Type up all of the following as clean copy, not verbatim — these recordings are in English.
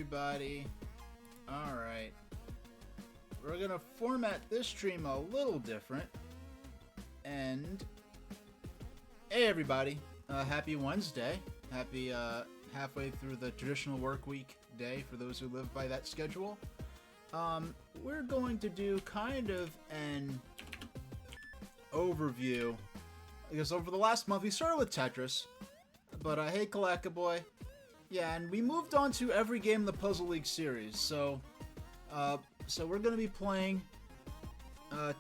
everybody. Alright. We're gonna format this stream a little different. And hey everybody, happy Wednesday. Happy halfway through the traditional work week day for those who live by that schedule. We're going to do kind of an overview, because over the last month we started with Tetris, but hey Chickaletta boy. Yeah, and we moved on to every game in the Puzzle League series, so we're going to be playing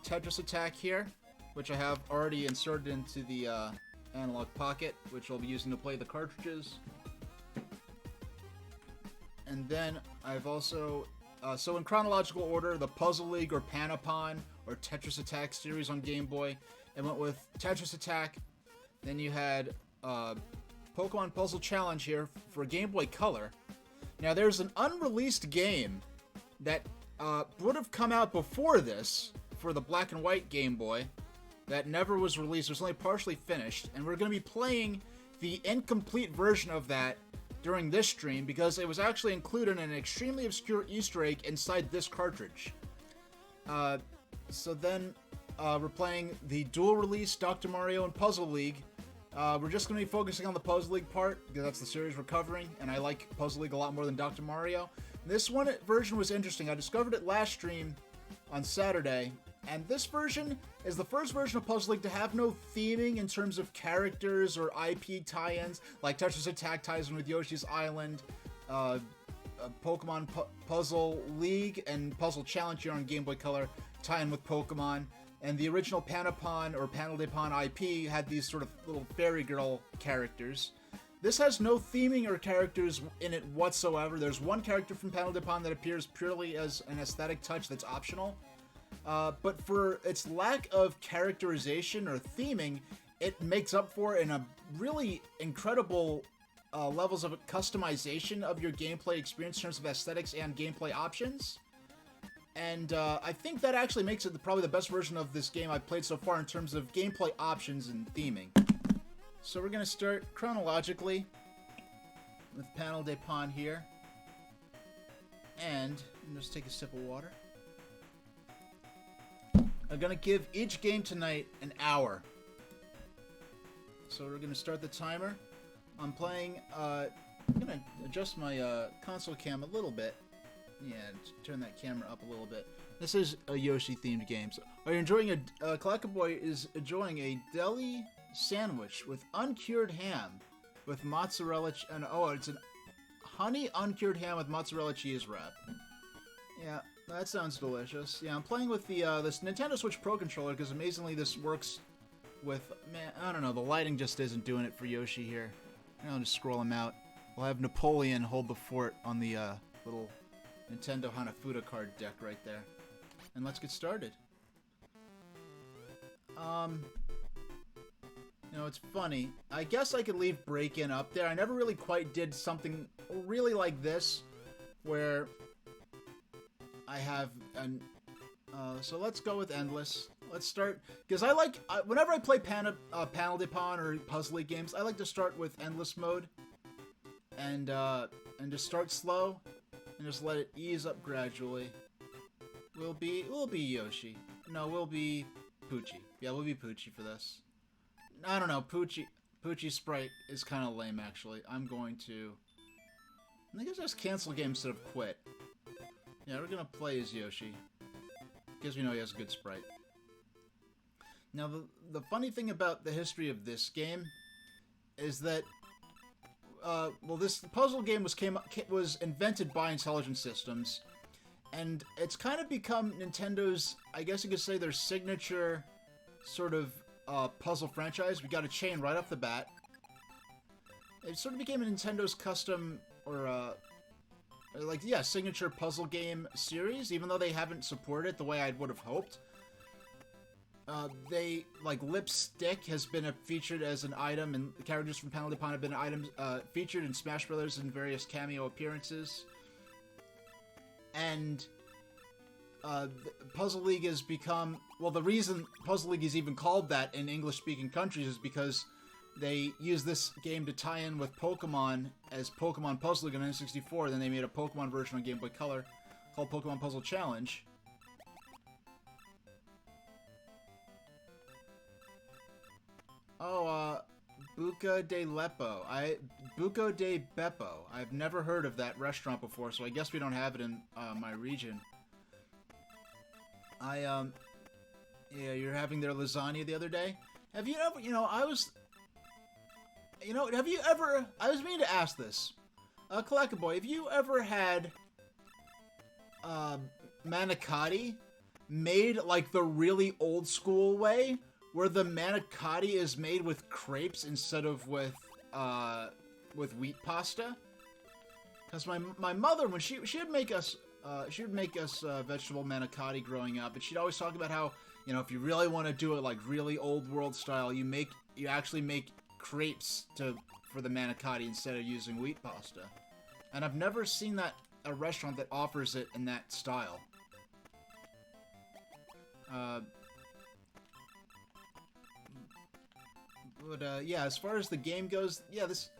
Tetris Attack here, which I have already inserted into the analog pocket, which I'll be using to play the cartridges. And then I've also, so in chronological order, the Puzzle League or Panapon or Tetris Attack series on Game Boy. I went with Tetris Attack, then you had Pokemon Puzzle Challenge here for Game Boy Color. Now there's an unreleased game that would have come out before this for the black and white Game Boy that never was released. It was only partially finished, and we're going to be playing the incomplete version of that during this stream because it was actually included in an extremely obscure Easter egg inside this cartridge. So then we're playing the dual release Dr. Mario and Puzzle League. We're just going to be focusing on the Puzzle League part, because that's the series we're covering, and I like Puzzle League a lot more than Dr. Mario. This one version was interesting. I discovered it last stream on Saturday, and this version is the first version of Puzzle League to have no theming in terms of characters or IP tie-ins, like Tetris Attack ties in with Yoshi's Island, Pokemon Puzzle League and Puzzle Challenge here on Game Boy Color tie in with Pokemon. And the original Panapon or Panel de Pon IP had these sort of little fairy girl characters. This has no theming or characters in it whatsoever. There's one character from Panel de Pon that appears purely as an aesthetic touch that's optional. But for its lack of characterization or theming, it makes up for in a really incredible levels of customization of your gameplay experience in terms of aesthetics and gameplay options. And I think that actually makes it probably the best version of this game I've played so far in terms of gameplay options and theming. So we're going to start chronologically with Panel de Pon here. And just take a sip of water. I'm going to give each game tonight an hour. So we're going to start the timer. I'm playing, I'm going to adjust my console cam a little bit. Yeah, turn that camera up a little bit. This is a Yoshi-themed game. So, are you enjoying Chickaletta Boy is enjoying a deli sandwich with uncured ham with mozzarella and it's an honey uncured ham with mozzarella cheese wrap. Yeah, that sounds delicious. Yeah, I'm playing with the this Nintendo Switch Pro controller because amazingly this works with, man, I don't know, the lighting just isn't doing it for Yoshi here. I'll just scroll him out. We'll have Napoleon hold the fort on the little Nintendo Hanafuda card deck right there. And let's get started. You know, it's funny. I guess I could leave Break-In up there. I never really quite did something really like this, where I have an... so let's go with Endless. Let's start... Because I like... whenever I play Panel de Pon or Puzzle League games, I like to start with Endless mode. And just start slow. And just let it ease up gradually. We'll be Yoshi. No, we'll be Poochie. Yeah, we'll be Poochie for this. I don't know, Poochie's sprite is kind of lame, actually. I'm going to... I think I'll just cancel game instead of quit. Yeah, we're gonna play as Yoshi. Because we know he has a good sprite. Now, the funny thing about the history of this game is that well, this puzzle game was invented by Intelligent Systems, and it's kind of become Nintendo's, I guess you could say, their signature sort of puzzle franchise. We got a chain right off the bat. It sort of became a Nintendo's custom, or signature puzzle game series, even though they haven't supported it the way I would have hoped. Lipstick has been featured as an item, and the characters from Panel de Pon have been items featured in Smash Brothers in various cameo appearances. And Puzzle League has become... Well, the reason Puzzle League is even called that in English-speaking countries is because they used this game to tie in with Pokemon as Pokemon Puzzle League on N64. Then they made a Pokemon version on Game Boy Color called Pokemon Puzzle Challenge. Oh, Buca de Lepo. Buco de Beppo. I've never heard of that restaurant before, so I guess we don't have it in my region. Yeah, you're having their lasagna the other day. Have you ever, I was meaning to ask this. Chickaletta boy, have you ever had, manicotti made like the really old school way, where the manicotti is made with crepes instead of with wheat pasta? Because my mother, when she would make us vegetable manicotti growing up, and she'd always talk about how, if you really want to do it like really old world style, you actually make crepes for the manicotti instead of using wheat pasta. And I've never seen a restaurant that offers it in that style. Yeah, as far as the game goes, yeah, this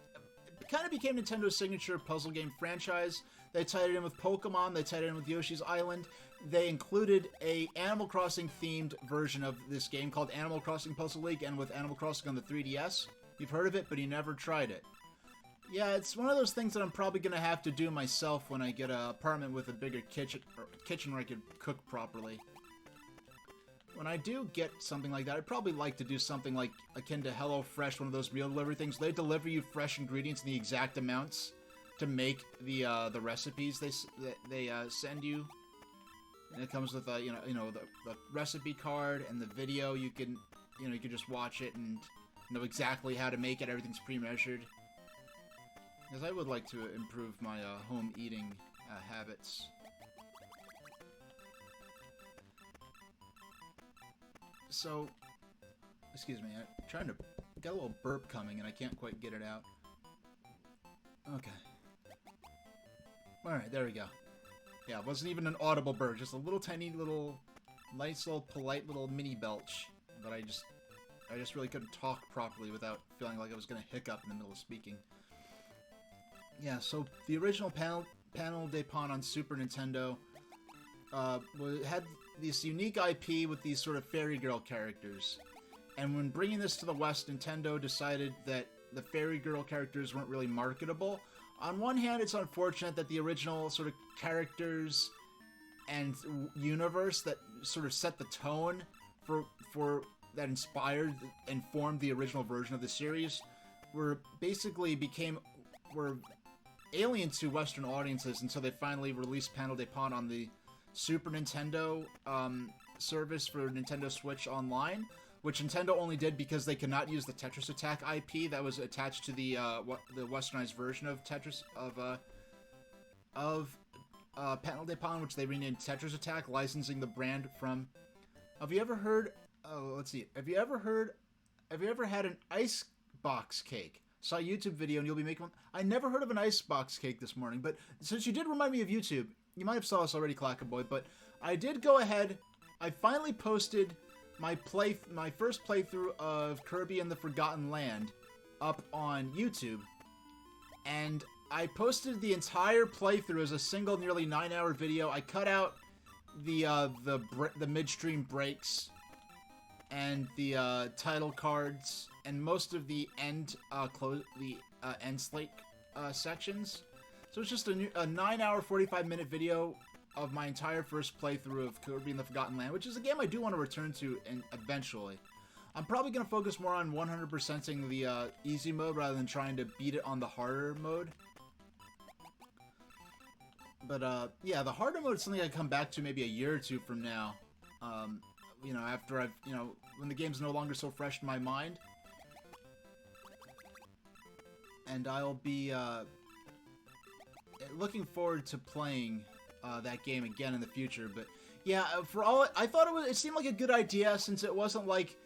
kind of became Nintendo's signature puzzle game franchise. They tied it in with Pokemon, they tied it in with Yoshi's Island. They included a Animal Crossing themed version of this game called Animal Crossing Puzzle League, and with Animal Crossing on the 3DS. You've heard of it, but you never tried it. Yeah, it's one of those things that I'm probably going to have to do myself when I get an apartment with a bigger kitchen where I could cook properly. When I do get something like that, I'd probably like to do something like akin to HelloFresh, one of those meal delivery things. They deliver you fresh ingredients in the exact amounts to make the recipes they send you. And it comes with the recipe card and the video. You can just watch it and know exactly how to make it. Everything's pre-measured. Because I would like to improve my home eating habits. So, excuse me, I'm trying to got a little burp coming and I can't quite get it out. Okay. Alright, there we go. Yeah, it wasn't even an audible burp, just a little tiny little, nice little polite little mini belch. But I just really couldn't talk properly without feeling like I was going to hiccup in the middle of speaking. Yeah, so the original Panel de Pon on Super Nintendo had this unique IP with these sort of fairy girl characters. And when bringing this to the West, Nintendo decided that the fairy girl characters weren't really marketable. On one hand, it's unfortunate that the original sort of characters and universe that sort of set the tone for that inspired and formed the original version of the series were alien to Western audiences until they finally released Panel de Pon on the Super Nintendo service for Nintendo Switch Online, which Nintendo only did because they could not use the Tetris Attack IP that was attached to the westernized version of Tetris of Panel de Pon, which they renamed Tetris Attack, licensing the brand from. Have you ever heard? Oh, let's see. Have you ever had an ice box cake? Saw a YouTube video and you'll be making one. I never heard of an ice box cake this morning, but since you did remind me of YouTube, you might have saw this already, Chickaletta boy, but I did go ahead. I finally posted my first playthrough of Kirby and the Forgotten Land up on YouTube, and I posted the entire playthrough as a single, nearly 9-hour video. I cut out the midstream breaks and the title cards and most of the end end slate sections. So it's just a 9-hour, 45-minute video of my entire first playthrough of Kirby and the Forgotten Land, which is a game I do want to return to eventually. I'm probably going to focus more on 100%ing the easy mode rather than trying to beat it on the harder mode. But yeah, the harder mode is something I come back to maybe a year or two from now. After I've, when the game's no longer so fresh in my mind. And I'll be looking forward to playing that game again in the future. But yeah, I thought it seemed like a good idea, since it wasn't like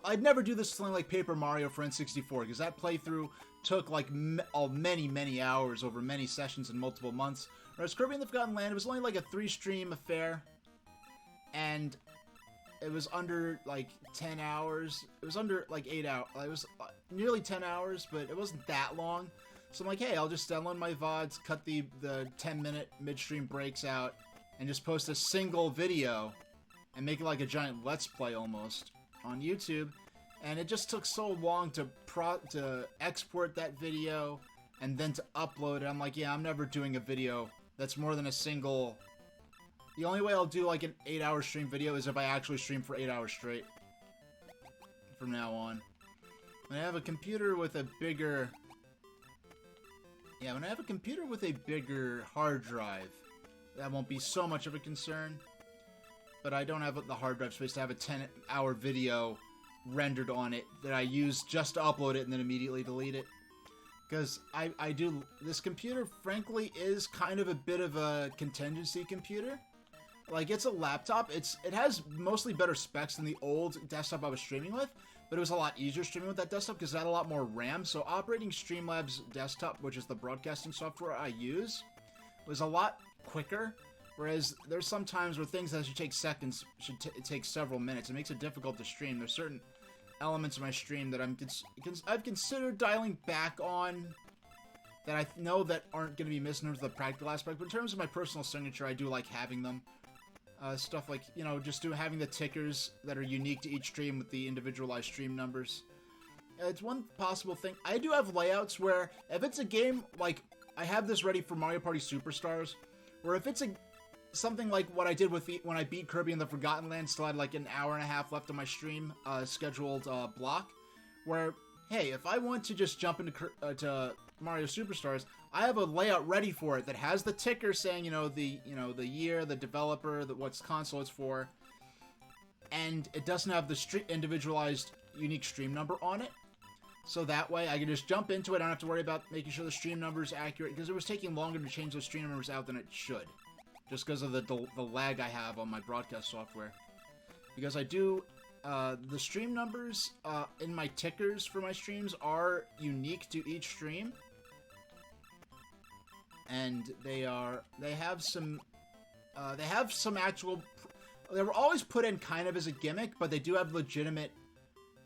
I'd never do this something like Paper Mario for N64, because that playthrough took like many hours over many sessions and multiple months. Whereas Kirby and the Forgotten Land, it was only like a 3-stream affair, and it was under like 10 hours. It was under like 8 hours. It was nearly 10 hours, but it wasn't that long. So I'm like, hey, I'll just download my VODs, cut the 10-minute midstream breaks out, and just post a single video and make it like a giant Let's Play almost on YouTube. And it just took so long to export that video and then to upload it. I'm like, yeah, I'm never doing a video that's more than a single... The only way I'll do like an 8-hour stream video is if I actually stream for 8 hours straight. From now on. When I have a computer with a bigger... Yeah, when I have a computer with a bigger hard drive, that won't be so much of a concern. But I don't have the hard drive space to have a 10-hour video rendered on it that I use just to upload it and then immediately delete it. Because I do... This computer, frankly, is kind of a bit of a contingency computer. Like, it's a laptop. It has mostly better specs than the old desktop I was streaming with, but it was a lot easier streaming with that desktop because it had a lot more RAM. So operating Streamlabs desktop, which is the broadcasting software I use, was a lot quicker. Whereas there's some times where things that should take seconds should take several minutes. It makes it difficult to stream. There's certain elements of my stream that I've considered dialing back on that I know that aren't going to be missed in terms of the practical aspect. But in terms of my personal signature, I do like having them. Stuff like, you know, just having the tickers that are unique to each stream with the individualized stream numbers. It's one possible thing. I do have layouts where, if it's a game, like, I have this ready for Mario Party Superstars, where if it's something like what I did with when I beat Kirby in the Forgotten Land, still had like an hour and a half left on my stream, scheduled block, where, hey, if I want to just jump into to Mario Superstars, I have a layout ready for it that has the ticker saying, the year, the developer, what console it's for, and it doesn't have the individualized unique stream number on it. So that way I can just jump into it. I don't have to worry about making sure the stream number is accurate, because it was taking longer to change those stream numbers out than it should, just because of the lag I have on my broadcast software. Because I do, the stream numbers in my tickers for my streams are unique to each stream. And they have some actual... They were always put in kind of as a gimmick, but they do have legitimate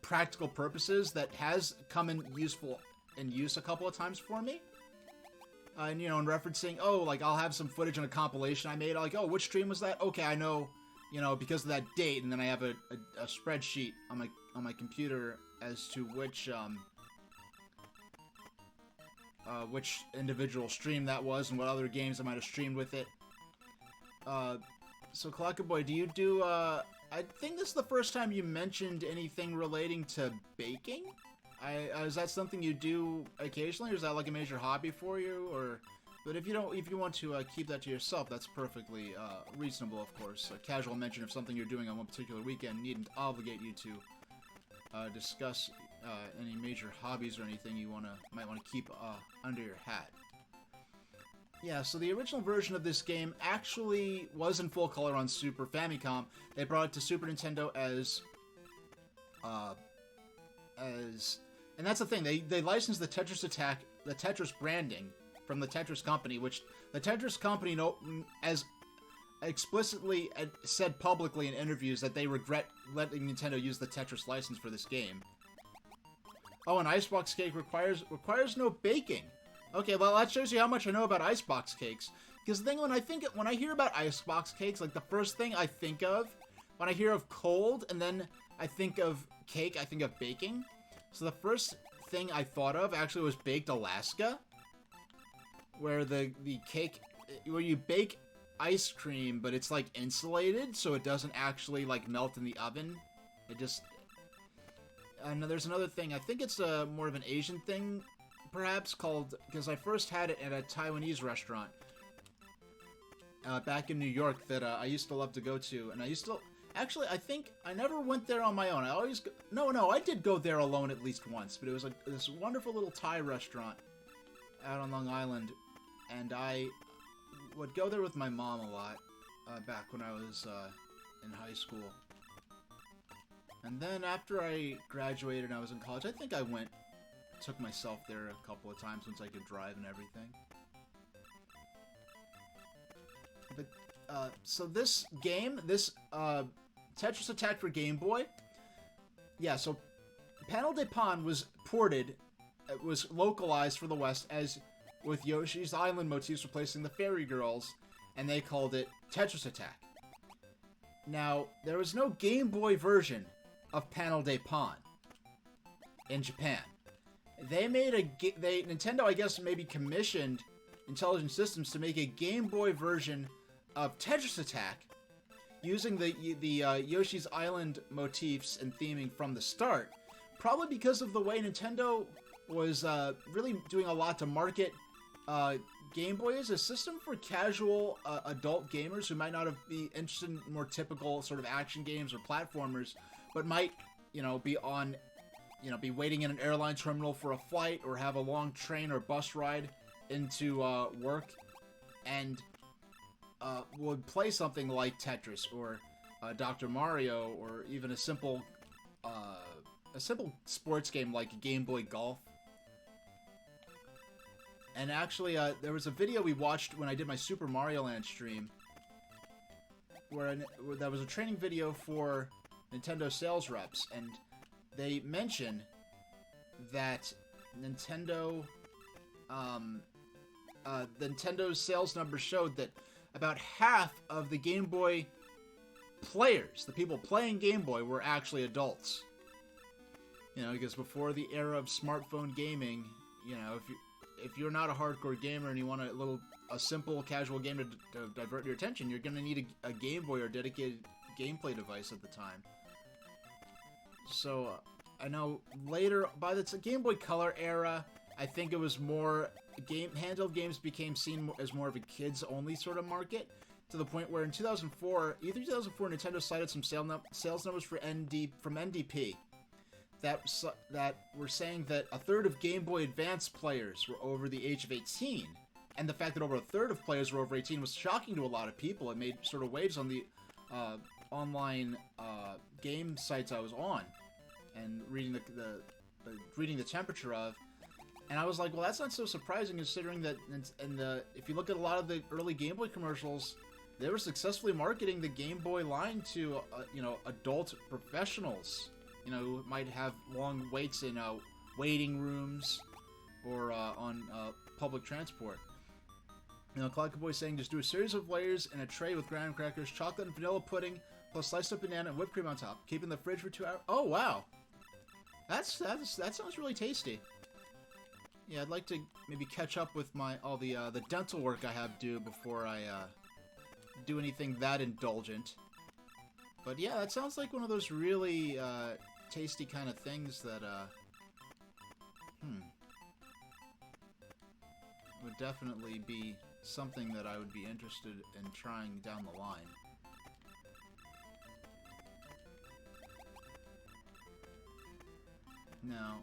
practical purposes that has come in use a couple of times for me. And, in referencing, like, I'll have some footage on a compilation I made, like, which stream was that? Okay, I know, because of that date, and then I have a spreadsheet on my computer as to which individual stream that was and what other games I might have streamed with it. So, Clackaboy, do you do, I think this is the first time you mentioned anything relating to baking? Is that something you do occasionally, or is that like a major hobby for you? But if you want to keep that to yourself, that's perfectly reasonable, of course. A casual mention of something you're doing on one particular weekend needn't obligate you to discuss any major hobbies or anything you might want to keep under your hat. Yeah, so the original version of this game actually was in full color on Super Famicom. They brought it to Super Nintendo and that's the thing, they licensed the Tetris Attack, the Tetris branding from the Tetris company, which the Tetris company as explicitly said publicly in interviews that they regret letting Nintendo use the Tetris license for this game. Oh, and Icebox Cake requires no baking. Okay, well, that shows you how much I know about icebox cakes. Because the thing, when I hear about icebox cakes, like, the first thing I think of, when I hear of cold, and then I think of cake, I think of baking. So the first thing I thought of, actually, was Baked Alaska. Where the cake, where you bake ice cream, but it's, like, insulated, so it doesn't actually, like, melt in the oven. It just... And there's another thing, I think it's more of an Asian thing, perhaps, called, because I first had it at a Taiwanese restaurant back in New York that I used to love to go to, and I used to, actually, I think I never went there on my own. I did go there alone at least once, but it was like this wonderful little Thai restaurant out on Long Island, and I would go there with my mom a lot back when I was in high school. And then after I graduated and I was in college, I think I took myself there a couple of times once I could drive and everything. But, so this game, this Tetris Attack for Game Boy. Yeah, so Panel de Pon was ported, it was localized for the West as with Yoshi's Island motifs replacing the Fairy Girls, and they called it Tetris Attack. Now, there was no Game Boy version of Panel de Pon in Japan. Nintendo, I guess, maybe commissioned Intelligent Systems to make a Game Boy version of Tetris Attack using the Yoshi's Island motifs and theming from the start. Probably because of the way Nintendo was really doing a lot to market Game Boy as a system for casual adult gamers who might not be interested in more typical sort of action games or platformers, but might, be waiting in an airline terminal for a flight or have a long train or bus ride into work and would play something like Tetris or Dr. Mario or even a simple sports game like Game Boy Golf. And actually, there was a video we watched when I did my Super Mario Land stream where that was a training video for Nintendo sales reps, and they mention that Nintendo's sales numbers showed that about half of the Game Boy players, the people playing Game Boy, were actually adults. Because before the era of smartphone gaming, if you're not a hardcore gamer and you want a simple casual game to divert your attention, you're going to need a Game Boy or dedicated gameplay device at the time. So I know later, by the Game Boy Color era, I think it was more handheld games became seen as more of a kids-only sort of market, to the point where in 2004, Nintendo cited some sales numbers from NDP that were saying that a third of Game Boy Advance players were over the age of 18, and the fact that over a third of players were over 18 was shocking to a lot of people. It made sort of waves on the online game sites I was on, and reading the temperature of. And I was like, well, that's not so surprising, considering that, if you look at a lot of the early Game Boy commercials, they were successfully marketing the Game Boy line to, adult professionals, who might have long waits in waiting rooms or on public transport. Cloud Boy saying, just do a series of layers in a tray with graham crackers, chocolate and vanilla pudding, plus sliced up banana and whipped cream on top. Keep in the fridge for 2 hours. Oh, wow. That sounds really tasty. Yeah, I'd like to maybe catch up with all the dental work I have due before I do anything that indulgent. But yeah, that sounds like one of those really tasty kind of things that would definitely be something that I would be interested in trying down the line. Now,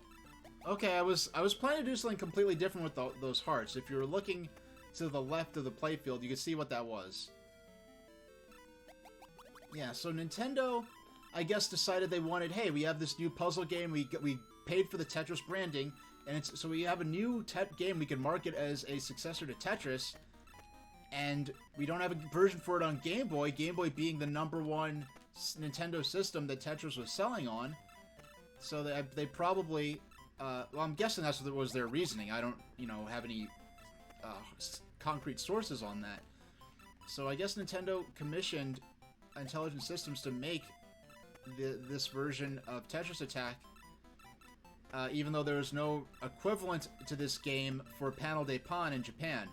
okay, I was planning to do something completely different with those hearts. If you were looking to the left of the playfield, you could see what that was. Yeah, so Nintendo, I guess, decided they wanted, hey, we have this new puzzle game, we paid for the Tetris branding, and so we have a new game we can market as a successor to Tetris, and we don't have a version for it on Game Boy being the #1 Nintendo system that Tetris was selling on. So they probably, well, I'm guessing that's what was their reasoning. I don't, have any concrete sources on that. So I guess Nintendo commissioned Intelligent Systems to make this version of Tetris Attack, even though there is no equivalent to this game for Panel de Pon in Japan.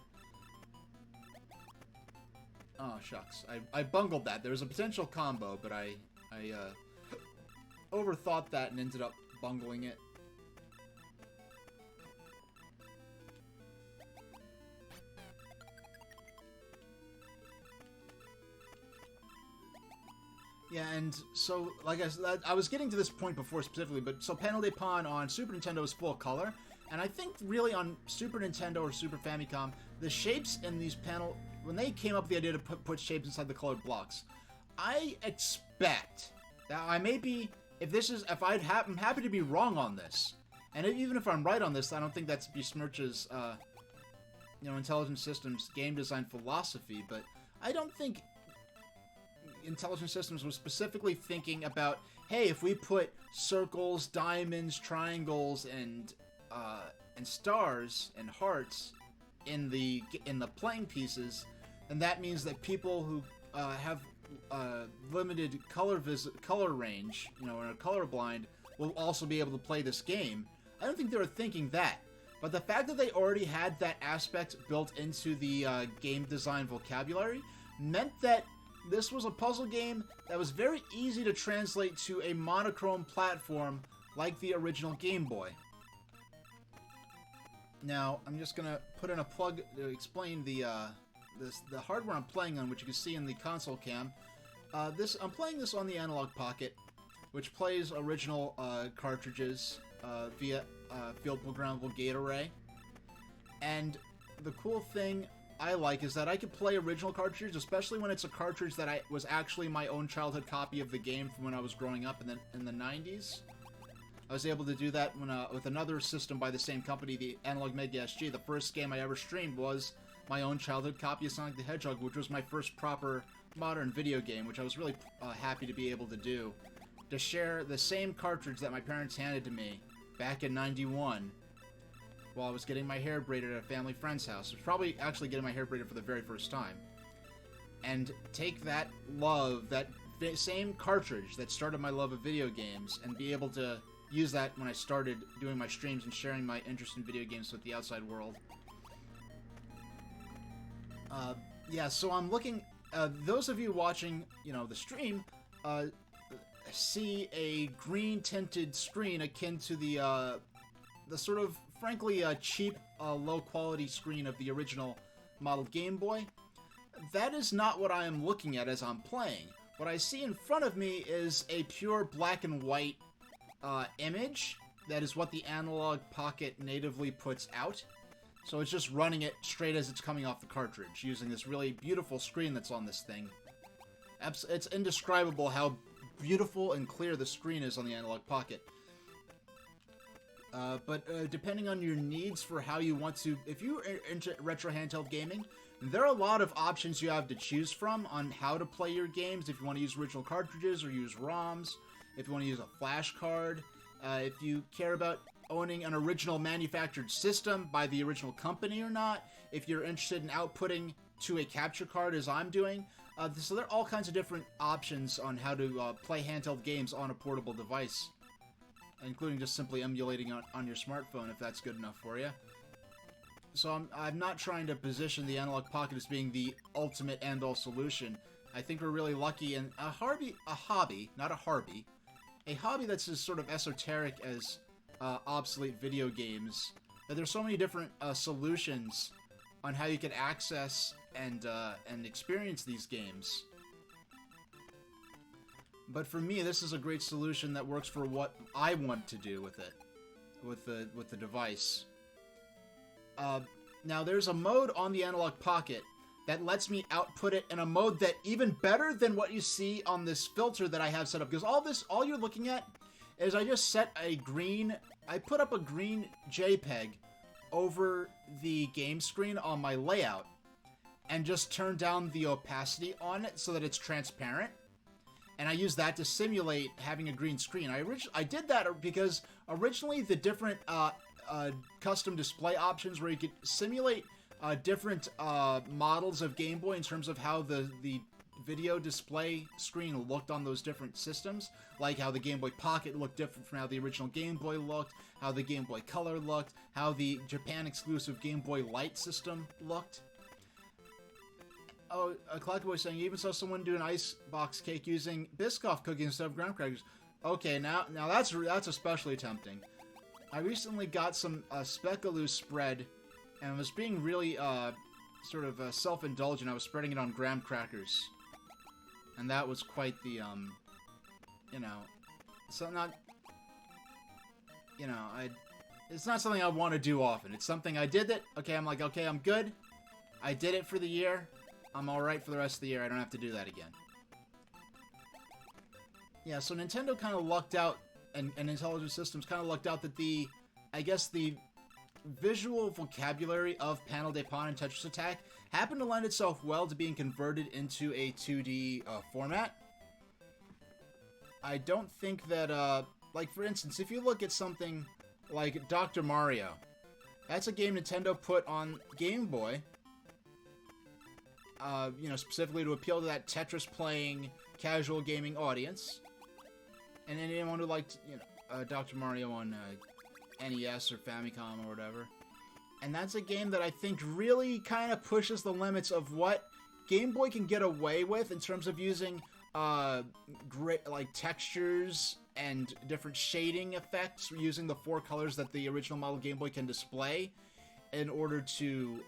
Oh, shucks. I bungled that. There was a potential combo, but I overthought that and ended up bungling it. Yeah, and so, like I was getting to this point before specifically, but so Panel de Pon on Super Nintendo is full color, and I think really on Super Nintendo or Super Famicom, the shapes in these when they came up with the idea to put shapes inside the colored blocks, I expect that I may be, I'm happy to be wrong on this, and even if I'm right on this, I don't think that besmirches, Intelligent Systems game design philosophy, but I don't think, Intelligent Systems was specifically thinking about, hey, if we put circles, diamonds, triangles, and stars and hearts in the playing pieces, then that means that people who have limited color range, or are colorblind, will also be able to play this game. I don't think they were thinking that. But the fact that they already had that aspect built into the game design vocabulary meant that this was a puzzle game that was very easy to translate to a monochrome platform like the original Game Boy. Now, I'm just going to put in a plug to explain the hardware I'm playing on, which you can see in the console cam. I'm playing this on the Analog Pocket, which plays original cartridges via field programmable gate array. And the cool thing I like is that I can play original cartridges, especially when it's a cartridge that was actually my own childhood copy of the game from when I was growing up in the 90s. I was able to do that with another system by the same company, the Analog Mega SG. The first game I ever streamed was my own childhood copy of Sonic the Hedgehog, which was my first proper modern video game, which I was really happy to be able to do. To share the same cartridge that my parents handed to me back in '91 while I was getting my hair braided at a family friend's house. I was probably actually getting my hair braided for the very first time. And take that love, that same cartridge that started my love of video games, and be able to use that when I started doing my streams and sharing my interest in video games with the outside world. Yeah, so I'm looking... those of you watching, the stream, see a green-tinted screen akin to the sort of, frankly, cheap, low-quality screen of the original model Game Boy. That is not what I am looking at as I'm playing. What I see in front of me is a pure black and white image. That is what the Analog Pocket natively puts out. So it's just running it straight as it's coming off the cartridge, using this really beautiful screen that's on this thing. It's indescribable how beautiful and clear the screen is on the Analog Pocket. But depending on your needs for how you want to... If you're into retro handheld gaming, there are a lot of options you have to choose from on how to play your games. If you want to use original cartridges or use ROMs, if you want to use a flash card, if you care about owning an original manufactured system by the original company or not, if you're interested in outputting to a capture card as I'm doing. So there are all kinds of different options on how to play handheld games on a portable device, including just simply emulating on your smartphone if that's good enough for you. So I'm not trying to position the Analog Pocket as being the ultimate end-all solution. I think we're really lucky in a hobby that's as sort of esoteric as obsolete video games. That there's so many different solutions on how you can access and experience these games. But for me, this is a great solution that works for what I want to do with it, with the device. Now, there's a mode on the Analog Pocket that lets me output it in a mode that even better than what you see on this filter that I have set up. Because all you're looking at is I just set I put up a green JPEG over the game screen on my layout and just turn down the opacity on it so that it's transparent. And I use that to simulate having a green screen. I did that because originally the different custom display options where you could simulate different models of Game Boy in terms of how the video display screen looked on those different systems, like how the Game Boy Pocket looked different from how the original Game Boy looked, how the Game Boy Color looked, how the Japan-exclusive Game Boy Light system looked. Oh, a Collectiboy saying, you even saw someone do an icebox cake using Biscoff cookies instead of graham crackers. Okay, now that's especially tempting. I recently got some Speckaloos spread, and I was being really sort of self-indulgent. I was spreading it on graham crackers. And that was quite the, so not, it's not something I want to do often. It's something I did that, okay, I'm like, okay, I'm good. I did it for the year. I'm alright for the rest of the year. I don't have to do that again. Yeah, so Nintendo kind of lucked out, and Intelligent Systems kind of lucked out that I guess the visual vocabulary of Panel de Pon and Tetris Attack happened to lend itself well to being converted into a 2D format. I don't think that, like, for instance, if you look at something like Dr. Mario, that's a game Nintendo put on Game Boy, you know, specifically to appeal to that Tetris-playing, casual gaming audience. And anyone who liked, you know, Dr. Mario on NES or Famicom or whatever. And that's a game that I think really kind of pushes the limits of what Game Boy can get away with in terms of using great, like, textures and different shading effects using the 4 colors that the original model Game Boy can display in order to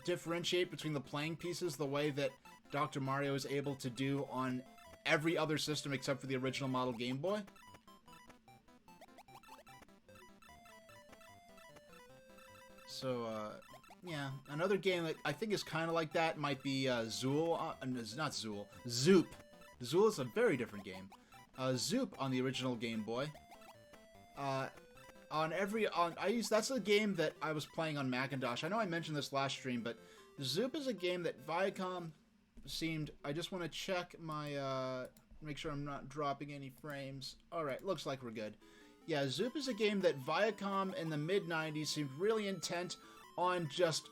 differentiate between the playing pieces the way that Dr. Mario is able to do on every other system except for the original model Game Boy. So, yeah, another game that I think is kind of like that might be Zool, not Zool, Zoop. Zool is a very different game. Zoop on the original Game Boy. That's a game that I was playing on Macintosh. I know I mentioned this last stream, but Zoop is a game that Viacom seemed... I just want to check my, make sure I'm not dropping any frames. Alright, looks like we're good. Yeah, Zoop is a game that Viacom in the mid-90s seemed really intent on just,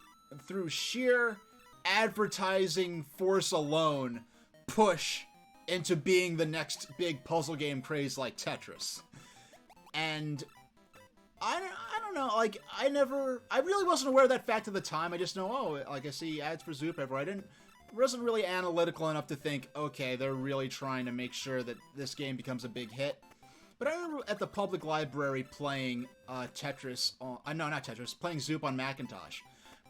through sheer advertising force alone, push into being the next big puzzle game craze like Tetris. And I don't know, like, I really wasn't aware of that fact at the time. I just know, oh, like, I see ads for Zoop everywhere. Wasn't really analytical enough to think, okay, they're really trying to make sure that this game becomes a big hit. But I remember at the public library playing Tetris on... no, not Tetris. Playing Zoop on Macintosh.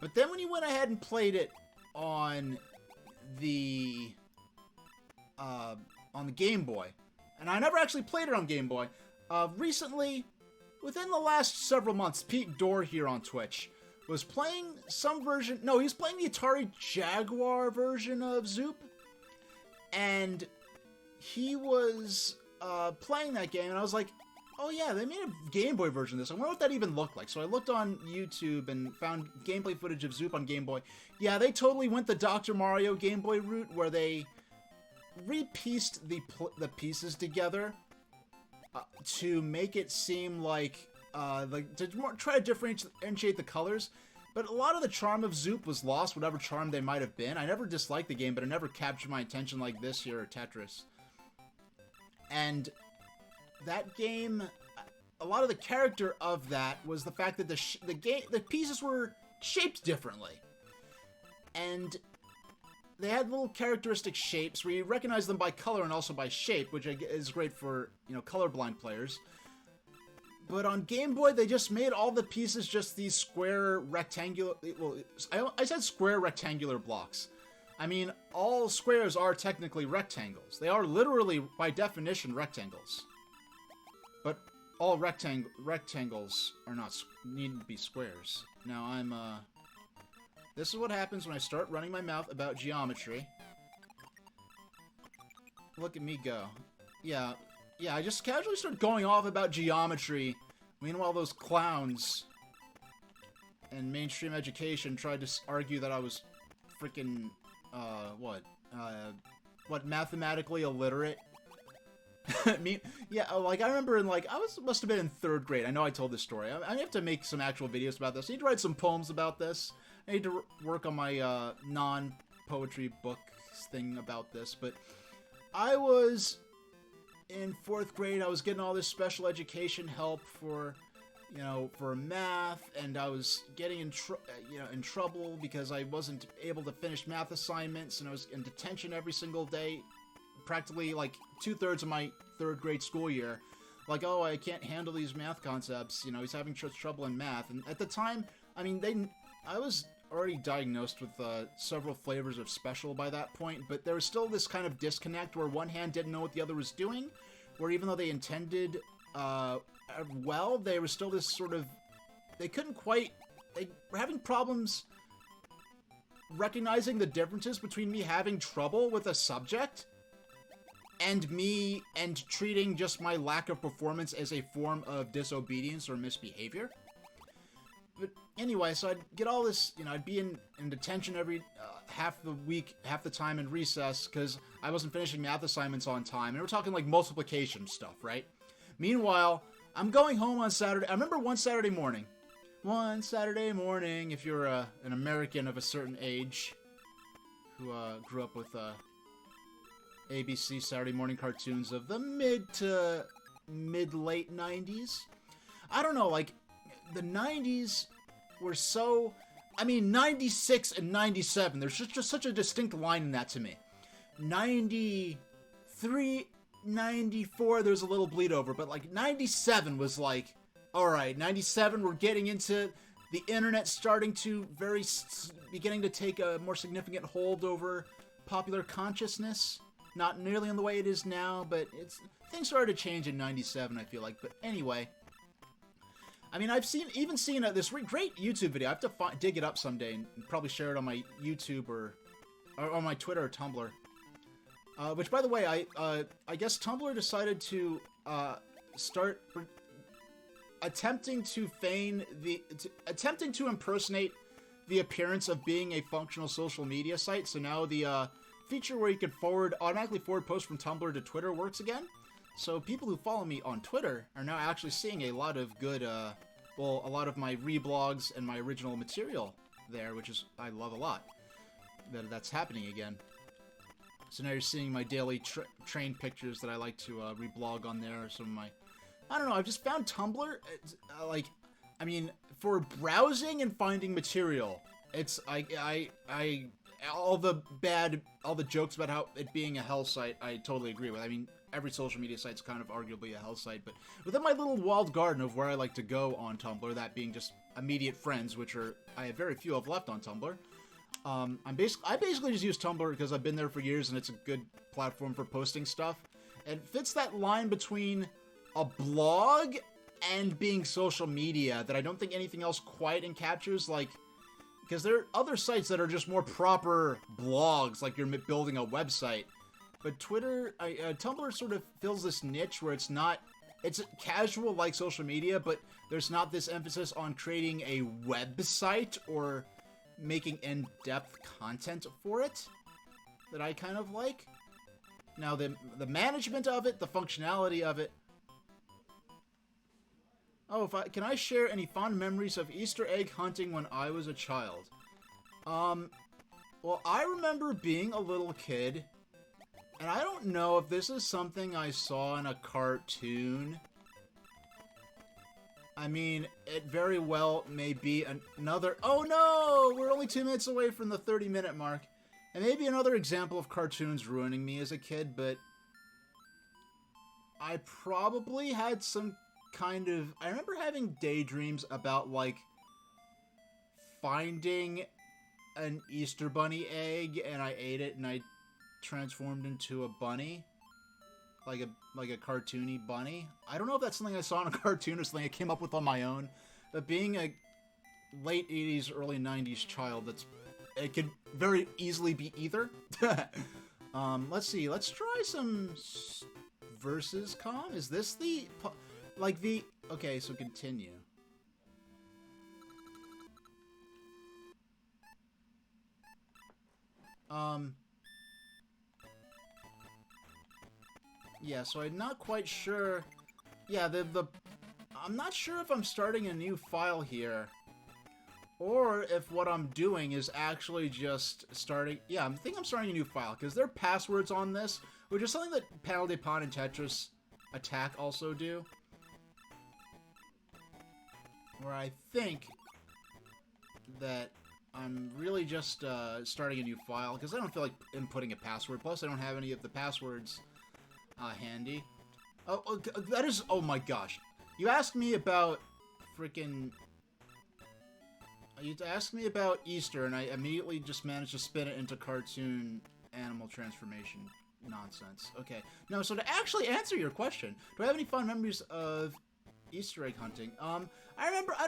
But then when you went ahead and played it on the Game Boy, and I never actually played it on Game Boy, recently, within the last several months, Pete Dorr here on Twitch was playing some version... No, he was playing the Atari Jaguar version of Zoop. And he was... playing that game, and I was like, oh yeah, they made a Game Boy version of this. I wonder what that even looked like. So I looked on YouTube and found gameplay footage of Zoop on Game Boy. Yeah, they totally went the Dr. Mario Game Boy route, where they re-pieced the pieces together to make it seem like, to try to differentiate the colors. But a lot of the charm of Zoop was lost, whatever charm they might have been. I never disliked the game, but it never captured my attention like this here or Tetris. And that game, a lot of the character of that was the fact that the pieces were shaped differently. And they had little characteristic shapes where you recognize them by color and also by shape, which is great for, you know, colorblind players. But on Game Boy, they just made all the pieces just these square rectangular... Well, I said square rectangular blocks. I mean, all squares are technically rectangles. They are literally, by definition, rectangles. But all rectangles are not need to be squares. Now this is what happens when I start running my mouth about geometry. Look at me go. Yeah, I just casually started going off about geometry. Meanwhile, those clowns in mainstream education tried to argue that I was freaking... mathematically illiterate? I mean, yeah, like, I remember must have been in 3rd grade. I know I told this story. I have to make some actual videos about this. I need to write some poems about this. I need to work on my, non-poetry book thing about this, but I was in 4th grade. I was getting all this special education help for... you know, for math, and I was getting in trouble because I wasn't able to finish math assignments, and I was in detention every single day, practically like 2/3 of my 3rd grade school year. Like, oh, I can't handle these math concepts, you know, he's having trouble in math. And at the time, I mean, I was already diagnosed with several flavors of special by that point, but there was still this kind of disconnect where one hand didn't know what the other was doing, where even though they intended well, they were still this sort of... They were having problems recognizing the differences between me having trouble with a subject and treating just my lack of performance as a form of disobedience or misbehavior. But anyway, so I'd get all this, I'd be in detention every half the week, half the time in recess, because I wasn't finishing math assignments on time. And we're talking like multiplication stuff, right? Meanwhile, I'm going home on Saturday. I remember one Saturday morning, if you're an American of a certain age who grew up with ABC Saturday morning cartoons of the mid-late 90s. I don't know, like, the 90s were so... 96 and 97, there's just such a distinct line in that to me. 93, 94, there's a little bleed over, but, like, 97 was like, alright, 97, we're getting into the internet starting to beginning to take a more significant hold over popular consciousness. Not nearly in the way it is now, but things started to change in 97, I feel like. But anyway, I've seen this great YouTube video. I have to dig it up someday and probably share it on my YouTube or on my Twitter or Tumblr. Which, by the way, I guess Tumblr decided to start attempting to impersonate the appearance of being a functional social media site. So now the feature where you can automatically forward posts from Tumblr to Twitter works again. So people who follow me on Twitter are now actually seeing a lot of good, a lot of my reblogs and my original material there, which is, I love a lot. That's happening again. So now you're seeing my daily train pictures that I like to reblog on there, or some of my... I don't know, I've just found Tumblr, for browsing and finding material, it's, all the jokes about how it being a hell site, I totally agree with. Every social media site's kind of arguably a hell site, but within my little walled garden of where I like to go on Tumblr, that being just immediate friends, which I have very few of left on Tumblr. I basically just use Tumblr because I've been there for years and it's a good platform for posting stuff. It fits that line between a blog and being social media that I don't think anything else quite encaptures, because there are other sites that are just more proper blogs, like you're building a website. But Tumblr sort of fills this niche where it's casual like social media, but there's not this emphasis on creating a website or making in-depth content for it that I kind of like. Now, the management of it, the functionality of it. Oh, can I share any fond memories of Easter egg hunting when I was a child? Well, I remember being a little kid, and I don't know if this is something I saw in a cartoon. It very well may be another... Oh no! We're only 2 minutes away from the 30-minute mark. And maybe another example of cartoons ruining me as a kid, but... I probably had some kind of... I remember having daydreams about, finding an Easter bunny egg, and I ate it, and I transformed into a bunny. Like a cartoony bunny. I don't know if that's something I saw in a cartoon or something I came up with on my own, but being a late 80s, early 90s child, it could very easily be either. Let's see, let's try some versus com. Is this okay, so continue. Yeah, so I'm not quite sure. Yeah, I'm not sure if I'm starting a new file here, or if what I'm doing is actually just starting... Yeah, I think I'm starting a new file, because there are passwords on this, which is something that Panel de Pon and Tetris Attack also do. Where I think that I'm really just starting a new file, because I don't feel like inputting a password, plus I don't have any of the passwords handy. Oh, that is... Oh my gosh. You asked me about freaking... You asked me about Easter, and I immediately just managed to spin it into cartoon animal transformation nonsense. Okay. No, so to actually answer your question, do I have any fond memories of Easter egg hunting? I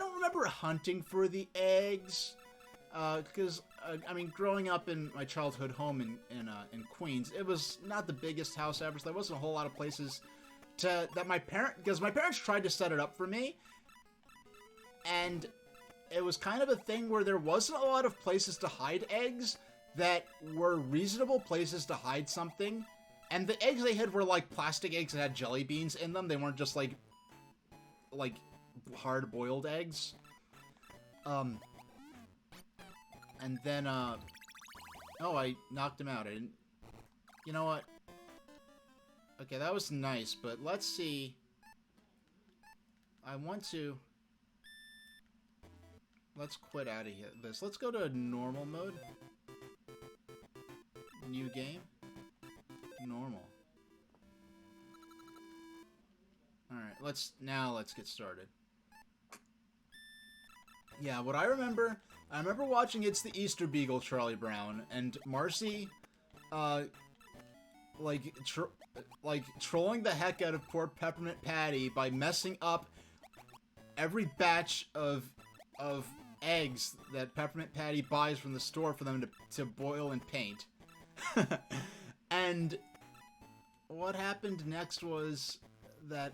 don't remember hunting for the eggs, because, growing up in my childhood home in Queens, it was not the biggest house ever, so there wasn't a whole lot of places because my parents tried to set it up for me, and it was kind of a thing where there wasn't a lot of places to hide eggs that were reasonable places to hide something. And the eggs they had were like plastic eggs that had jelly beans in them. They weren't just like hard-boiled eggs. And then, oh, I knocked him out. I didn't... You know what? Okay, that was nice, but let's see. I want to... Let's quit out of this. Let's go to normal mode. New game. Normal. Alright, let's get started. Yeah, what I remember watching It's the Easter Beagle, Charlie Brown, and Marcy, trolling the heck out of poor Peppermint Patty by messing up every batch of eggs that Peppermint Patty buys from the store for them to boil and paint. And what happened next was that,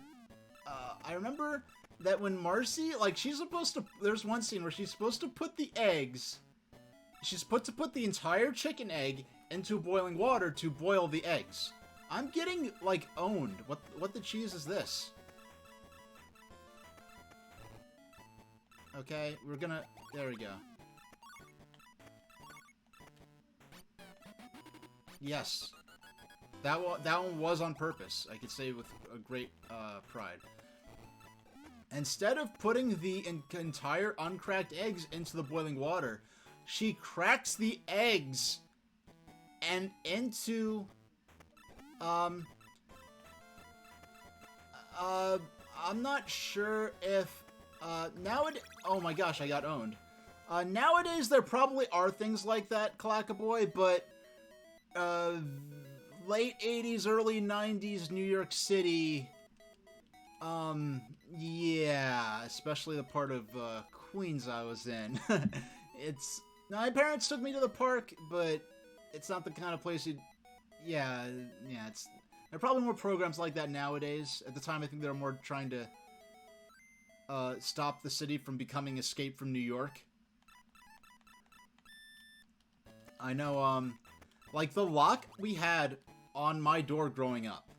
I remember that when Marcy, like, she's supposed to, there's one scene where she's supposed to put the eggs, she's supposed to put the entire chicken egg into boiling water to boil the eggs. I'm getting, like, owned. What the cheese is this? Okay, we're gonna, there we go. Yes. That one was on purpose, I could say with a great pride. Instead of putting the entire uncracked eggs into the boiling water, she cracks the eggs and into... I'm not sure if... nowadays... Oh my gosh, I got owned. Nowadays, there probably are things like that, Clackaboy, but... late 80s, early 90s New York City, yeah, especially the part of, Queens I was in. My parents took me to the park, but it's not the kind of place there are probably more programs like that nowadays. At the time, I think they were more trying to, stop the city from becoming Escape from New York. I know, like, the lock we had on my door growing up.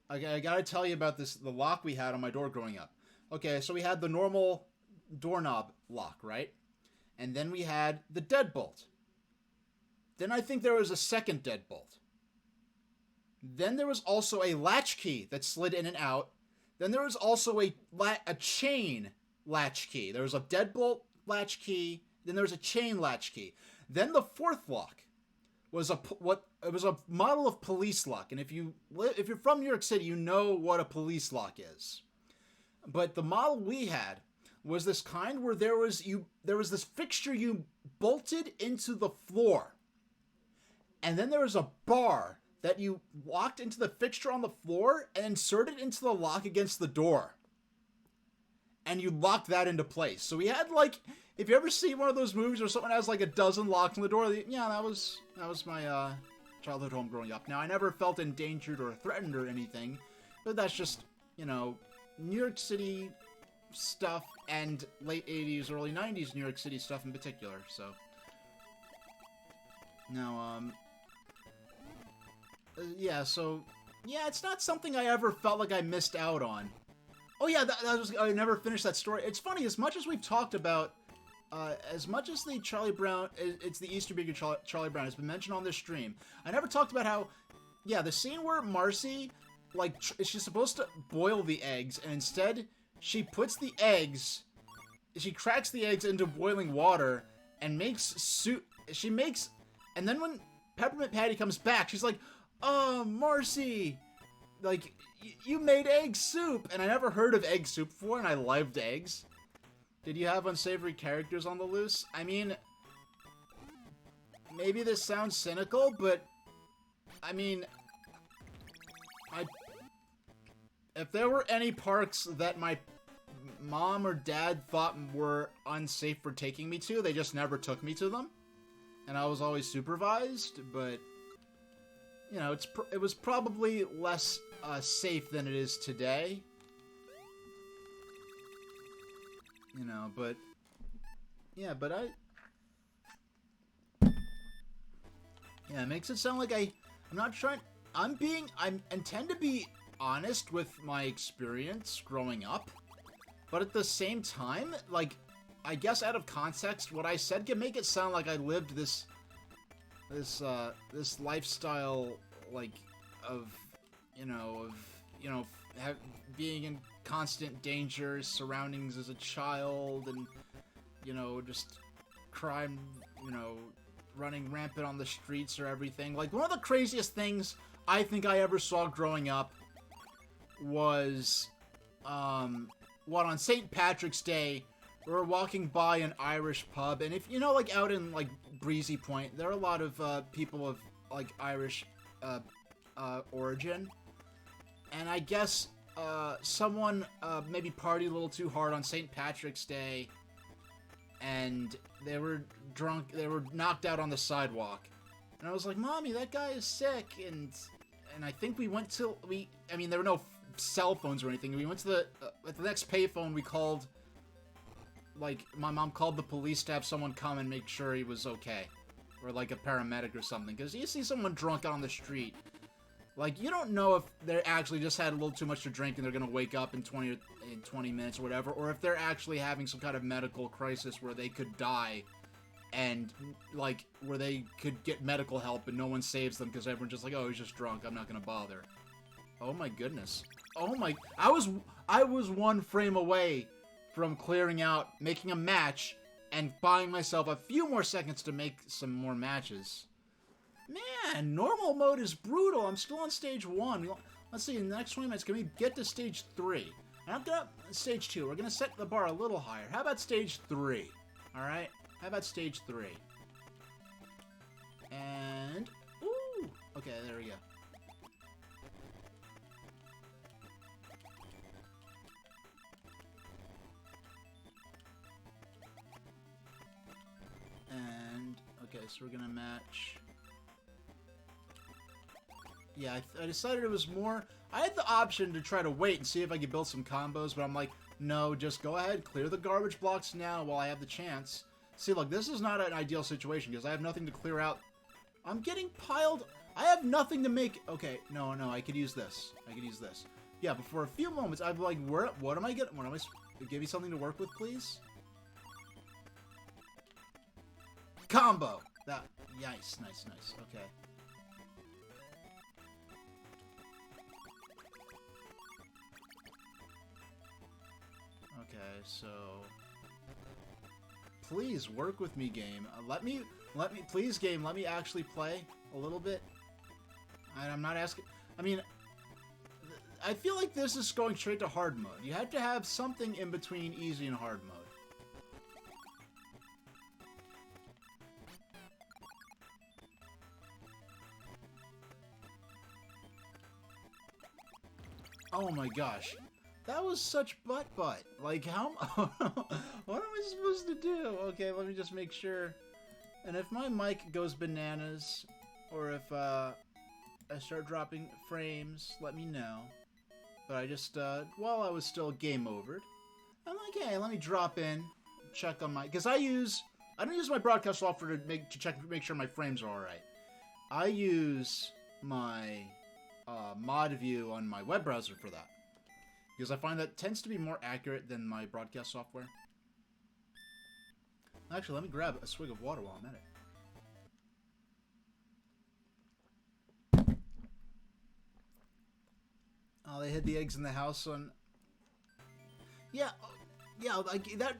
I gotta tell you about this, the lock we had on my door growing up. Okay, so we had the normal doorknob lock, right? And then we had the deadbolt. Then I think there was a second deadbolt. Then there was also a latch key that slid in and out. Then there was also a chain latch key. There was a deadbolt latch key. Then there was a chain latch key. Then the fourth lock was a model of police lock, and if you're from New York City, you know what a police lock is. But the model we had was this kind where there was this fixture you bolted into the floor, and then there was a bar that you locked into the fixture on the floor and inserted into the lock against the door, and you locked that into place. So we had, like, if you ever see one of those movies where someone has like a dozen locks on the door, yeah, that was my childhood home growing up. Now, I never felt endangered or threatened or anything, but that's just, you know, New York City stuff and late 80s, early 90s New York City stuff in particular, so. Now, yeah, so, yeah, it's not something I ever felt like I missed out on. Oh yeah, I never finished that story. It's funny, as much as we've talked about, as much as the Charlie Brown, it's the Easter Beagle Charlie Brown has been mentioned on this stream, I never talked about how, yeah, the scene where Marcy, like, she's supposed to boil the eggs, and instead, she puts the eggs, she cracks the eggs into boiling water, and makes soup, and then when Peppermint Patty comes back, she's like, oh, Marcy, like, you made egg soup, and I never heard of egg soup before, and I loved eggs. Did you have unsavory characters on the loose? I mean, maybe this sounds cynical, but, I mean, if there were any parks that my mom or dad thought were unsafe for taking me to, they just never took me to them. And I was always supervised, but, you know, it was probably less safe than it is today. You know, but Yeah, but yeah, it makes it sound like I'm not trying. I intend to be honest with my experience growing up, but at the same time, like, I guess out of context, what I said can make it sound like I lived this lifestyle, like, of, being in constant danger, surroundings as a child, and, just crime, running rampant on the streets or everything. Like, one of the craziest things I think I ever saw growing up was, on St. Patrick's Day, we were walking by an Irish pub, and if, like, out in, like, Breezy Point, there are a lot of, people of, like, Irish, origin, and I guess, someone, maybe partied a little too hard on St. Patrick's Day, and they were drunk, they were knocked out on the sidewalk, and I was like, Mommy, that guy is sick, and I think we went to, there were no cell phones or anything, we went to at the next payphone, we called, like, my mom called the police to have someone come and make sure he was okay. Or, like, a paramedic or something. Because you see someone drunk out on the street, like, you don't know if they actually just had a little too much to drink and they're gonna wake up in 20 minutes or whatever, or if they're actually having some kind of medical crisis where they could die, and, like, where they could get medical help and no one saves them because everyone's just like, oh, he's just drunk, I'm not gonna bother. Oh my goodness. Oh my... I was one frame away from clearing out, making a match, and buying myself a few more seconds to make some more matches. Man, normal mode is brutal. I'm still on stage 1. Let's see, in the next 20 minutes, can we get to stage 3? I'm gonna stage 2. We're gonna set the bar a little higher. How about stage 3? Alright? How about stage 3? And... Ooh! Okay, there we go. And, okay, so we're gonna match. Yeah, I decided it was more... I had the option to try to wait and see if I could build some combos, but I'm like, no, just go ahead, clear the garbage blocks now while I have the chance. See, look, this is not an ideal situation, because I have nothing to clear out. I'm getting piled... I have nothing to make... Okay, no, I could use this. I could use this. Yeah, but for a few moments, I'm like, what am I getting? What am I... Give me something to work with, please? Combo! That... Nice. Okay. Okay, so... Please, work with me, game. Please, game, let me actually play a little bit. I'm not asking... I mean... I feel like this is going straight to hard mode. You have to have something in between easy and hard mode. Oh my gosh. That was such butt. Like, how... What am I supposed to do? Okay, let me just make sure. And if my mic goes bananas, or if I start dropping frames, let me know. But I just, while I was still game overed, I'm like, hey, let me drop in, check on my... Because I don't use my broadcast software to make sure my frames are alright. I use my mod view on my web browser for that. Because I find that tends to be more accurate than my broadcast software. Actually, let me grab a swig of water while I'm at it. Oh, they hid the eggs in the house on... Yeah, like, that...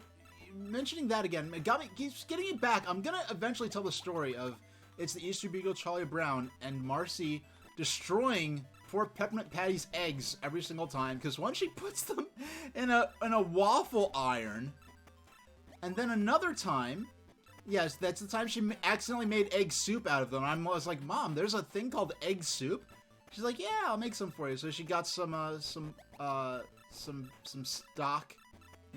Mentioning that again, it keeps getting it back. I'm gonna eventually tell the story of... It's the Easter Beagle Charlie Brown and Marcy destroying poor Peppermint Patty's eggs every single time, because once she puts them in a waffle iron, and then another time, yes, that's the time she accidentally made egg soup out of them. I was like, Mom, there's a thing called egg soup. She's like, yeah, I'll make some for you. So she got some stock,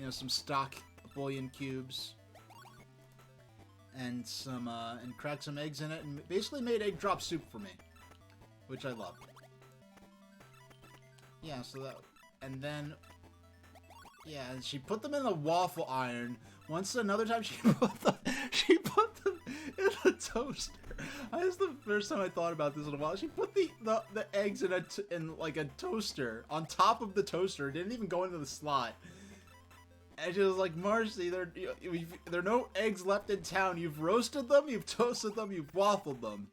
some stock bouillon cubes, and and cracked some eggs in it, and basically made egg drop soup for me, which I love. Yeah, so that, and then, yeah, and she put them in the waffle iron, Once another time she put them in the toaster. This is the first time I thought about this in a while. She put the eggs in like a toaster on top of the toaster. It didn't even go into the slot. And she was like, Marcy, there are no eggs left in town. You've roasted them, you've toasted them, you've waffled them.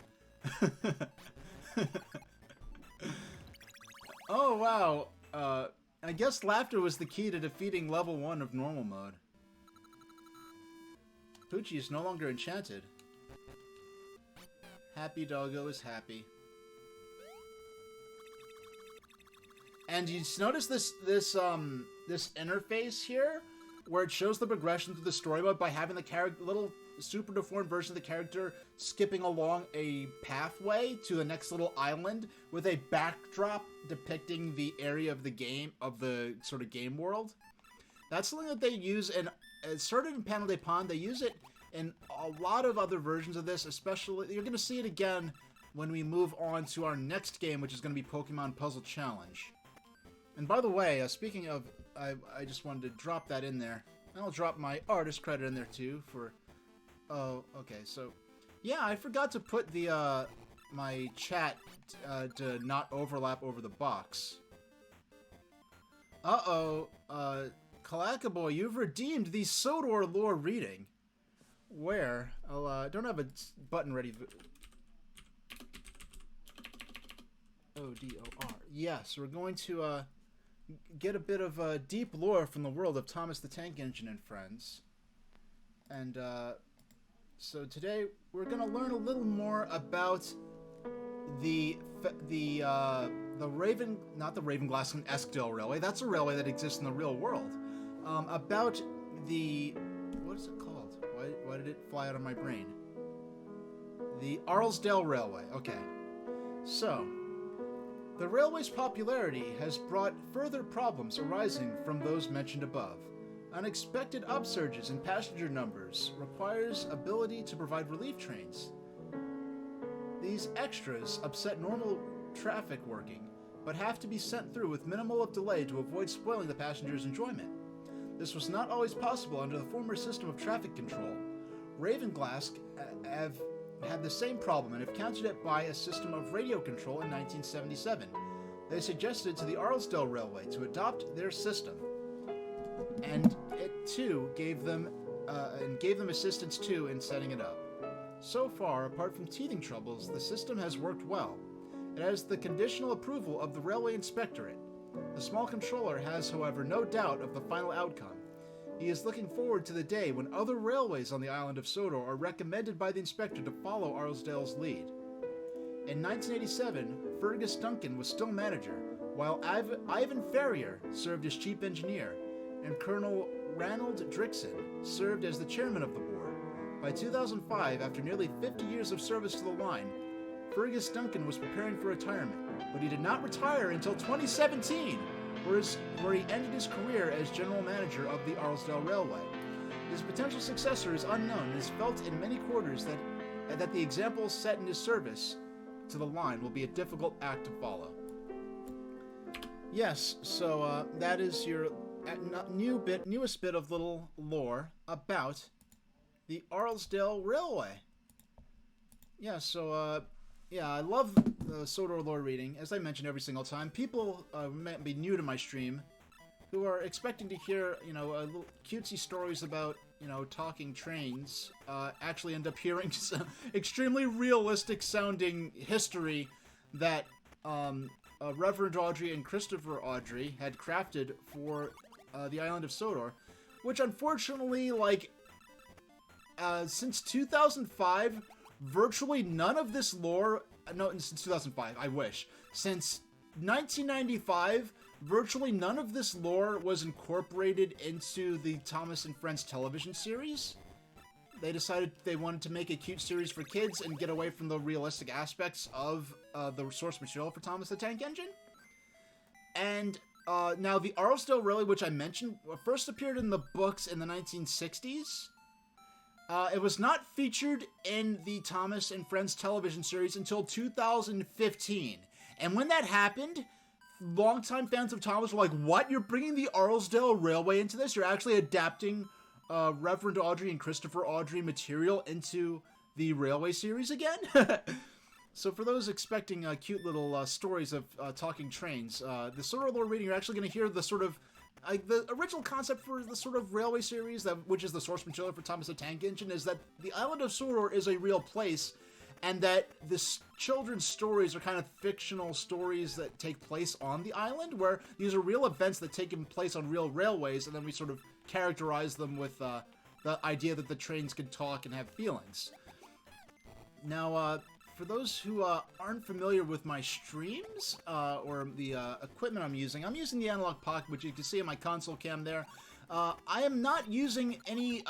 Oh, wow. I guess laughter was the key to defeating level 1 of normal mode. Poochie is no longer enchanted. Happy Doggo is happy. And you notice this interface here, where it shows the progression through the story mode by having the little super deformed version of the character skipping along a pathway to the next little island with a backdrop depicting the area of the game, of the sort of game world. That's something that they use, and it started in Panel de Pon. They use it in a lot of other versions of this, especially, you're going to see it again when we move on to our next game, which is going to be Pokemon Puzzle Challenge. And by the way, speaking of, I just wanted to drop that in there. And I'll drop my artist credit in there too for... Oh, okay, so... Yeah, I forgot to put the, my chat to not overlap over the box. Uh-oh, Kalaka Boy, you've redeemed the Sodor lore reading. Where? I don't have a button ready. O-D-O-R. Yes, we're going to, get a bit of deep lore from the world of Thomas the Tank Engine and friends. And so today we're going to learn a little more about the not the Ravenglass and Eskdale Railway. That's a railway that exists in the real world. About the, what is it called? Why did it fly out of my brain? The Arlesdale Railway. Okay. So, the railway's popularity has brought further problems arising from those mentioned above. Unexpected upsurges in passenger numbers requires ability to provide relief trains. These extras upset normal traffic working, but have to be sent through with minimal of delay to avoid spoiling the passengers' enjoyment. This was not always possible under the former system of traffic control. Ravenglass have had the same problem and have countered it by a system of radio control in 1977. They suggested to the Arlesdale Railway to adopt their system, and it too gave them assistance too in setting it up. So far, apart from teething troubles, the system has worked well. It has the conditional approval of the Railway Inspectorate. The small controller has, however, no doubt of the final outcome. He is looking forward to the day when other railways on the island of Sodor are recommended by the inspector to follow Arlesdale's lead. In 1987, Fergus Duncan was still manager, while Ivan Ferrier served as chief engineer, and Colonel Ranald Drickson served as the chairman of the board. By 2005, after nearly 50 years of service to the line, Fergus Duncan was preparing for retirement, but he did not retire until 2017, where he ended his career as general manager of the Arlesdale Railway. His potential successor is unknown and is felt in many quarters that the example set in his service to the line will be a difficult act to follow. Yes, so that is your newest bit of little lore about the Arlesdale Railway. Yeah, so yeah, I love the Sodor lore reading. As I mention every single time, people might be new to my stream who are expecting to hear, little cutesy stories about, talking trains, actually end up hearing some extremely realistic sounding history that Reverend Audrey and Christopher Audrey had crafted for the island of Sodor, which unfortunately, since 2005, virtually none of this lore... No, since 2005, I wish. Since 1995, virtually none of this lore was incorporated into the Thomas and Friends television series. They decided they wanted to make a cute series for kids and get away from the realistic aspects of the source material for Thomas the Tank Engine. And now the Arlesdale Railway, which I mentioned, first appeared in the books in the 1960s. It was not featured in the Thomas and Friends television series until 2015. And when that happened, longtime fans of Thomas were like, what? You're bringing the Arlesdale Railway into this? You're actually adapting Reverend Audrey and Christopher Audrey material into the Railway series again. So for those expecting cute little stories of talking trains, the Sword Lore reading, you're actually going to hear the sort of the original concept for the sort of Railway series, which is the source material for Thomas the Tank Engine, is that the island of Sordor is a real place, and that this children's stories are kind of fictional stories that take place on the island, where these are real events that take place on real railways, and then we sort of characterize them with the idea that the trains can talk and have feelings. Now, for those who aren't familiar with my streams or the equipment I'm using the Analog Pocket, which you can see in my console cam there. I am not using any...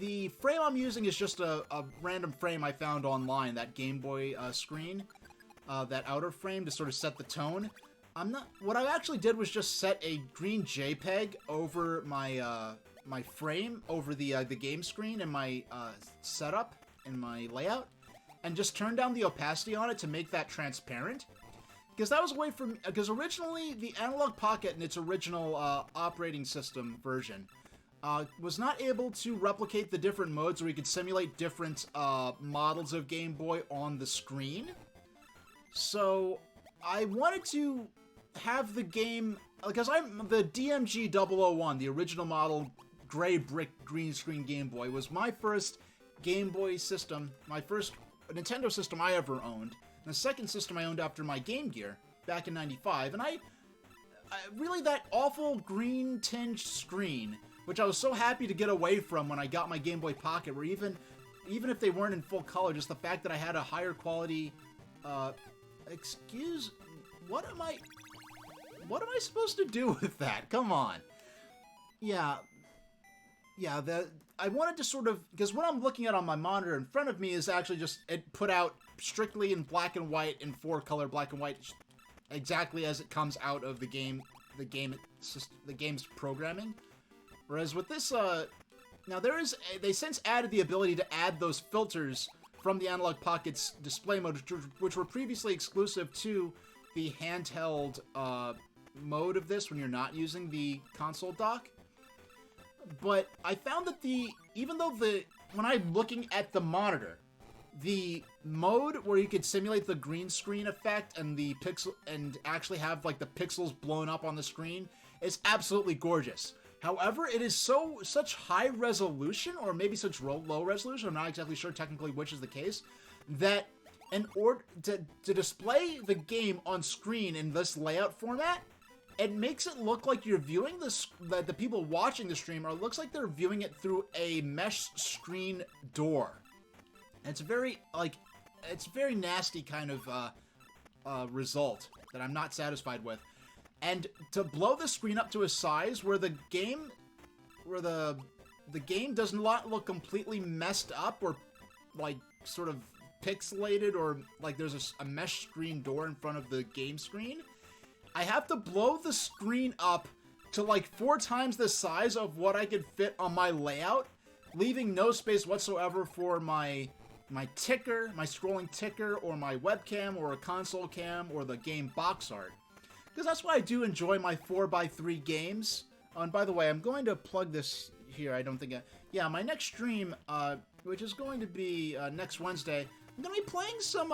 the frame I'm using is just a random frame I found online, that Game Boy screen, that outer frame to sort of set the tone. What I actually did was just set a green JPEG over my my frame, over the game screen and my setup and my layout, and just turn down the opacity on it to make that transparent. Because that was a way from... Because originally, the Analog Pocket in its original operating system version was not able to replicate the different modes where you could simulate different models of Game Boy on the screen. So I wanted to have the game... Because I'm the DMG 001, the original model gray brick green screen Game Boy, was my first Game Boy system, my first Nintendo system I ever owned, and the second system I owned after my Game Gear back in '95. And I really, that awful green tinged screen, which I was so happy to get away from when I got my Game Boy Pocket, where even if they weren't in full color, just the fact that I had a higher quality, what am I supposed to do with that? Come on. Yeah, I wanted to sort of, because what I'm looking at on my monitor in front of me is actually just, it put out strictly in black and white, in 4-color black and white, exactly as it comes out of the game's programming. Whereas with this, now they since added the ability to add those filters from the Analog Pocket's display mode, which were previously exclusive to the handheld mode of this when you're not using the console dock. But I found that when I'm looking at the monitor, the mode where you could simulate the green screen effect and the pixel and actually have like the pixels blown up on the screen is absolutely gorgeous. However, it is such high resolution, or maybe such low resolution, I'm not exactly sure technically which is the case, that in order to display the game on screen in this layout format, it makes it look like you're viewing the people watching the stream, or it looks like they're viewing it through a mesh screen door. And it's very nasty kind of result that I'm not satisfied with. And to blow the screen up to a size where the game does not look completely messed up or like sort of pixelated, or like there's a mesh screen door in front of the game screen, I have to blow the screen up to like 4 times the size of what I could fit on my layout, leaving no space whatsoever for my ticker, my scrolling ticker, or my webcam, or a console cam, or the game box art. Because that's why I do enjoy my 4x3 games. Oh, and by the way, I'm going to plug this here. I don't think yeah, my next stream, which is going to be next Wednesday, I'm going to be playing some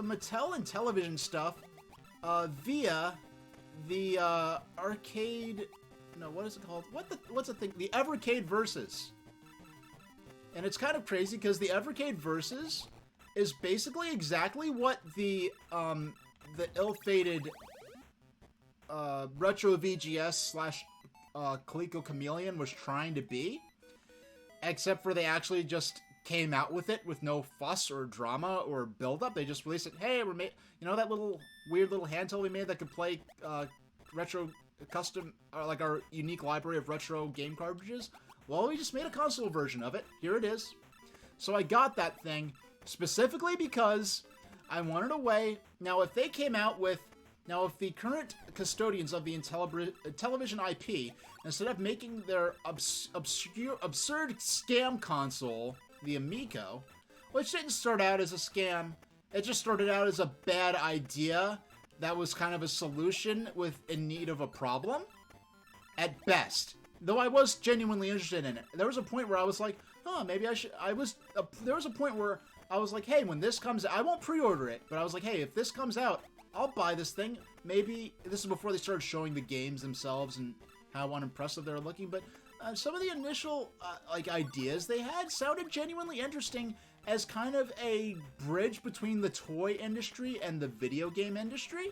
Mattel and television stuff via the arcade... No, what is it called? What's the thing? The Evercade Versus. And it's kind of crazy because the Evercade Versus is basically exactly what the ill-fated Retro VGS / Coleco Chameleon was trying to be, except for they actually just came out with it with no fuss or drama or build-up. They just released it. Hey, we made, that little weird little handheld we made that could play retro custom, like our unique library of retro game cartridges? Well, we just made a console version of it. Here it is. So I got that thing specifically because I wanted a way. Now, if they came out with... Now, if the current custodians of the television IP, instead of making their absurd scam console, the Amico, which didn't start out as a scam, it just started out as a bad idea that was kind of a solution in need of a problem, at best. though I was genuinely interested in it. There was a point where I was like, huh, maybe I should, there was a point where I was like, hey, when this comes out, I won't pre-order it, but I was like, hey, if this comes out, I'll buy this thing. Maybe, this is before they started showing the games themselves and how unimpressive they were looking, but some of the initial, like, ideas they had sounded genuinely interesting as kind of a bridge between the toy industry and the video game industry.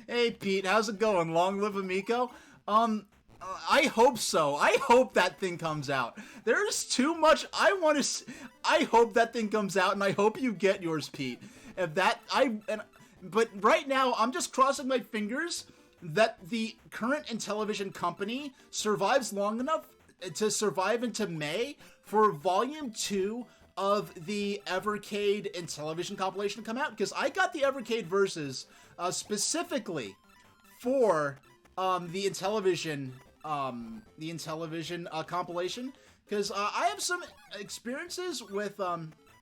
Hey, Pete, how's it going? Long live Amico. I hope so. I hope that thing comes out. There's too much I want to. I hope that thing comes out, and I hope you get yours, Pete. If that but right now, I'm just crossing my fingers that the current Intellivision company survives long enough to survive into May for Volume 2 of the Evercade Intellivision compilation to come out, because I got the Evercade verses specifically for the Intellivision compilation, because I have some experiences with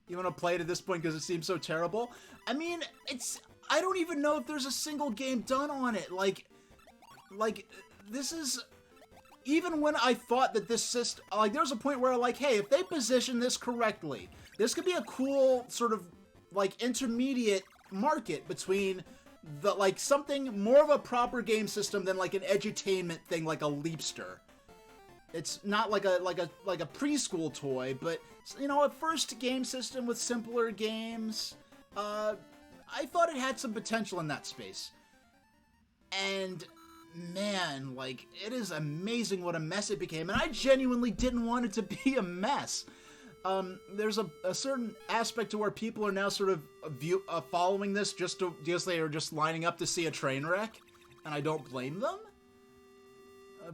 you want to play it at this point because it seems so terrible. I mean, I don't even know if there's a single game done on it. Like this is, even when I thought that this system, like, there was a point where, like, hey, if they position this correctly, this could be a cool sort of, like, intermediate market between the, like, something more of a proper game system than, like, an edutainment thing like a Leapster. It's not like a preschool toy, but, you know, a first game system with simpler games. I thought it had some potential in that space. And man, like, it is amazing what a mess it became, and I genuinely didn't want it to be a mess. There's a certain aspect to where people are now sort of following this just they are just lining up to see a train wreck, and I don't blame them.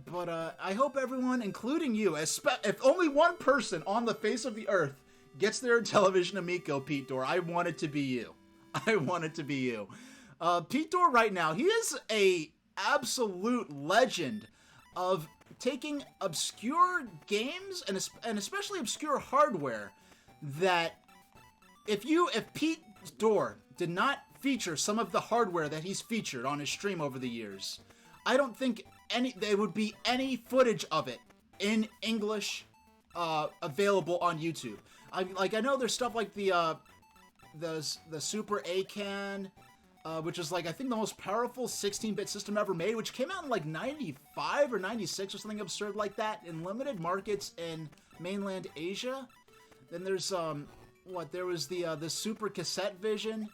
But I hope everyone, including you, if only one person on the face of the earth gets their Intellivision Amico, Pete Dorr, I want it to be you. I want it to be you. Pete Dorr right now, he is a absolute legend of taking obscure games and especially obscure hardware that if Pete Dorr did not feature some of the hardware that he's featured on his stream over the years, I don't think there would be any footage of it in English available on YouTube. I know there's stuff like the Super ACAN, which is, like, I think the most powerful 16-bit system ever made, which came out in, like, 95 or 96 or something absurd like that, in limited markets in mainland Asia. Then there's, there was the Super Cassette Vision.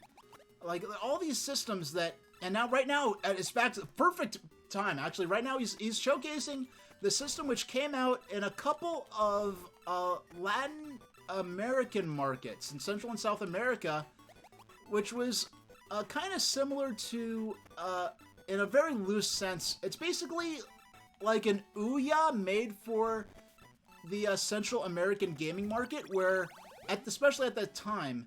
Like, all these systems that, and now, right now, it's back to the perfect time, actually. Right now, he's showcasing the system which came out in a couple of Latin American markets in Central and South America, which was kind of similar to, in a very loose sense, it's basically like an Ouya made for the Central American gaming market, where, especially at that time,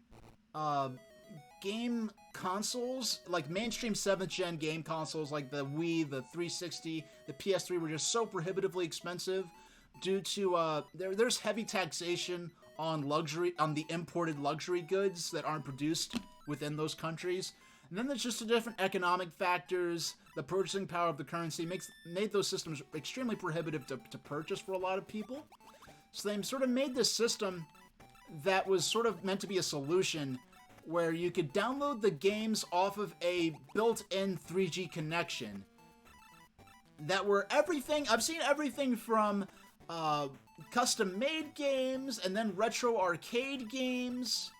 game consoles, like mainstream 7th gen game consoles like the Wii, the 360, the PS3 were just so prohibitively expensive due to, there's heavy taxation on the imported luxury goods that aren't produced within those countries. And then there's just the different economic factors. The purchasing power of the currency made those systems extremely prohibitive to purchase for a lot of people. So they sort of made this system that was sort of meant to be a solution where you could download the games off of a built-in 3G connection that were everything. I've seen everything from custom-made games, and then retro arcade games.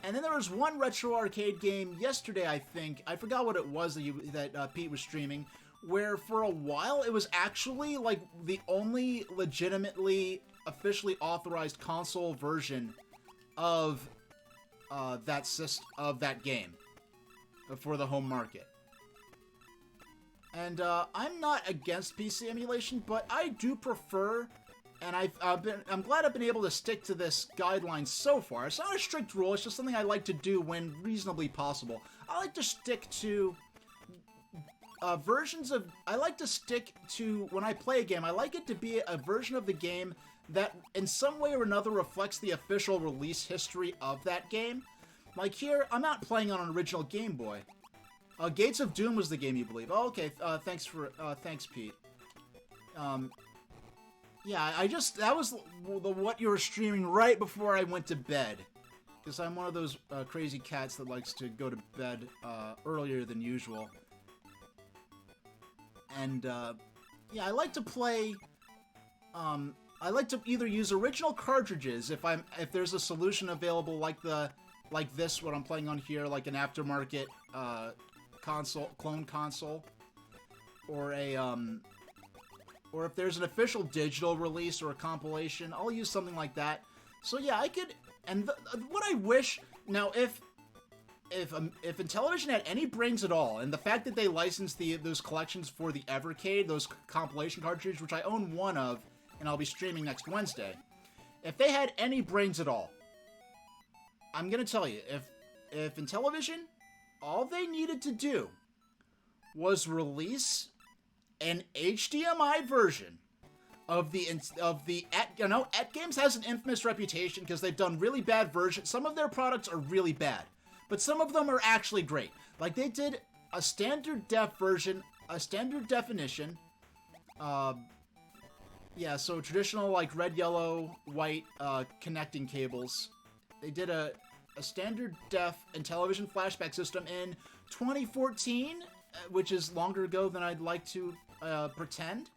And then there was one retro arcade game yesterday, I think. I forgot what it was that Pete was streaming, where for a while it was actually like the only legitimately officially authorized console version of that game for the home market. And I'm not against PC emulation, but I do prefer. And I'm glad I've been able to stick to this guideline so far. It's not a strict rule, it's just something I like to do when reasonably possible. I like to stick to when I play a game, I like it to be a version of the game that in some way or another reflects the official release history of that game. Like here, I'm not playing on an original Game Boy. Gates of Doom was the game you believe. Oh, okay. Thanks, Pete. Yeah, that was what you were streaming right before I went to bed. Because I'm one of those crazy cats that likes to go to bed earlier than usual. And, yeah, I like to play... I like to either use original cartridges if there's a solution available like this, what I'm playing on here, like an aftermarket clone console, or or if there's an official digital release or a compilation, I'll use something like that. So yeah, I could. And what I wish now, if Intellivision had any brains at all, and the fact that they licensed those collections for the Evercade, those compilation cartridges, which I own one of, and I'll be streaming next Wednesday. If they had any brains at all, I'm gonna tell you, if Intellivision, all they needed to do was release an HDMI version of the Et Games has an infamous reputation because they've done really bad versions. Some of their products are really bad, but some of them are actually great. Like they did a standard def version, a standard definition. Yeah, so traditional like red, yellow, white connecting cables. They did a standard def Intellivision flashback system in 2014, which is longer ago than I'd like to pretend.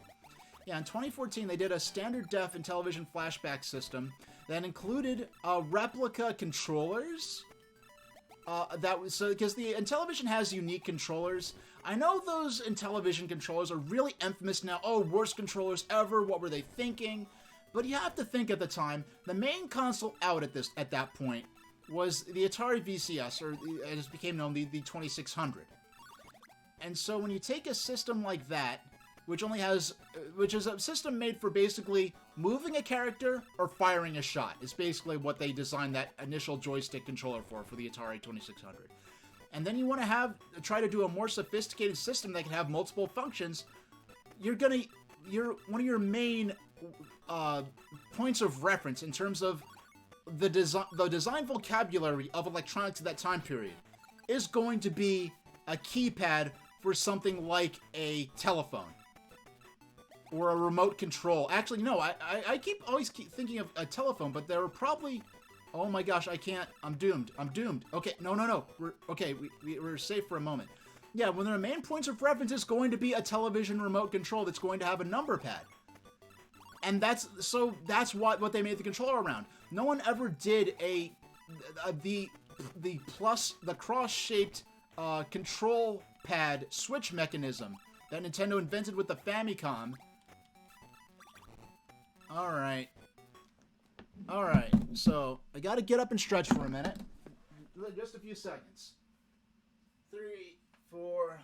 Yeah, in 2014 they did a standard def Intellivision flashback system that included replica controllers. That was so because the Intellivision has unique controllers. I know those Intellivision controllers are really infamous now. Oh, worst controllers ever. What were they thinking? But you have to think at the time, the main console out at that point was the Atari VCS, or as it became known, the 2600. And so when you take a system like that, which is a system made for basically moving a character or firing a shot, is basically what they designed that initial joystick controller for the Atari 2600. And then you want to try to do a more sophisticated system that can have multiple functions. One of your main points of reference in terms of the design vocabulary of electronics at that time period is going to be a keypad for something like a telephone or a remote control. Actually, no, I always keep thinking of a telephone, but there were probably... Oh my gosh, I can't. I'm doomed. Okay, no. We're safe for a moment. Yeah, when their main points of reference is going to be a television remote control that's going to have a number pad. And that's what they made the controller around. No one ever did the cross-shaped control pad switch mechanism that Nintendo invented with the Famicom. Alright, so I gotta get up and stretch for a minute. Just a few seconds. 3, 4,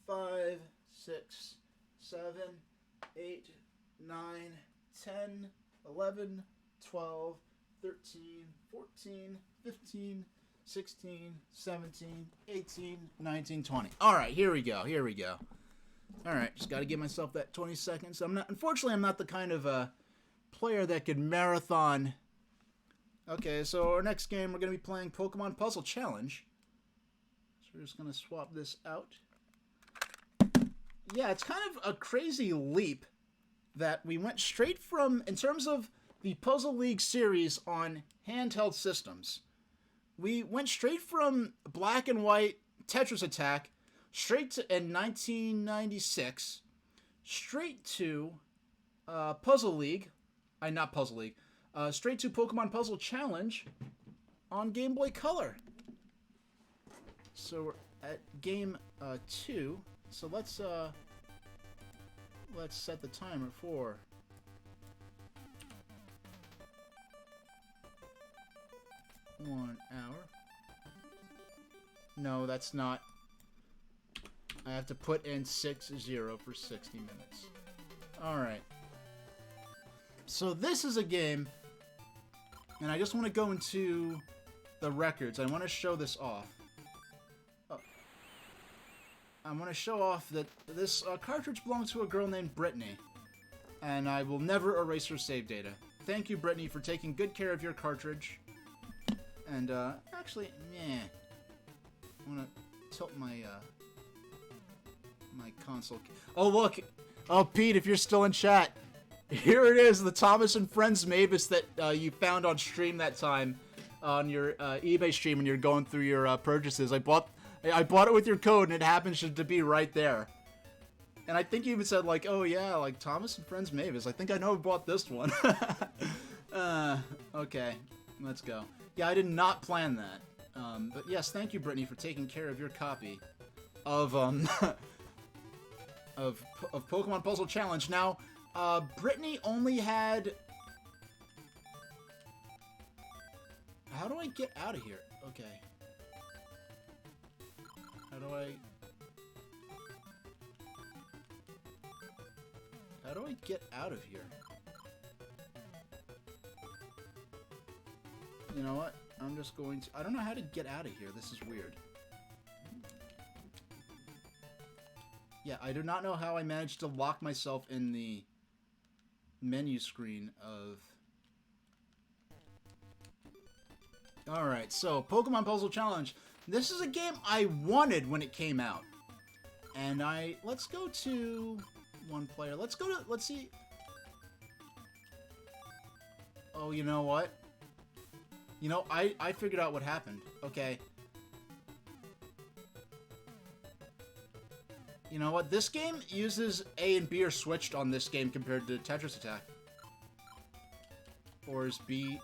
5, 6, 7, 8, 9, 10, 11, 12, 13, 14, 15, 16, 17, 18, 19, 20. Alright, here we go. Alright, just gotta give myself that 20 seconds. Unfortunately, I'm not the kind of player that could marathon. Okay, so our next game, we're going to be playing Pokemon Puzzle Challenge. So we're just going to swap this out. Yeah, it's kind of a crazy leap that we went straight from, in terms of the Puzzle League series on handheld systems, we went straight from black and white Tetris Attack, straight to, in 1996, straight to Puzzle League, not Puzzle League, straight to Pokemon Puzzle Challenge on Game Boy Color. So we're at game 2. So let's set the timer for 1 hour. No, that's not. I have to put in 60 for 60 minutes. Alright. So this is a game, and I just want to go into the records. I want to show this off. I want to show off that this cartridge belongs to a girl named Brittany, and I will never erase her save data. Thank you, Brittany, for taking good care of your cartridge. And, actually, I want to tilt my my console. Oh, look. Oh, Pete, if you're still in chat. Here it is, the Thomas and Friends Mavis that you found on stream that time. On your eBay stream when you're going through your purchases. I bought it with your code, and it happens to be right there. And I think you even said, like, oh yeah, like Thomas and Friends Mavis. I think I know who bought this one. Okay, let's go. Yeah, I did not plan that. But yes, thank you, Brittany, for taking care of your copy of of Pokemon Puzzle Challenge. Now, Brittany only had... How do I get out of here? Okay. How do I get out of here? You know what? I'm just going to... I don't know how to get out of here. This is weird. Yeah, I do not know how I managed to lock myself in the menu screen of... Alright, so Pokemon Puzzle Challenge. This is a game I wanted when it came out. And let's go to one player. Let's see. Oh, you know what? You know, I figured out what happened. Okay. You know what? This game uses A and B are switched on this game compared to Tetris Attack. Or is B...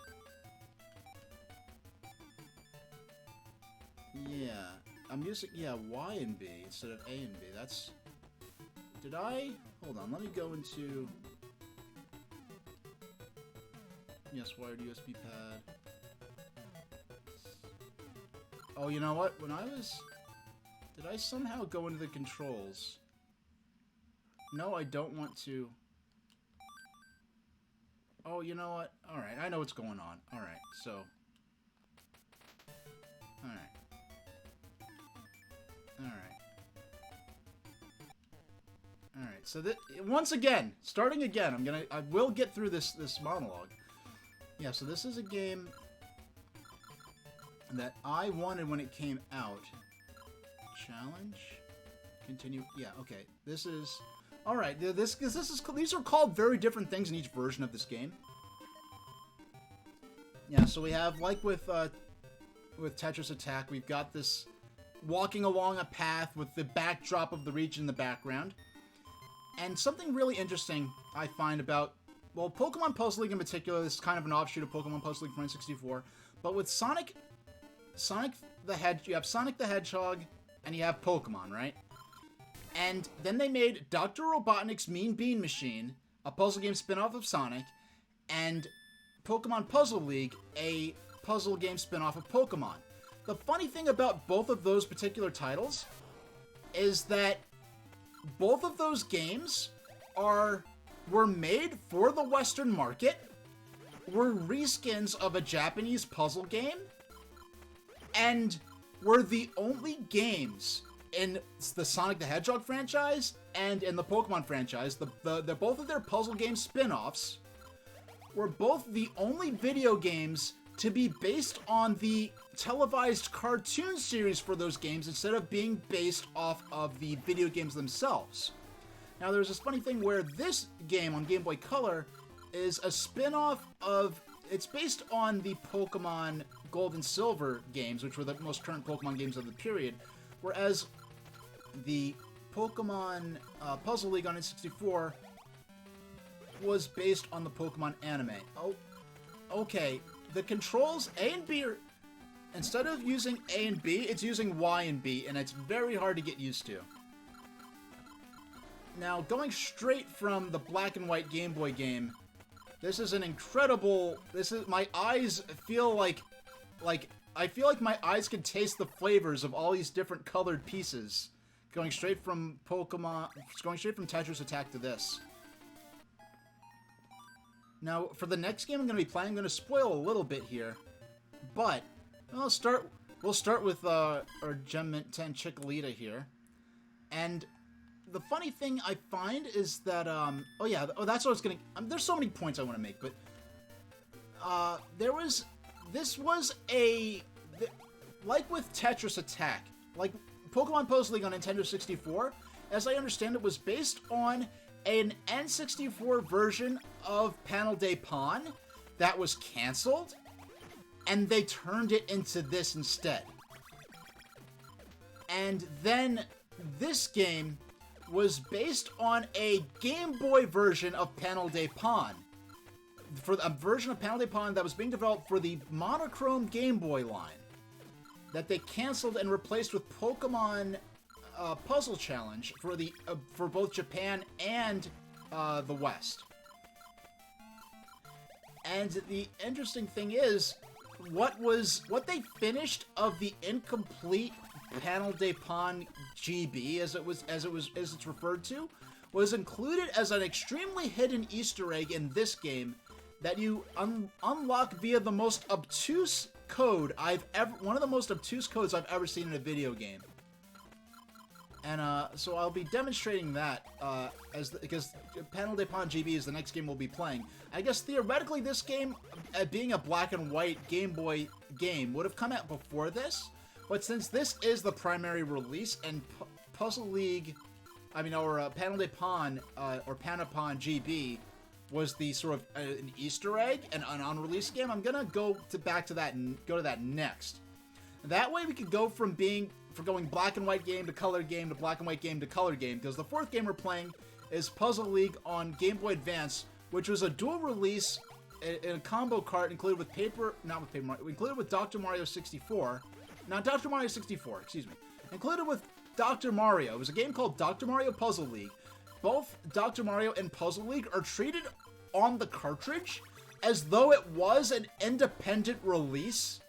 Yeah, I'm using, Y and B instead of A and B. That's... Did I... Hold on, let me go into... Yes, wired USB pad. Oh, you know what? When I was... Did I somehow go into the controls? No, I don't want to... Oh, you know what? Alright, I know what's going on. Alright, so... Alright. Alright, so once again, starting again, I will get through this monologue. Yeah, so this is a game that I wanted when it came out. Challenge? Continue? Yeah, okay. This is... Alright, these are called very different things in each version of this game. Yeah, so we have, like with Tetris Attack, we've got this walking along a path with the backdrop of the region in the background. And something really interesting I find about, well, Pokemon Puzzle League in particular, this is kind of an offshoot of Pokemon Puzzle League for N64, but with you have Sonic the Hedgehog, and you have Pokemon, right? And then they made Dr. Robotnik's Mean Bean Machine, a puzzle game spin-off of Sonic, and Pokemon Puzzle League, a puzzle game spin-off of Pokemon. The funny thing about both of those particular titles is that both of those games were made for the Western market, were reskins of a Japanese puzzle game, and were the only games in the Sonic the Hedgehog franchise and in the Pokemon franchise. Both of their puzzle game spin-offs were both the only video games to be based on the televised cartoon series for those games instead of being based off of the video games themselves. Now, there's this funny thing where this game on Game Boy Color is a spin-off of... It's based on the Pokemon Gold and Silver games, which were the most current Pokemon games of the period, whereas the Pokemon Puzzle League on N64 was based on the Pokemon anime. Oh, okay. The controls, A and B are... Instead of using A and B, it's using Y and B, and it's very hard to get used to. Now, going straight from the black and white Game Boy game, this is an incredible... My eyes feel like... I feel like my eyes can taste the flavors of all these different colored pieces. Going straight from Tetris Attack to this. Now, for the next game I'm going to be playing, I'm going to spoil a little bit here, but we'll start with our Gem Mint 10 Chickaletta here. And the funny thing I find is that, that's what I was going to... there's so many points I want to make, but this was like with Tetris Attack, like Pokemon Puzzle League on Nintendo 64, as I understand it, was based on an N64 version of Panel de Pon that was canceled, and they turned it into this instead. And then this game was based on a Game Boy version of Panel de Pon. For a version of Panel de Pon that was being developed for the monochrome Game Boy line that they canceled and replaced with Pokemon Puzzle Challenge for both Japan and the West. And the interesting thing is, what they finished of the incomplete Panel de Pon GB, as it's referred to, was included as an extremely hidden Easter egg in this game that you unlock via the most obtuse code one of the most obtuse codes I've ever seen in a video game. And so I'll be demonstrating that because Panel de Pon GB is the next game we'll be playing. I guess theoretically this game, being a black and white Game Boy game, would have come out before this. But since this is the primary release and Panel de Pon or Panapon GB was the sort of an Easter egg and an unreleased game, I'm gonna go to that next. That way we could go from going black and white game to color game to black and white game to color game, because the fourth game we're playing is Puzzle League on Game Boy Advance, which was a dual release in a combo cart included with included with Dr. Mario 64. Not Dr. Mario 64, excuse me. Included with Dr. Mario. It was a game called Dr. Mario Puzzle League. Both Dr. Mario and Puzzle League are treated on the cartridge as though it was an independent release.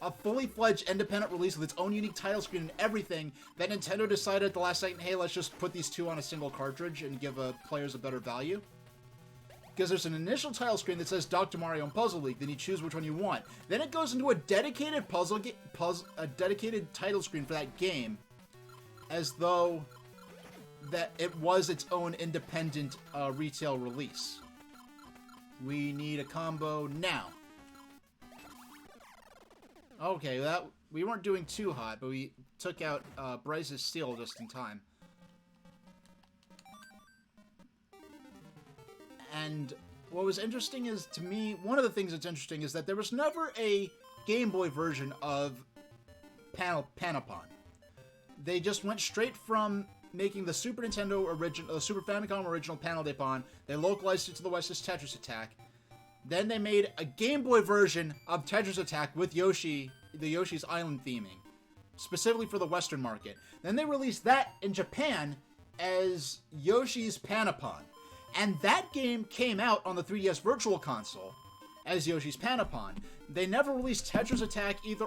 A fully fledged independent release with its own unique title screen and everything, that Nintendo decided at the last second, hey, let's just put these two on a single cartridge and give players a better value. Because there's an initial title screen that says Dr. Mario and Puzzle League, then you choose which one you want. Then it goes into a dedicated dedicated title screen for that game, as though that it was its own independent retail release. We need a combo now. Okay, we weren't doing too hot, but we took out Bryce's Steel just in time. And what was interesting is, to me, one of the things that's interesting is that there was never a Game Boy version of Panapon. They just went straight from making the Super Nintendo original, Super Famicom original Panel de Pon. They localized it to the West as Tetris Attack. Then they made a Game Boy version of Tetris Attack with the Yoshi's Island theming, specifically for the Western market. Then they released that in Japan as Yoshi's Panapon. And that game came out on the 3DS Virtual Console as Yoshi's Panapon. They never released Tetris Attack either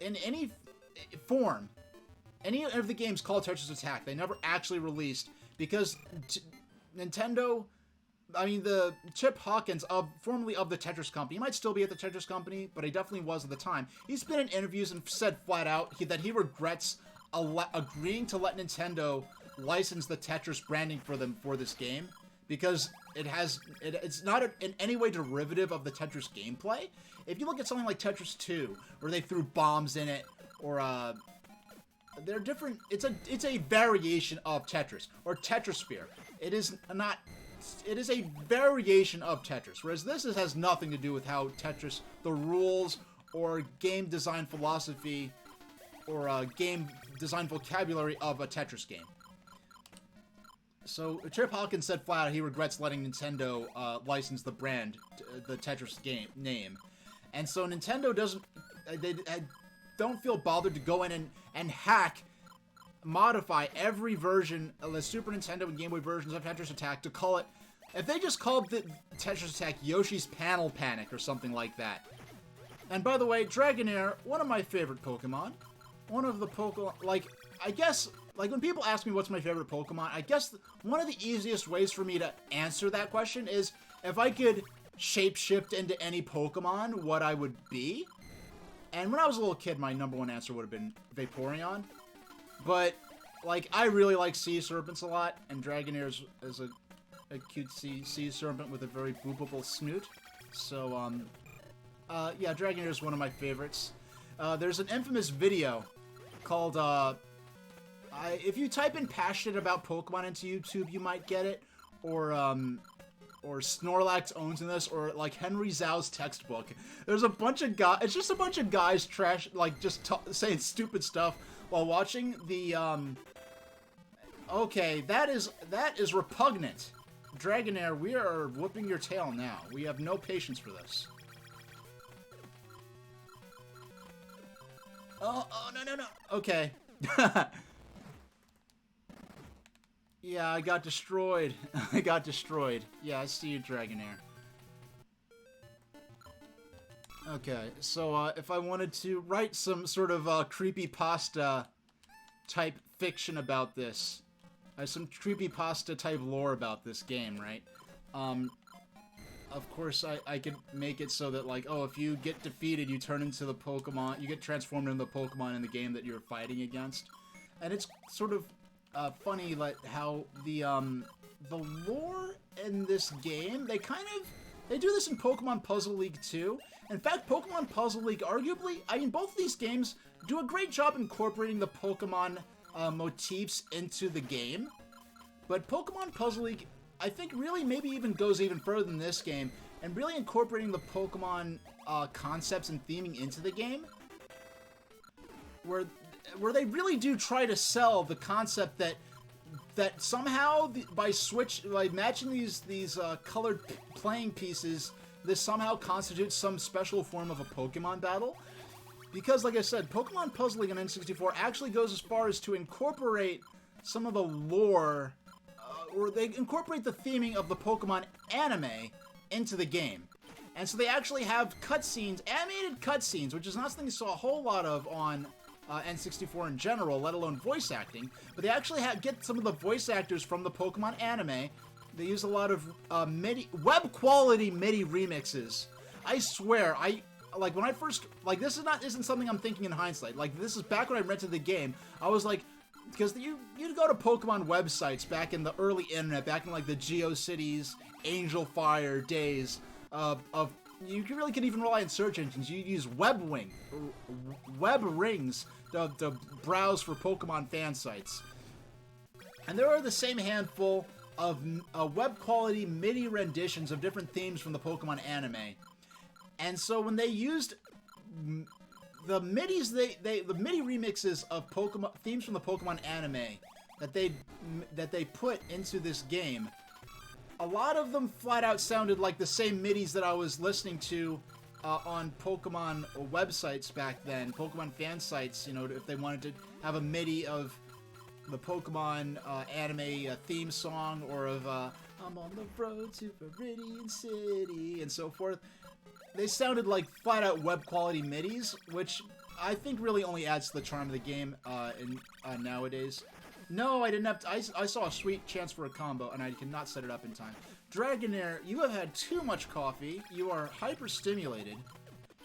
in any form. Any of the games called Tetris Attack, they never actually released, because Nintendo, the Chip Hawkins, formerly of the Tetris Company, he might still be at the Tetris Company, but he definitely was at the time. He's been in interviews and said flat out that he regrets agreeing to let Nintendo license the Tetris branding for them for this game, because it's not in any way derivative of the Tetris gameplay. If you look at something like Tetris 2, where they threw bombs in it, or they're different. It's a variation of Tetris, or Tetrisphere. It is a variation of Tetris, whereas this has nothing to do with how Tetris, the rules, or game design philosophy, or game design vocabulary of a Tetris game. So Chip Hawkins said flat out he regrets letting Nintendo license the brand, the Tetris game name, and so Nintendo don't feel bothered to go in and modify every version of the Super Nintendo and Game Boy versions of Tetris Attack to call it. If they just called the Tetris Attack Yoshi's Panel Panic or something like that. And by the way, Dragonair, one of my favorite Pokemon. One of the Pokemon, I guess, when people ask me what's my favorite Pokemon, I guess one of the easiest ways for me to answer that question is if I could shapeshift into any Pokemon, what I would be. And when I was a little kid, my number one answer would have been Vaporeon. But, I really like sea serpents a lot, and Dragonair is a cute sea serpent with a very boopable snoot. So, yeah, Dragonair is one of my favorites. There's an infamous video called, if you type in passionate about Pokemon into YouTube, you might get it. Or Snorlax owns in this, or like Henry Zhao's textbook. There's a bunch of guys. It's just a bunch of guys saying stupid stuff while watching the. Okay, that is repugnant. Dragonair, we are whooping your tail now. We have no patience for this. Oh no. Okay. Yeah, I got destroyed. I got destroyed. Yeah, I see you, Dragonair. Okay, so if I wanted to write some sort of creepypasta type fiction about this, some creepypasta type lore about this game, right? Of course, I could make it so that, like, oh, if you get defeated, you turn into the Pokemon, you get transformed into the Pokemon in the game that you're fighting against. And it's sort of funny, like, how the lore in this game, they do this in Pokemon Puzzle League too. In fact, Pokemon Puzzle League, arguably, I mean, both of these games do a great job incorporating the Pokemon motifs into the game. But Pokemon Puzzle League, I think, really maybe even goes even further than this game, and really incorporating the Pokemon concepts and theming into the game, where they really do try to sell the concept that somehow by matching these colored playing pieces, this somehow constitutes some special form of a Pokemon battle. Because, like I said, Pokemon Puzzle League on N64 actually goes as far as to incorporate some of the lore, or they incorporate the theming of the Pokemon anime into the game. And so they actually have cutscenes, animated cutscenes, which is not something you saw a whole lot of on N64 in general, let alone voice acting. But they actually get some of the voice actors from the Pokemon anime. They use a lot of web-quality MIDI remixes. I swear, like, when I first, like, this isn't something I'm thinking in hindsight. Like, this is back when I rented the game. I was like, because you'd go to Pokemon websites back in the early internet, back in, like, the GeoCities, Angel Fire days you really could even rely on search engines. You'd use web rings to browse for Pokemon fan sites. And there are the same handful of web-quality MIDI renditions of different themes from the Pokemon anime. And so when they used the MIDIs, the MIDI remixes of Pokemon themes from the Pokemon anime that they put into this game, a lot of them flat out sounded like the same MIDIs that I was listening to on Pokemon websites back then, Pokemon fan sites. You know, if they wanted to have a MIDI of the Pokemon anime theme song, or of I'm on the road to Viridian City, and so forth. They sounded like flat-out web-quality MIDIs, which I think really only adds to the charm of the game nowadays. No, I didn't have to. I saw a sweet chance for a combo, and I could not set it up in time. Dragonair, you have had too much coffee. You are hyper-stimulated,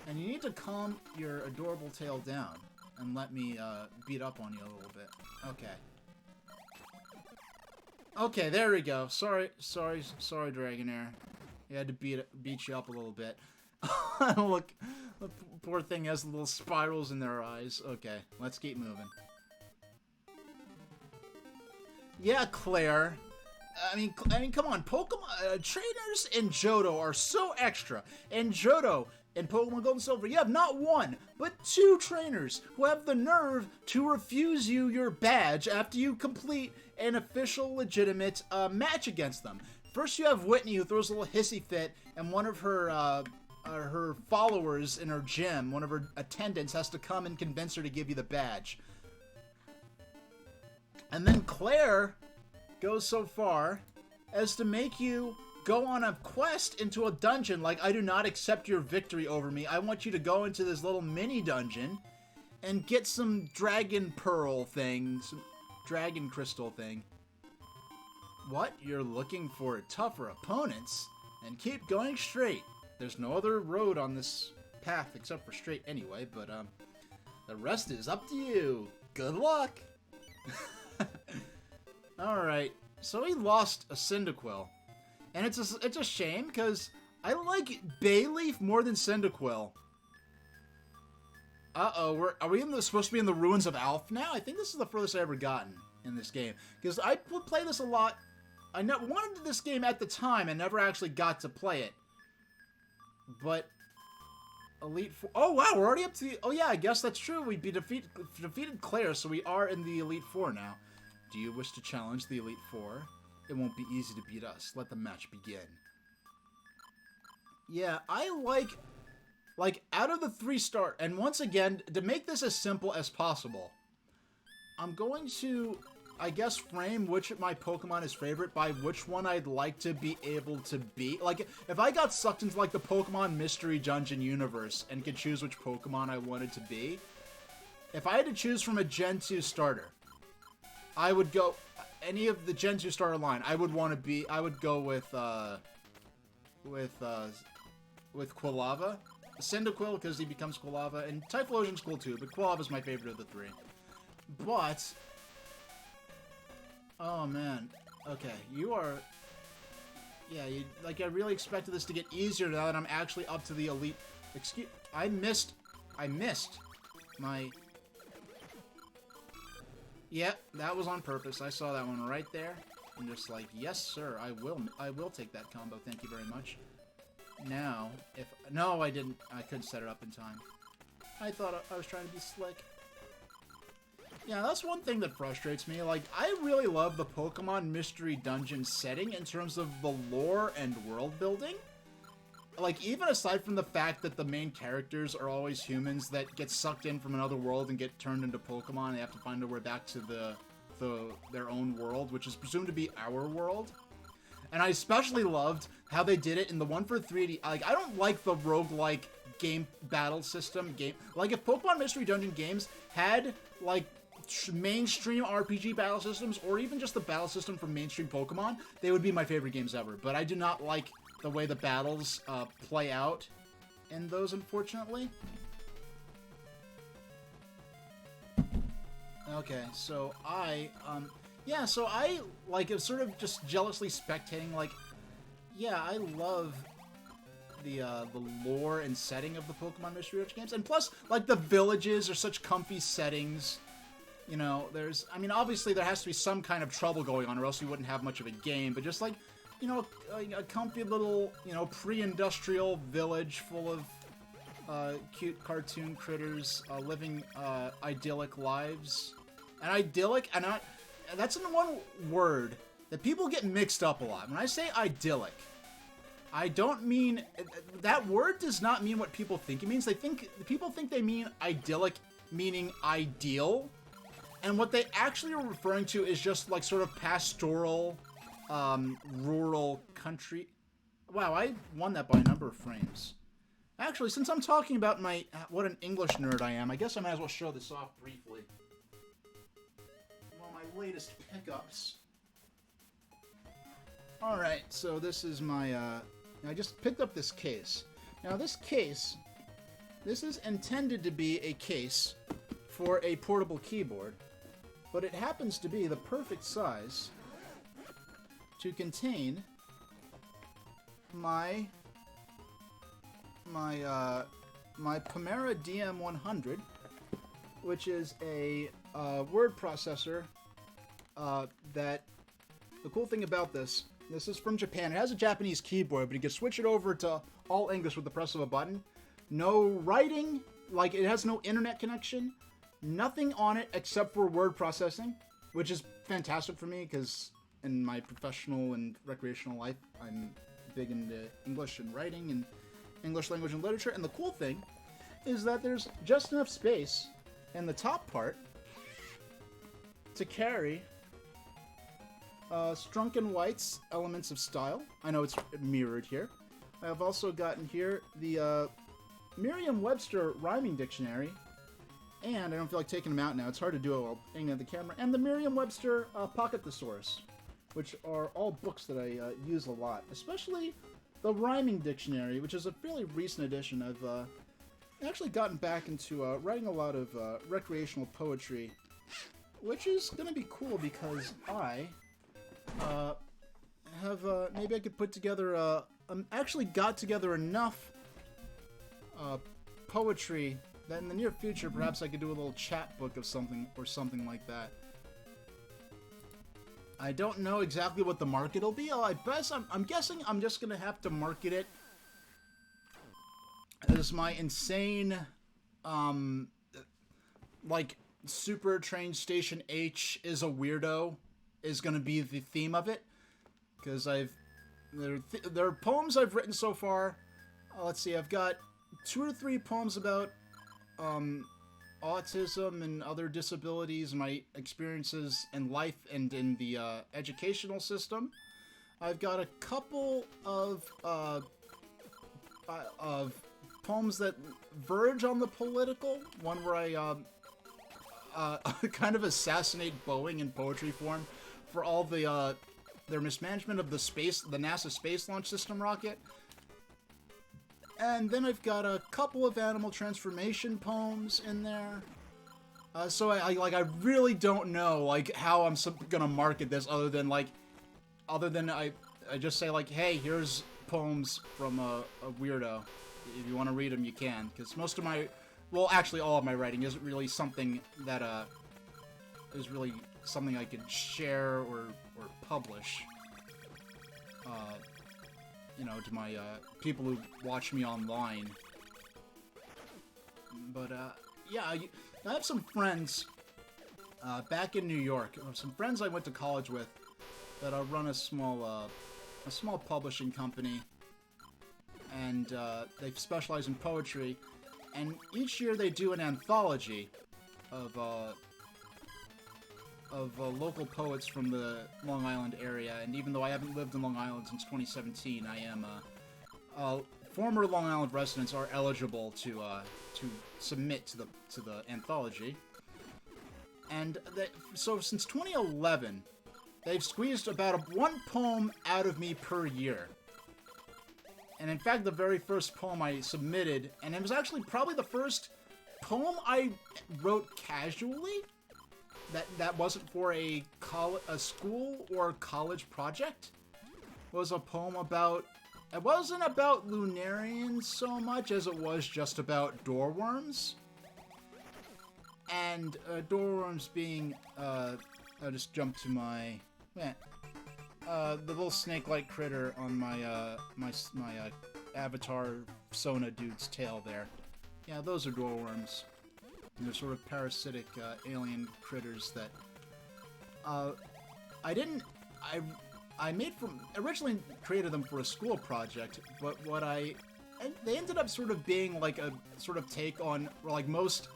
and you need to calm your adorable tail down and let me beat up on you a little bit. Okay. Okay, there we go. Sorry, Dragonair. You had to beat you up a little bit. Look, the poor thing has little spirals in their eyes. Okay, let's keep moving. Yeah, Claire. I mean, come on. Pokemon trainers in Johto are so extra. In Johto, in Pokemon Gold and Silver, you have not one, but two trainers who have the nerve to refuse you your badge after you complete an official, legitimate match against them. First, you have Whitney, who throws a little hissy fit, and one of her followers in her gym, one of her attendants, has to come and convince her to give you the badge. And then Claire goes so far as to make you go on a quest into a dungeon, like, I do not accept your victory over me. I want you to go into this little mini dungeon and get some dragon pearl thing, some dragon crystal thing. What? You're looking for tougher opponents? And keep going straight. There's no other road on this path except for straight anyway, but the rest is up to you. Good luck! Alright, so he lost a Cyndaquil. And it's a shame, because I like Bayleaf more than Cyndaquil. Are we supposed to be in the ruins of Alf now? I think this is the furthest I've ever gotten in this game. Because I would play this a lot. I wanted this game at the time and never actually got to play it. But Elite Four. Oh wow, we're already up to the. Oh yeah, I guess that's true. We defeated Claire, so we are in the Elite Four now. Do you wish to challenge the Elite Four? It won't be easy to beat us. Let the match begin. Yeah, I like out of the 3-star, and once again, to make this as simple as possible, I'm going to, I guess, frame which of my Pokemon is favorite by which one I'd like to be able to beat. Like, if I got sucked into, like, the Pokemon Mystery Dungeon universe and could choose which Pokemon I wanted to be, if I had to choose from a Gen 2 starter, I would go, any of the Gen 2 starter line, I would go with Quilava. Cyndaquil, because he becomes Quilava, and Typhlosion's cool too, but Quilava's my favorite of the 3. But, oh man, okay, you are, yeah, I really expected this to get easier now that I'm actually up to the Elite. I missed my, yeah, that was on purpose. I saw that one right there, and just like, yes sir, I will take that combo, thank you very much. Now, no, I didn't. I couldn't set it up in time. I thought I was trying to be slick. Yeah, that's one thing that frustrates me. Like, I really love the Pokemon Mystery Dungeon setting in terms of the lore and world building. Like, even aside from the fact that the main characters are always humans that get sucked in from another world and get turned into Pokemon, and they have to find their way back to their own world, which is presumed to be our world. And I especially loved how they did it in the one for 3D. Like, I don't like the roguelike game battle system. Like, if Pokemon Mystery Dungeon games had, like, mainstream RPG battle systems, or even just the battle system from mainstream Pokemon, they would be my favorite games ever. But I do not like the way the battles play out in those, unfortunately. Okay, so yeah, so I, like, am sort of just jealously spectating, like, yeah, I love the lore and setting of the Pokemon Mystery Dungeon games, and plus, like, the villages are such comfy settings, you know, I mean, obviously there has to be some kind of trouble going on, or else you wouldn't have much of a game, but just, like, you know, a comfy little, you know, pre-industrial village full of cute cartoon critters living idyllic lives. And idyllic, and that's in one word that people get mixed up a lot. When I say idyllic, I don't mean, that word does not mean what people think it means. People think they mean idyllic, meaning ideal. And what they actually are referring to is just like sort of pastoral, rural country. Wow, I won that by a number of frames. Actually, since I'm talking about what an English nerd I am, I guess I might as well show this off briefly. Latest pickups. Alright, so this is my, I just picked up this case. Now this case, this is intended to be a case for a portable keyboard, but it happens to be the perfect size to contain my Pomera DM100, which is a word processor that the cool thing about this is from Japan. It has a Japanese keyboard, but you can switch it over to all English with the press of a button. No writing, like it has no internet connection, nothing on it except for word processing, which is fantastic for me because in my professional and recreational life, I'm big into English and writing and English language and literature. And the cool thing is that there's just enough space in the top part to carry Strunk & White's Elements of Style. I know it's mirrored here. I have also gotten here the Merriam-Webster Rhyming Dictionary, and I don't feel like taking them out now. It's hard to do it while aiming at the camera. And the Merriam-Webster Pocket Thesaurus, which are all books that I use a lot, especially the Rhyming Dictionary, which is a fairly recent edition. I've actually gotten back into writing a lot of recreational poetry, which is going to be cool because I have, maybe I could put together, actually got together enough poetry in the near future, perhaps I could do a little chat book of something or something like that. I don't know exactly what the market will be. I'm guessing I'm just gonna have to market it as my insane, like Super Train Station H is a weirdo is gonna be the theme of it, because there are poems I've written so far. Let's see, I've got 2 or 3 poems about autism and other disabilities, my experiences in life and in the educational system. I've got a couple of poems that verge on the political. One where I kind of assassinate Boeing in poetry form for all the their mismanagement of the NASA Space Launch System rocket. And then I've got a couple of animal transformation poems in there. So I really don't know like how I'm gonna market this other than I just say like, hey, here's poems from a weirdo. If you want to read them, you can. Because most of my, well, actually all of my writing isn't really something that is really something I could share or publish. You know, to my people who watch me online. But yeah, I have some friends back in New York. Some friends I went to college with that run a small publishing company, and they specialize in poetry. And each year they do an anthology of local poets from the Long Island area. And even though I haven't lived in Long Island since 2017, I am former Long Island residents are eligible to submit to the anthology. And so since 2011, they've squeezed about 1 poem out of me per year. And in fact, the very first poem I submitted, and it was actually probably the first poem I wrote casually, that wasn't for a school or college project, was a poem about, it wasn't about Lunarians so much as it was just about doorworms. And doorworms being, I'll just jump to my, the little snake-like critter on my my avatar Sona dude's tail there. Yeah, those are doorworms. And they're sort of parasitic alien critters that I made from, originally created them for a school project, but they ended up sort of being like a sort of take on, like most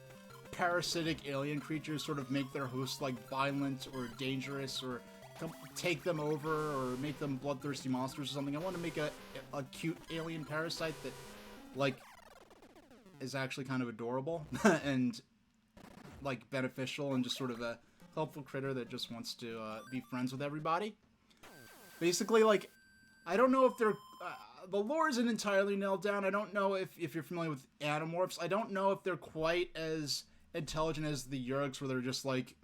parasitic alien creatures sort of make their hosts like violent or dangerous or take them over or make them bloodthirsty monsters or something. I want to make a cute alien parasite that like is actually kind of adorable and like beneficial and just sort of a helpful critter that just wants to be friends with everybody. Basically, like, I don't know if they're the lore isn't entirely nailed down. I don't know if you're familiar with Animorphs. I don't know if they're quite as intelligent as the Yeerks, where they're just like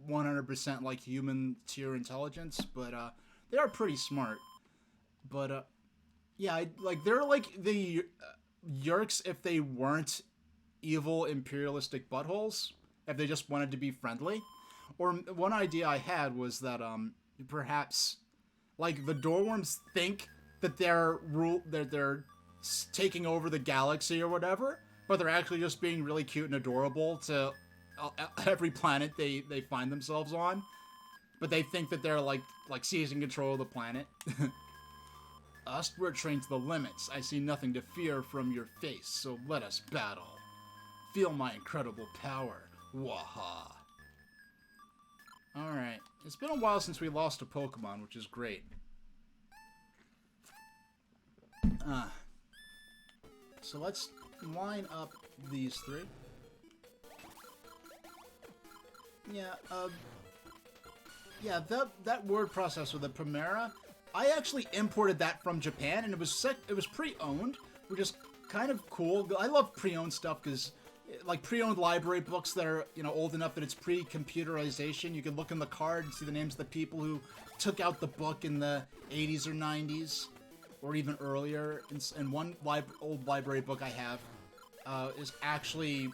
100% like human tier intelligence, but they are pretty smart. But yeah, like they're like the Yeerks if they weren't evil imperialistic buttholes, if they just wanted to be friendly. Or one idea I had was that perhaps like the doorworms think that they're taking over the galaxy or whatever, but they're actually just being really cute and adorable to every planet they find themselves on. But they think that they're like seizing control of the planet. We're trained to the limits. I see nothing to fear from your face, so let us battle. Feel my incredible power. Waha. Alright. It's been a while since we lost a Pokemon, which is great. So let's line up these 3. Yeah, that word processor, the Primera, I actually imported that from Japan, and it was pre-owned, which is kind of cool. I love pre-owned stuff because, like, pre-owned library books that are, you know, old enough that it's pre-computerization. You can look in the card and see the names of the people who took out the book in the 80s or 90s, or even earlier. And one old library book I have is actually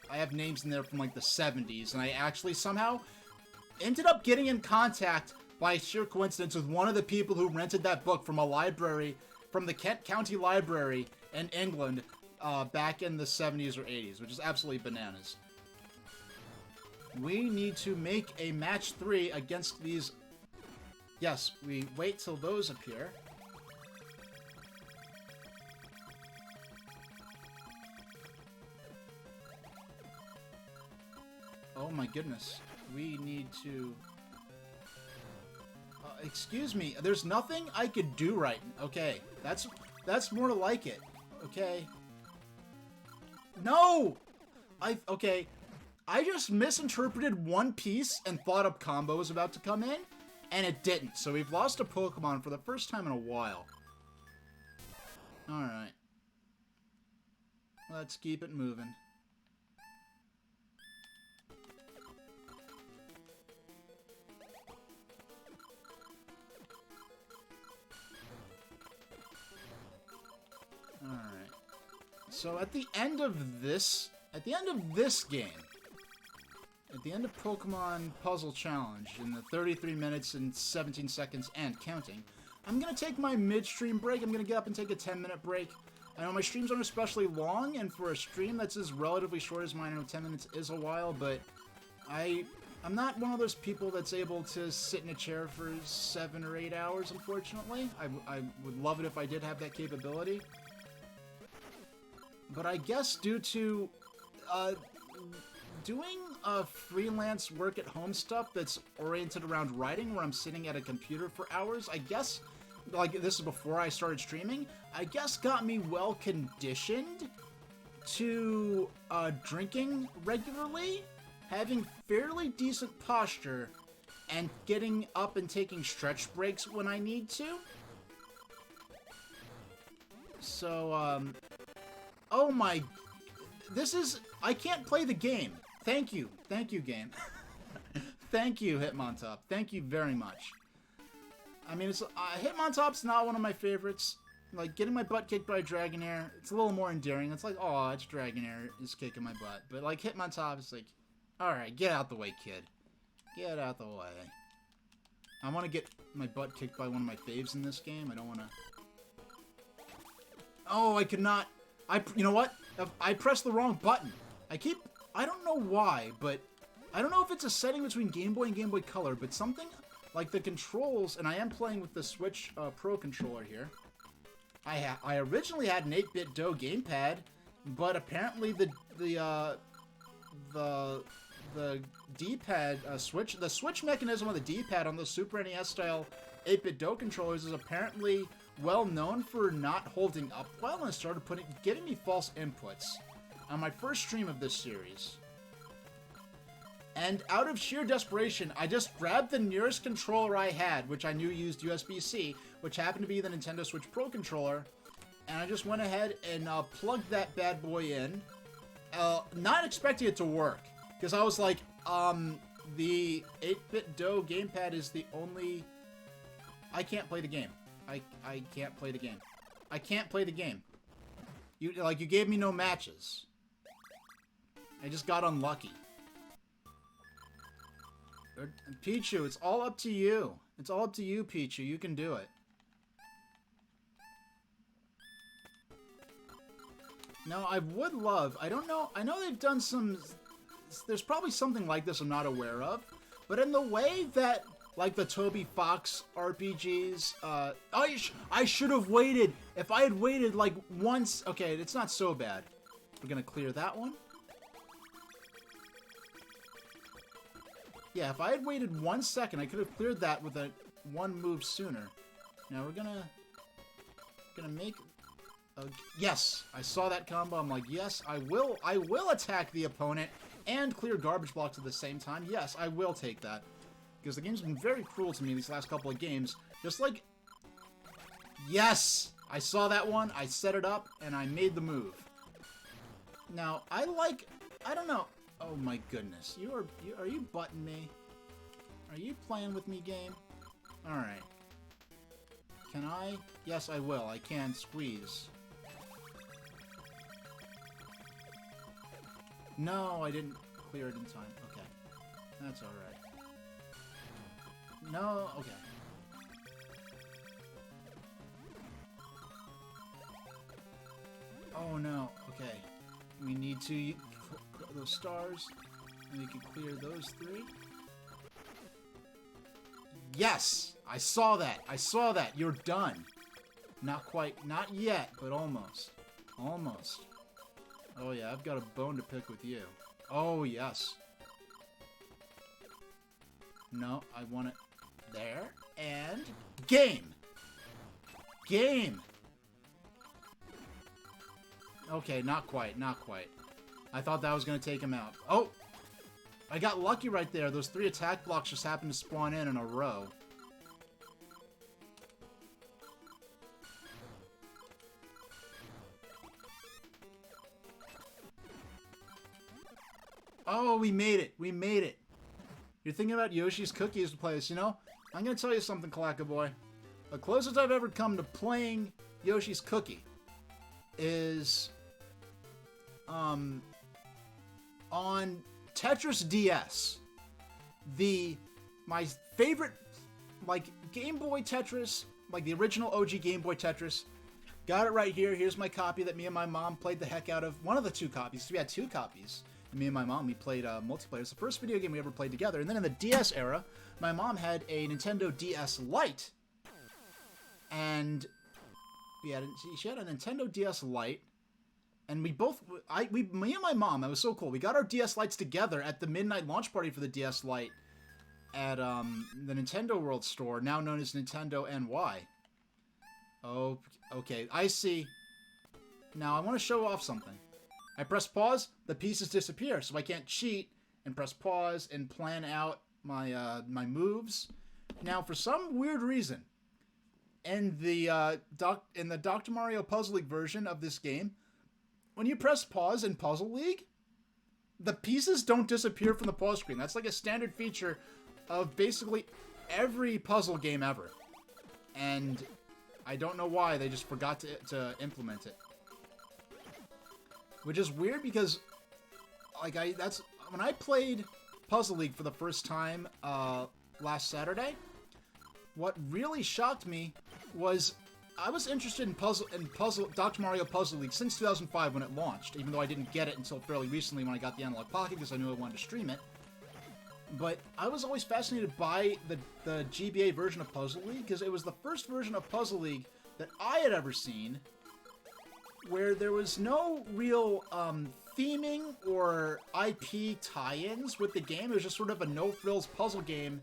I have names in there from like the 70s, and I actually somehow ended up getting in contact by sheer coincidence with one of the people who rented that book from a library, from the Kent County Library in England, back in the 70s or 80s, which is absolutely bananas. We need to make a match 3 against these. Yes, we wait till those appear. Oh my goodness. We need to... excuse me, there's nothing I could do right. Okay, that's more like it. Okay. No! Okay. I just misinterpreted one piece and thought a combo was about to come in, and it didn't. So we've lost a Pokemon for the first time in a while. Alright. Let's keep it moving. Alright. So at the end of this game, at the end of Pokemon Puzzle Challenge, in the 33 minutes and 17 seconds and counting, I'm going to take my mid-stream break. I'm going to get up and take a 10-minute break. I know my streams aren't especially long, and for a stream that's as relatively short as mine, I know 10 minutes is a while, but I'm not one of those people that's able to sit in a chair for 7 or 8 hours, unfortunately. I would love it if I did have that capability. But I guess due to doing freelance work at home stuff that's oriented around writing, where I'm sitting at a computer for hours, I guess, like, this is before I started streaming, I guess got me well conditioned to drinking regularly, having fairly decent posture, and getting up and taking stretch breaks when I need to. So, oh my... This is... I can't play the game. Thank you. Thank you, game. Thank you, Hitmontop. Thank you very much. I mean, it's Hitmontop's not one of my favorites. Like, getting my butt kicked by Dragonair, it's a little more endearing. It's like, oh, it's Dragonair is kicking my butt. But, like, Hitmontop is like, alright, get out the way, kid. Get out the way. I want to get my butt kicked by one of my faves in this game. I don't want to... Oh, I could not... You know what? I pressed the wrong button. I don't know why, but I don't know if it's a setting between Game Boy and Game Boy Color, but something like the controls, and I am playing with the Switch Pro controller here. I originally had an 8-bit-do gamepad, but apparently the D-pad the switch mechanism of the D-pad on the Super NES style 8-bit-do controllers is apparently well known for not holding up well, and started giving me false inputs on my first stream of this series. And out of sheer desperation, I just grabbed the nearest controller I had, which I knew used USB-C, which happened to be the Nintendo Switch Pro controller, and I just went ahead and plugged that bad boy in, not expecting it to work, because I was like, the 8-bit-do gamepad is the only... I can't play the game. I can't play the game. I can't play the game. You gave me no matches. I just got unlucky. Pichu, it's all up to you. It's all up to you, Pichu. You can do it. No, I would love... I don't know... I know they've done some... There's probably something like this I'm not aware of. But in the way that, like, the Toby Fox RPGs... I should have waited. If I had waited, like, once... Okay, it's not so bad. We're gonna clear that one. Yeah, if I had waited 1 second, I could have cleared that with one move sooner. Now we're gonna make... yes! I saw that combo. I'm like, yes, I will attack the opponent and clear garbage blocks at the same time. Yes, I will take that. Because the game's been very cruel to me these last couple of games. Just like... Yes! I saw that one, I set it up, and I made the move. Now, I don't know... Oh my goodness. Are you butting me? Are you playing with me, game? Alright. Can I? Yes, I will. I can squeeze. No, I didn't clear it in time. Okay. That's alright. No, okay. Oh no, okay. We need to those stars, and we can clear those 3. Yes! I saw that! I saw that! You're done! Not quite, not yet, but almost. Almost. Oh yeah, I've got a bone to pick with you. Oh yes. No, I want it there, and game! Game! Okay, not quite, not quite. I thought that was going to take him out. Oh! I got lucky right there. Those 3 attack blocks just happened to spawn in a row. Oh, we made it. We made it. You're thinking about Yoshi's Cookies to play this, you know? I'm going to tell you something, Kalaka Boy. The closest I've ever come to playing Yoshi's Cookie is on Tetris DS. My favorite, like, Game Boy Tetris, like the original OG Game Boy Tetris. Got it right here. Here's my copy that me and my mom played the heck out of. One of the 2 copies. We had 2 copies. And me and my mom, we played multiplayer. It's the first video game we ever played together. And then in the DS era, my mom had a Nintendo DS Lite. And she had a Nintendo DS Lite. And we both, me and my mom, that was so cool. We got our DS Lites together at the midnight launch party for the DS Lite at the Nintendo World Store, now known as Nintendo NY. Oh, okay, I see. Now I want to show off something. I press pause, the pieces disappear, so I can't cheat and press pause and plan out my my moves. Now, for some weird reason, in the Dr. Mario Puzzle League version of this game, when you press pause in Puzzle League, the pieces don't disappear from the pause screen. That's like a standard feature of basically every puzzle game ever. And I don't know why, they just forgot to implement it. Which is weird because, like, that's when I played Puzzle League for the first time last Saturday. What really shocked me was I was interested in Dr. Mario Puzzle League since 2005 when it launched, even though I didn't get it until fairly recently when I got the Analog Pocket because I knew I wanted to stream it. But I was always fascinated by the GBA version of Puzzle League because it was the first version of Puzzle League that I had ever seen where there was no real theming or IP tie-ins with the game. It was just sort of a no-frills puzzle game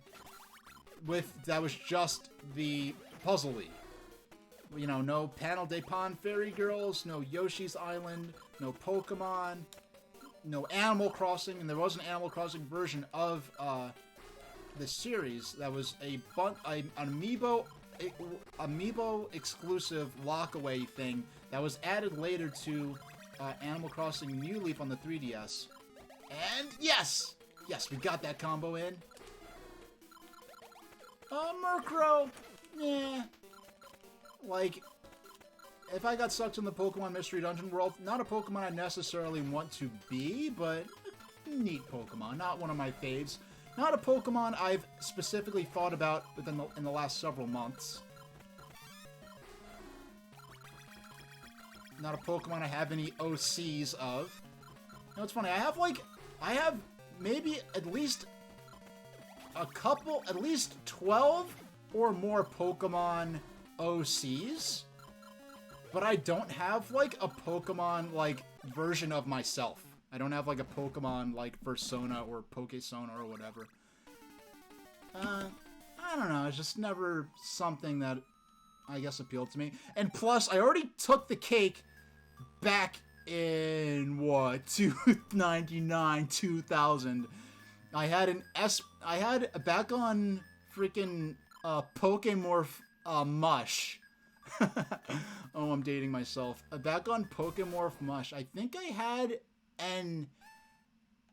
that was just the Puzzle League. You know, no Panel de Pon Fairy Girls, no Yoshi's Island, no Pokemon, no Animal Crossing, and there was an Animal Crossing version of the series that was an Amiibo exclusive lockaway thing that was added later to Animal Crossing New Leaf on the 3DS. And yes! Yes, we got that combo in. Murkrow! Yeah. Like, if I got sucked in the Pokemon Mystery Dungeon world, not a Pokemon I necessarily want to be, but neat Pokemon. Not one of my faves. Not a Pokemon I've specifically thought about in the last several months. Not a Pokemon I have any OCs of. You know, it's funny. I have maybe at least 12 or more Pokemon OCs, but I don't have, like, a Pokemon, like, version of myself. I don't have, like, a Pokemon, like, Persona or Pokesona or whatever. I don't know, it's just never something that I guess appealed to me. And plus, I already took the cake back in, what, 1999, 2000. I had back on freaking Pokemorph Mush. Oh, I'm dating myself. Back on Pokemorph Mush, I think I had an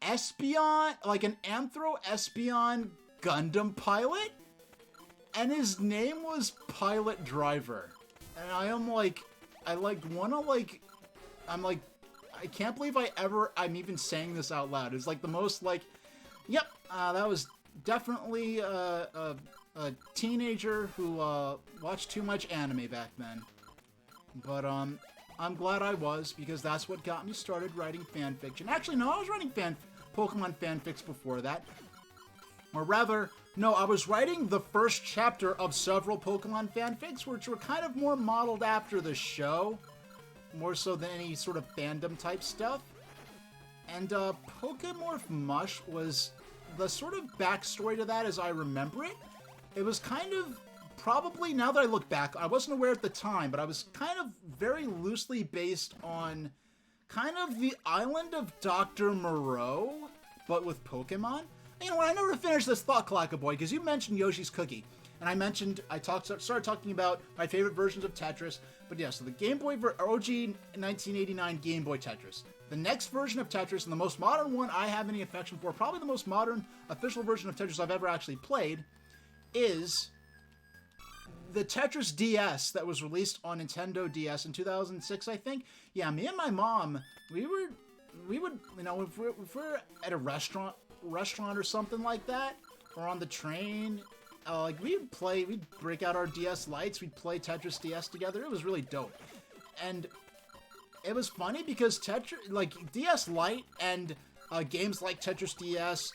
Espeon, like an Anthro Espeon Gundam pilot, and his name was Pilot Driver. And I'm like, I can't believe I'm even saying this out loud. It's like the most like, yep, that was definitely a teenager who watched too much anime back then. But I'm glad I was, because that's what got me started writing fanfiction. Actually, no, I was writing Pokemon fanfics before that. Or rather, no, I was writing the first chapter of several Pokemon fanfics, which were kind of more modeled after the show, more so than any sort of fandom type stuff. And Pokemorph Mush was the sort of backstory to that as I remember it. It was kind of, probably, now that I look back, I wasn't aware at the time, but I was kind of very loosely based on kind of the island of Dr. Moreau, but with Pokemon. You know what, I never finished this thought, Clackaboy, because you mentioned Yoshi's Cookie, and I started talking about my favorite versions of Tetris, but yeah, so the Game Boy, OG 1989 Game Boy Tetris. The next version of Tetris, and the most modern one I have any affection for, probably the most modern official version of Tetris I've ever actually played, is the Tetris DS that was released on Nintendo DS in 2006, I think. Yeah, me and my mom, we would, you know, if we're at a restaurant or something like that, or on the train, like we'd break out our DS Lites, we'd play Tetris DS together. It was really dope. And it was funny because DS Lite and games like Tetris DS,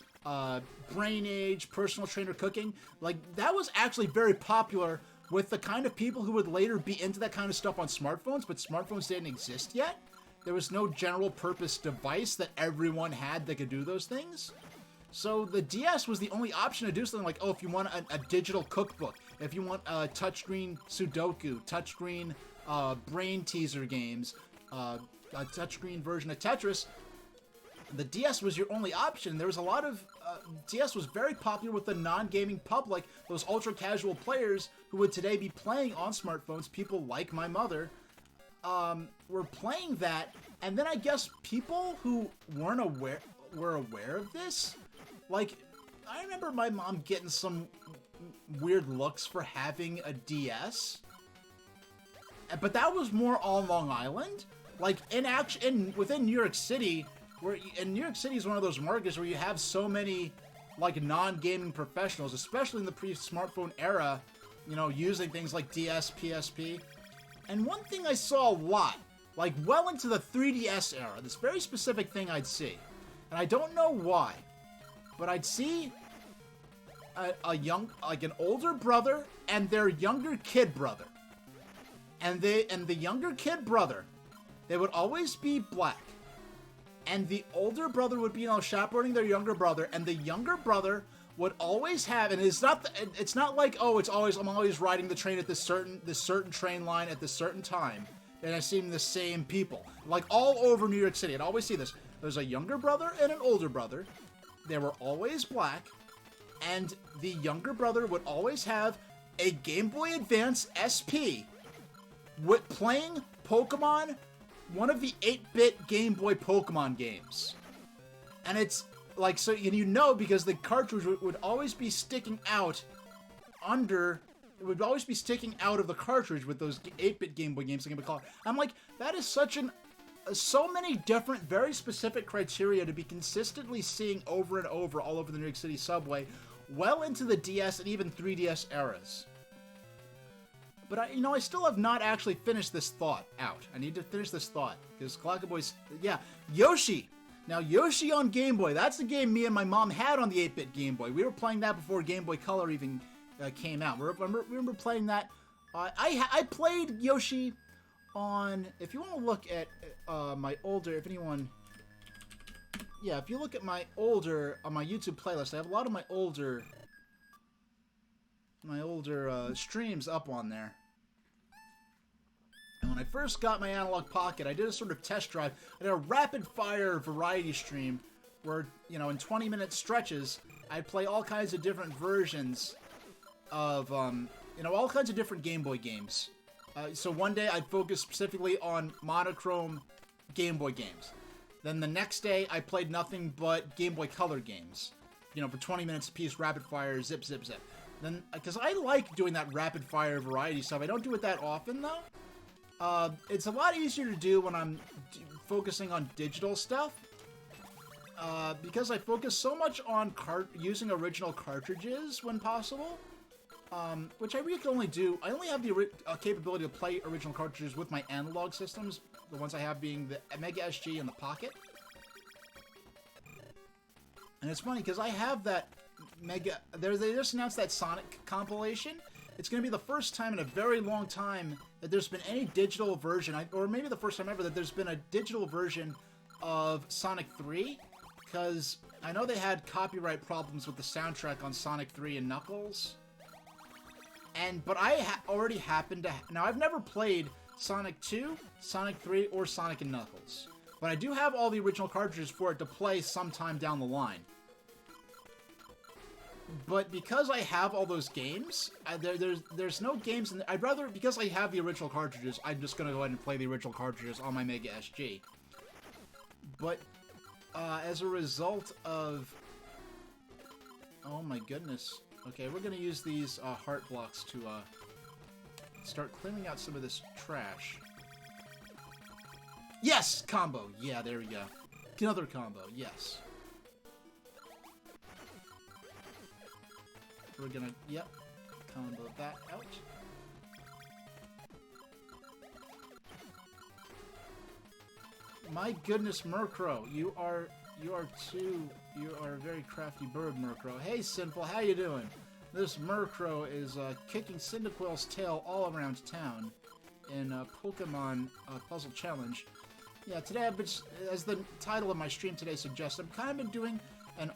Brain Age, Personal Trainer Cooking, like that was actually very popular with the kind of people who would later be into that kind of stuff on smartphones, but smartphones didn't exist yet. There was no general purpose device that everyone had that could do those things. So the DS was the only option to do something like, oh, if you want a digital cookbook, if you want a touchscreen Sudoku, touchscreen brain teaser games, a touchscreen version of Tetris, the DS was your only option. There was a lot of... DS was very popular with the non-gaming public, those ultra-casual players who would today be playing on smartphones, people like my mother, were playing that, and then I guess people who were aware of this. Like, I remember my mom getting some weird looks for having a DS, but that was more on Long Island. Like, within New York City, New York City is one of those markets where you have so many, like, non-gaming professionals, especially in the pre-smartphone era, you know, using things like DS, PSP. And one thing I saw a lot, like, well into the 3DS era, this very specific thing I'd see, and I don't know why, but I'd see an older brother and their younger kid brother. And the younger kid brother, they would always be black. And the older brother would be, you know, chaperoning their younger brother, and the younger brother would always have, and it's not like, oh, I'm always riding the train at this certain train line at this certain time, and I've seen the same people. Like, all over New York City, I'd always see this. There's a younger brother and an older brother. They were always black, and the younger brother would always have a Game Boy Advance SP with playing Pokemon, one of the 8-bit Game Boy Pokemon games. And it's like, so you know, because the cartridge would always be sticking out of the cartridge with those 8-bit Game Boy games that can be called. I'm like, that is so many different, very specific criteria to be consistently seeing over and over all over the New York City subway, well into the DS and even 3DS eras. But I still have not actually finished this thought out. I need to finish this thought, because Clackaboy's, yeah, Yoshi! Now, Yoshi on Game Boy, that's the game me and my mom had on the 8-bit Game Boy. We were playing that before Game Boy Color even came out. We remember playing that. I played Yoshi on, if you want to look at my older, if anyone, yeah, if you look at my older, on my YouTube playlist, I have a lot of my older streams up on there. And when I first got my Analog Pocket, I did a sort of test drive. I did a rapid-fire variety stream where, you know, in 20-minute stretches, I'd play all kinds of different versions of, all kinds of different Game Boy games. So one day I'd focus specifically on monochrome Game Boy games. Then the next day I played nothing but Game Boy Color games. You know, for 20 minutes apiece, rapid-fire, zip, zip, zip. Then, because I like doing that rapid-fire variety stuff. I don't do it that often, though. It's a lot easier to do when I'm focusing on digital stuff. Because I focus so much on using original cartridges when possible, which I really can only do. I only have the capability to play original cartridges with my analog systems, the ones I have being the Mega SG and the Pocket. And it's funny because I have that Mega. They just announced that Sonic compilation. It's going to be the first time in a very long time that there's been any digital version, or maybe the first time ever that there's been a digital version of Sonic 3. Because I know they had copyright problems with the soundtrack on Sonic 3 and Knuckles. But I already happen to... Now, I've never played Sonic 2, Sonic 3, or Sonic and Knuckles. But I do have all the original cartridges for it to play sometime down the line. But because I have all those games, there's no games... I'd rather... Because I have the original cartridges, I'm just going to go ahead and play the original cartridges on my Mega SG. But... as a result of... Oh my goodness. Okay, we're gonna use these heart blocks to start clearing out some of this trash. Yes! Combo! Yeah, there we go. Another combo, yes. We're gonna... Yep. Combo that out. My goodness, Murkrow, you are a very crafty bird, Murkrow. Hey, Sinful, how you doing? This Murkrow is kicking Cyndaquil's tail all around town in Pokemon Puzzle Challenge. Yeah, today I've been, as the title of my stream today suggests, I've kind of been doing an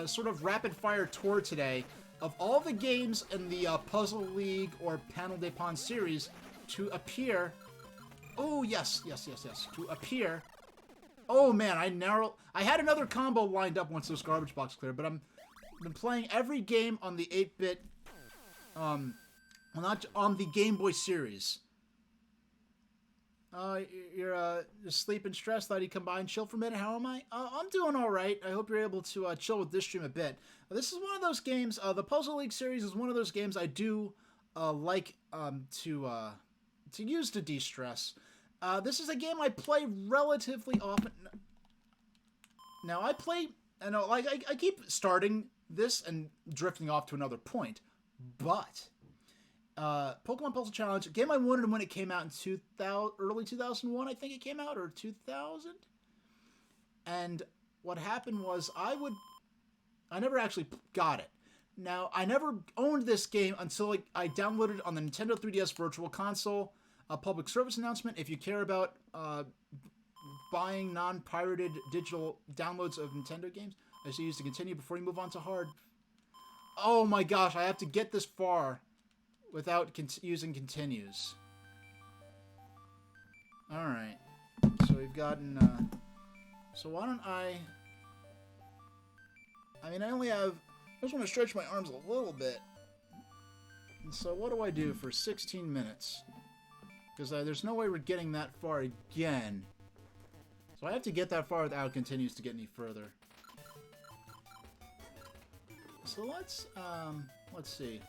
sort of rapid-fire tour today of all the games in the Puzzle League or Panel de Pon series to appear... Oh, yes. To appear. Oh, man, I had another combo lined up once those garbage boxes cleared, but I've been playing every game on the 8-bit, not on the Game Boy series. You're sleeping stressed. Thought you'd come by and chill for a minute. How am I? I'm doing all right. I hope you're able to chill with this stream a bit. This is one of those games. The Puzzle League series is one of those games I do like to use to de-stress. This is a game I play relatively often. Now, I know, like, I keep starting this and drifting off to another point, but Pokemon Puzzle Challenge, a game I wanted when it came out in early 2001, I think it came out, or 2000. And what happened was I never actually got it. Now, I never owned this game until I downloaded it on the Nintendo 3DS Virtual Console. A public service announcement: if you care about buying non-pirated digital downloads of Nintendo games, I say use to continue before you move on to hard. Oh my gosh, I have to get this far without using continues. Alright, so we've gotten... so why don't I mean, I just want to stretch my arms a little bit. And so what do I do for 16 minutes? Because there's no way we're getting that far again. So I have to get that far without continues to get any further. So let's see.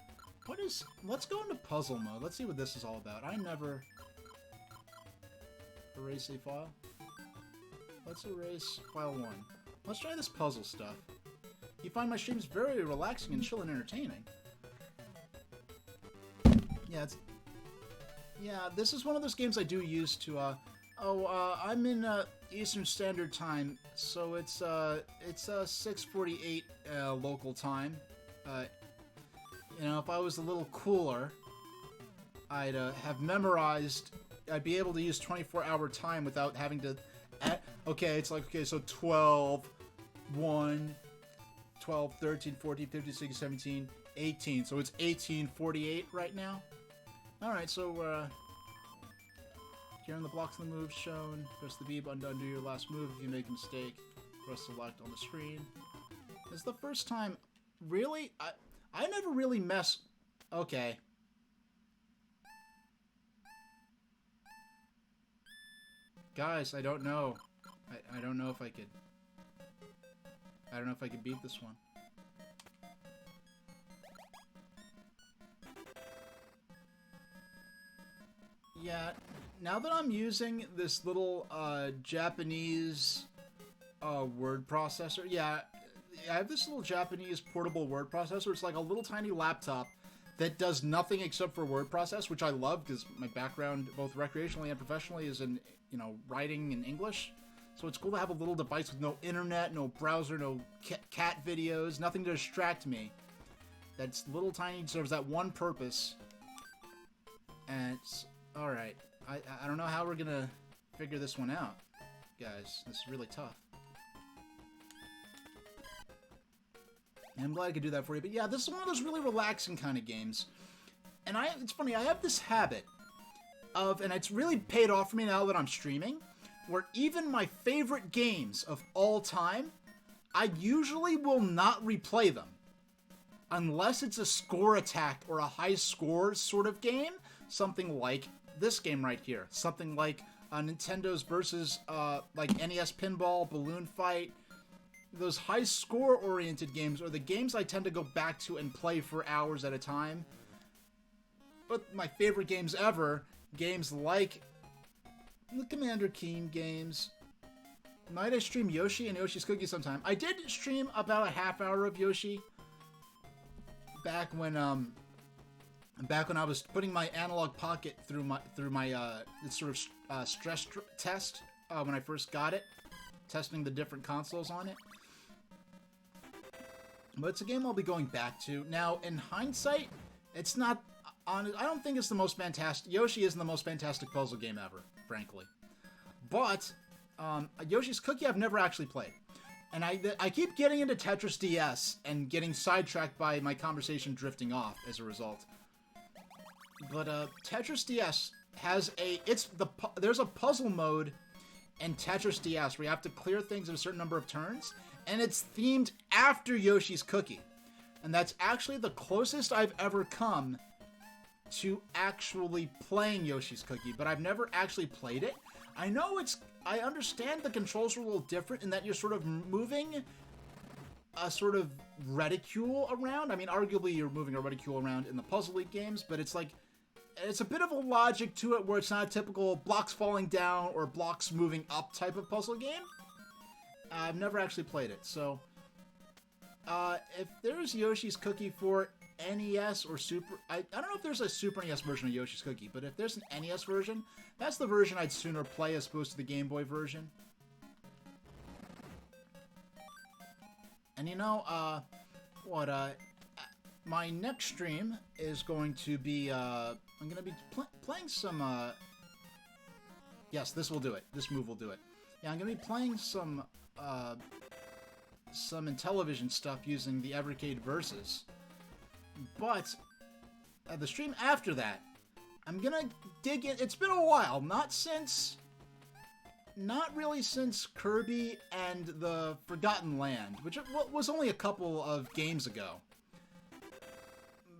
Let's go into puzzle mode. Let's see what this is all about. I never... Erase a file. Let's erase file 1. Let's try this puzzle stuff. You find my streams very relaxing and chill and entertaining. Yeah, this is one of those games I do use to, I'm in, Eastern Standard Time, so it's 6:48, local time. You know, if I was a little cooler, I'd, have memorized, I'd be able to use 24-hour time without having to, okay, it's like, okay, so 12, 1, 12, 13, 14, 15, 16, 17, 18, so it's 18:48 right now. Alright, so, here on the blocks and the moves shown, press the B button to undo your last move. If you make a mistake, press select on the screen. This is the first time, really? I never really mess... Okay. Guys, I don't know. I don't know if I could... I don't know if I could beat this one. Yeah, now that I'm using this little Japanese word processor, yeah, I have this little Japanese portable word processor. It's like a little tiny laptop that does nothing except for word process, which I love because my background, both recreationally and professionally, is in, you know, writing in English. So it's cool to have a little device with no internet, no browser, no cat videos, nothing to distract me. That's little tiny, serves that one purpose. And it's alright. I don't know how we're gonna figure this one out, guys. This is really tough. And I'm glad I could do that for you. But yeah, this is one of those really relaxing kind of games. And it's funny, I have this habit of, and it's really paid off for me now that I'm streaming, where even my favorite games of all time, I usually will not replay them. Unless it's a score attack or a high score sort of game. Something like this game right here. Something like Nintendo's versus like NES Pinball, Balloon Fight. Those high score oriented games are the games I tend to go back to and play for hours at a time. But my favorite games ever, games like the Commander Keen games. Might I stream Yoshi and Yoshi's Cookie sometime? I did stream about a half hour of Yoshi back when I was putting my analog pocket through my sort of stress test when I first got it, testing the different consoles on it. But it's a game I'll be going back to. Now, in hindsight, it's not I don't think it's the most fantastic. Yoshi isn't the most fantastic puzzle game ever, frankly. But Yoshi's Cookie I've never actually played. And I keep getting into Tetris DS and getting sidetracked by my conversation drifting off as a result. But Tetris DS has there's a puzzle mode in Tetris DS where you have to clear things in a certain number of turns, and it's themed after Yoshi's Cookie. And that's actually the closest I've ever come to actually playing Yoshi's Cookie, but I've never actually played it. I understand the controls are a little different in that you're sort of moving a sort of reticule around. I mean, arguably you're moving a reticule around in the Puzzle League games, but it's like, it's a bit of a logic to it where it's not a typical blocks falling down or blocks moving up type of puzzle game. I've never actually played it, so if there's Yoshi's Cookie for NES or Super... I don't know if there's a Super NES version of Yoshi's Cookie, but if there's an NES version, that's the version I'd sooner play as opposed to the Game Boy version. And you know, my next stream is going to be, I'm going to be playing some, yes, this will do it. This move will do it. Yeah, I'm going to be playing some Intellivision stuff using the Evercade Versus. But the stream after that, I'm gonna dig in. It's been a while, not really since Kirby and the Forgotten Land, which was only a couple of games ago.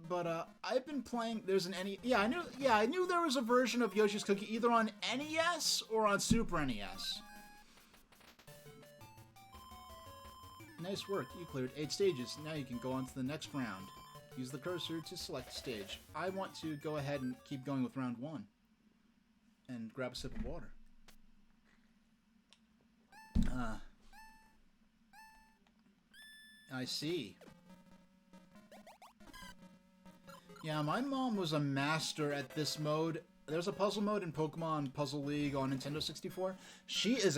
But I've been playing. There's an NES. Yeah, I knew there was a version of Yoshi's Cookie either on NES or on Super NES. Nice work. You cleared 8 stages. Now you can go on to the next round. Use the cursor to select stage. I want to go ahead and keep going with round 1. And grab a sip of water. I see. Yeah, my mom was a master at this mode. There's a puzzle mode in Pokemon Puzzle League on Nintendo 64. She was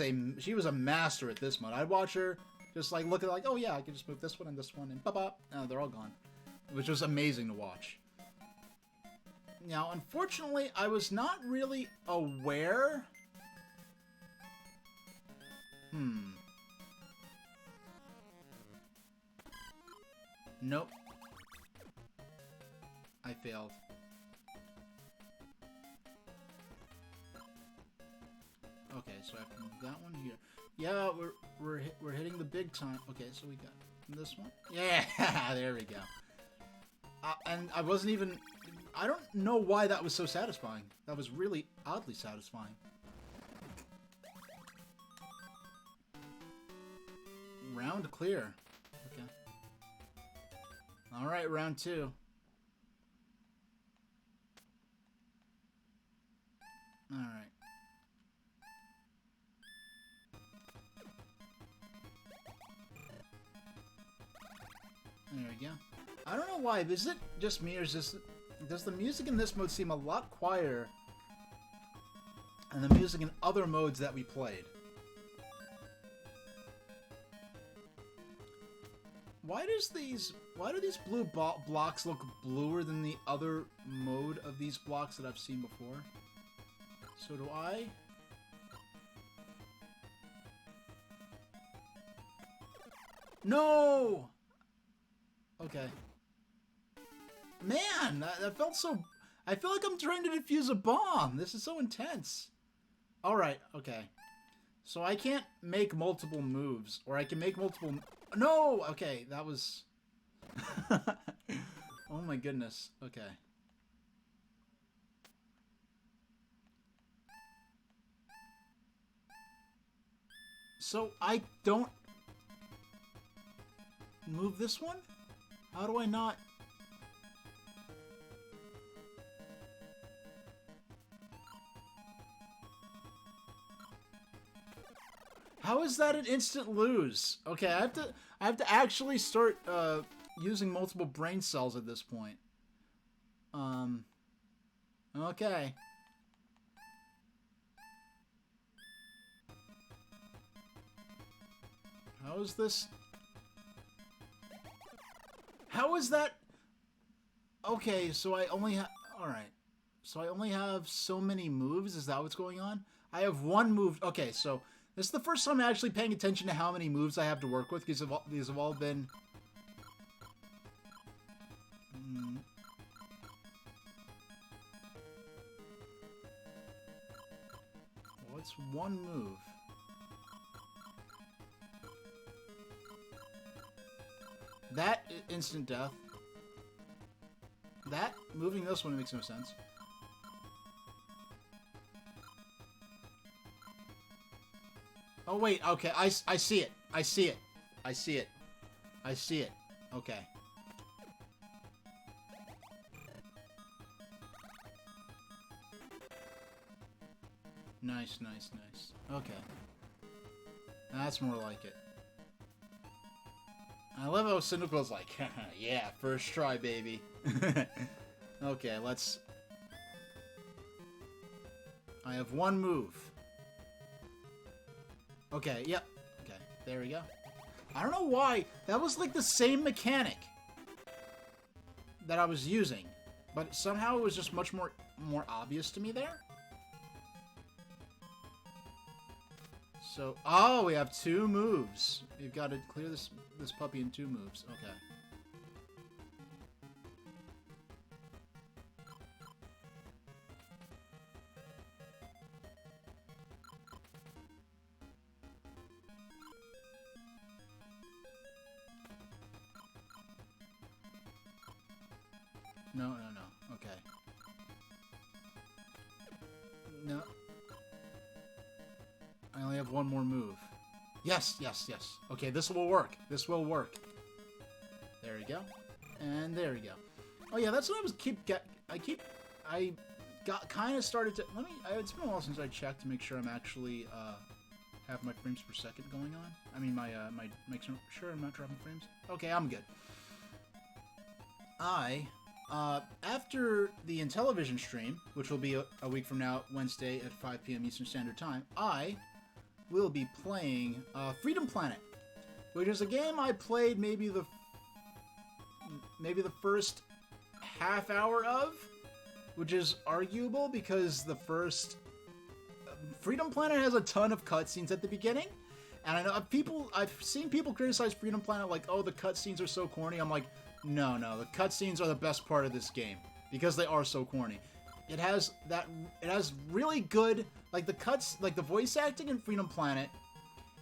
a master at this mode. I'd watch her just like look at like, oh yeah, I can just move this one and this one and bop. Oh, they're all gone. Which was amazing to watch. Now, unfortunately, I was not really aware. Nope. I failed. Okay, so I have to move that one here. Yeah, we're hitting the big time. Okay, so we got this one. Yeah, there we go. And I wasn't even... I don't know why that was so satisfying. That was really oddly satisfying. Round clear. Okay. Alright, round 2. Alright. we go. I don't know why. Is it just me, or is this... Does the music in this mode seem a lot quieter than the music in other modes that we played? Why do these blue blocks look bluer than the other mode of these blocks that I've seen before? So do I... No! Okay. Man, that felt so... I feel like I'm trying to defuse a bomb. This is so intense. Alright, okay. So I can't make multiple moves. Or I can make multiple... No! Okay, that was... Oh my goodness. Okay. So I don't... move this one? How do I not... How is that an instant lose? Okay, I have to actually start using multiple brain cells at this point. Okay. How is this? How is that? Okay, so I only have... Alright. So I only have so many moves? Is that what's going on? I have one move... Okay, so... This is the first time I'm actually paying attention to how many moves I have to work with, because these have all been... What's one move? That, instant death. That, moving this one makes no sense. Oh, wait, okay, I see it. I see it. I see it. I see it. Okay. Nice, nice, nice. Okay. That's more like it. I love how Cynical's like, yeah, first try, baby. Okay, let's... I have one move. Okay, yep. Okay, there we go. I don't know why. That was like the same mechanic that I was using, but somehow it was just much more obvious to me there. So, oh, we have two moves. We've got to clear this puppy in two moves. Okay. No, no, no. Okay. No. I only have one more move. Yes, yes, yes. Okay, this will work. This will work. There we go. And there we go. Oh yeah, that's what I was I got kind of started to... it's been a while since I checked to make sure I'm actually, have my frames per second going on. I mean, make sure I'm not dropping frames. Okay, I'm good. After the Intellivision stream, which will be a week from now, Wednesday at 5 p.m. Eastern Standard Time, I will be playing Freedom Planet, which is a game I played maybe the first half hour of, which is arguable because the first Freedom Planet has a ton of cutscenes at the beginning, and I know I've seen people criticize Freedom Planet like, oh, the cutscenes are so corny. I'm like, no, the cutscenes are the best part of this game because they are so corny. It has really good, like the voice acting in Freedom Planet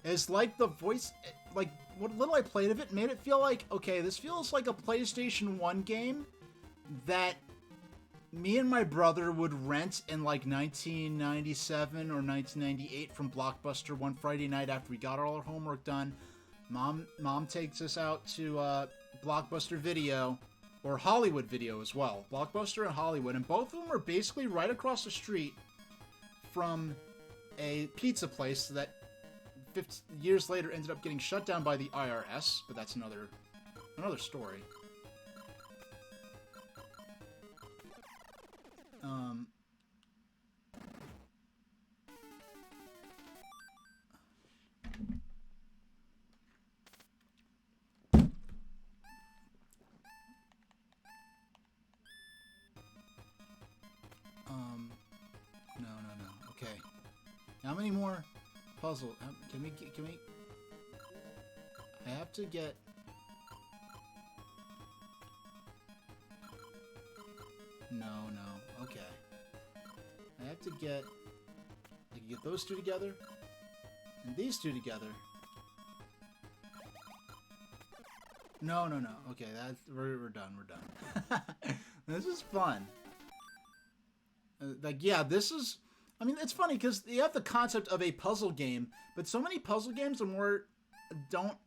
is like the voice, like what little I played of it made it feel like, okay, this feels like a PlayStation 1 game that me and my brother would rent in like 1997 or 1998 from Blockbuster one Friday night after we got all our homework done. Mom takes us out to Blockbuster Video, or Hollywood Video as well. Blockbuster and Hollywood, and both of them are basically right across the street from a pizza place that 50 years later ended up getting shut down by the IRS, but that's another story. Um, no. Okay. How many more puzzle? Can we? I have to get. No. Okay. I have to get. I can get those two together, and these two together. No. Okay, we're done. We're done. This is fun. Like, yeah, this is... I mean, it's funny, because you have the concept of a puzzle game, but so many puzzle games don't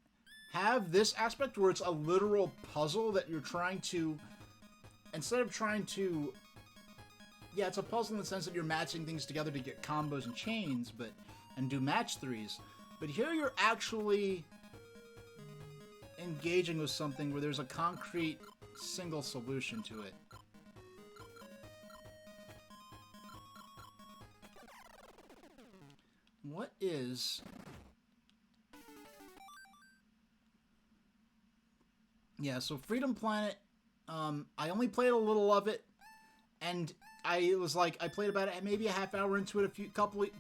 have this aspect where it's a literal puzzle that you're trying to... Instead of trying to... Yeah, it's a puzzle in the sense that you're matching things together to get combos and chains, and do match threes. But here you're actually engaging with something where there's a concrete single solution to it. What is... Yeah, so Freedom Planet, I only played a little of it, and I played about it maybe a half hour into it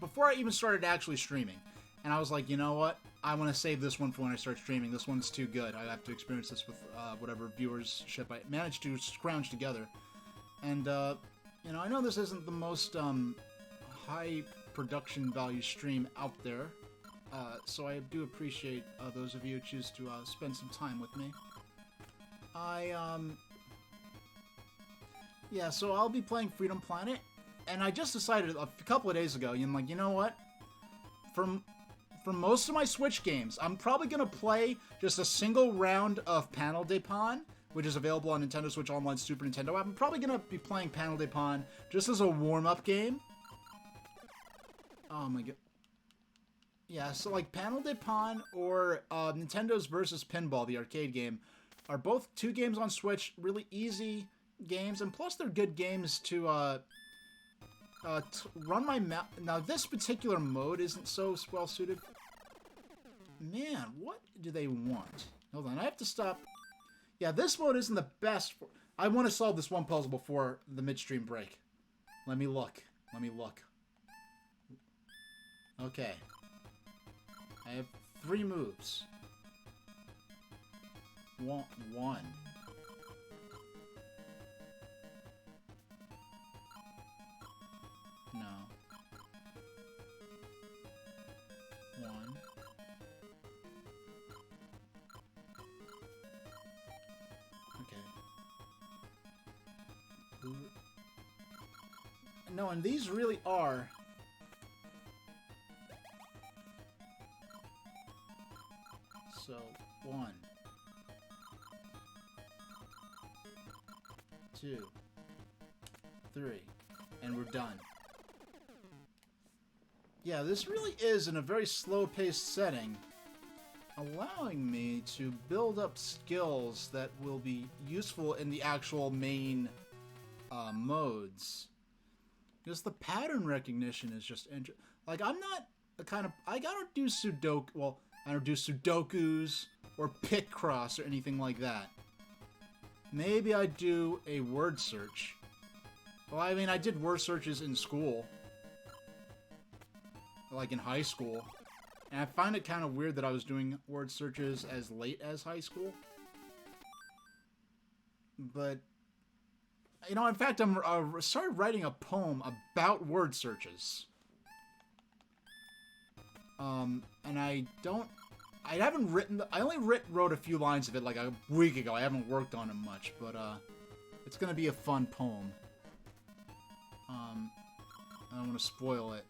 before I even started actually streaming. And I was like, you know what? I want to save this one for when I start streaming. This one's too good. I have to experience this with whatever viewership I managed to scrounge together. And, you know, I know this isn't the most high production value stream out there, so I do appreciate those of you who choose to spend some time with me. Yeah, so I'll be playing Freedom Planet, and I just decided a couple of days ago, I'm like, you know what? For most of my Switch games, I'm probably going to play just a single round of Panel de Pon, which is available on Nintendo Switch Online Super Nintendo app. I'm probably going to be playing Panel de Pon just as a warm-up game. Oh my god. Yeah, so like Panel de Pon or Nintendo's Versus Pinball, the arcade game, are both two games on Switch, really easy games, and plus they're good games to run my map. Now this particular mode isn't so well suited. Man, what do they want? Hold on, I have to stop. Yeah, this mode isn't the best. I want to solve this one puzzle before the midstream break. Let me look. Okay. I have 3 moves. One. No. 1. Okay. No, and these really are... So, 1. 2. 3. And we're done. Yeah, this really is in a very slow-paced setting, allowing me to build up skills that will be useful in the actual main modes. Because the pattern recognition is just like, I'm not the kind of... I don't do Sudoku... Well, I don't do Sudokus or Picross or anything like that. Maybe I do a word search. Well, I mean, I did word searches in school. Like in high school. And I find it kind of weird that I was doing word searches as late as high school. But, you know, in fact, I started writing a poem about word searches. And I only wrote a few lines of it like a week ago. I haven't worked on it much, but, it's gonna be a fun poem. I don't want to spoil it.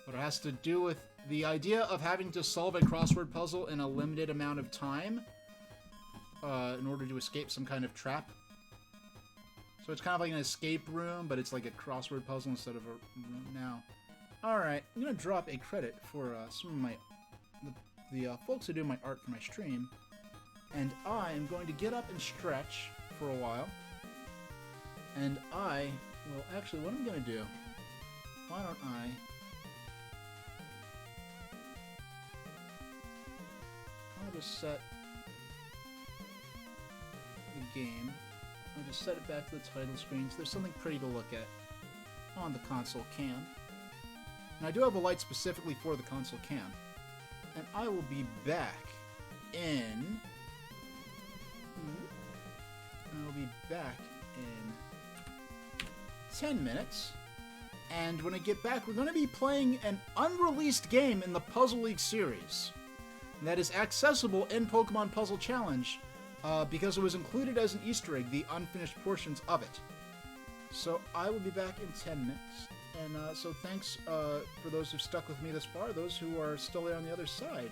But it has to do with the idea of having to solve a crossword puzzle in a limited amount of time, in order to escape some kind of trap. So it's kind of like an escape room, but it's like a crossword puzzle instead of a room now. Alright, I'm going to drop a credit for some of my the folks who do my art for my stream. And I am going to get up and stretch for a while. And I will actually, what I'm going to do, why don't I'll just set the game. I'll just set it back to the title screen so there's something pretty to look at on the console cam. And I do have a light specifically for the console cam. And I will be back in... I'll be back in 10 minutes. And when I get back, we're going to be playing an unreleased game in the Puzzle League series that is accessible in Pokemon Puzzle Challenge because it was included as an Easter egg, the unfinished portions of it. So I will be back in 10 minutes. And so thanks for those who've stuck with me this far. Those who are still there on the other side,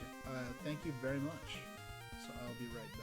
thank you very much. So I'll be right back.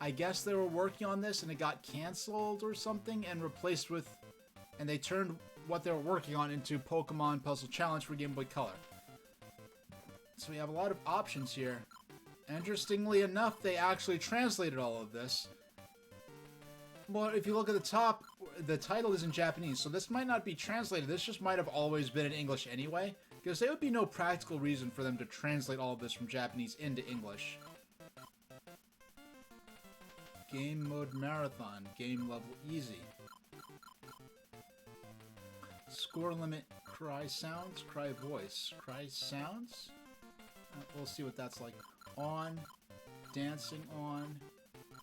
I guess they were working on this and it got canceled or something and replaced with... And they turned what they were working on into Pokemon Puzzle Challenge for Game Boy Color. So we have a lot of options here. Interestingly enough, they actually translated all of this. But if you look at the top, the title is in Japanese, so this might not be translated. This just might have always been in English anyway, because there would be no practical reason for them to translate all of this from Japanese into English. Game mode marathon, game level easy. Score limit, cry sounds, cry voice, cry sounds. We'll see what that's like. On, dancing on,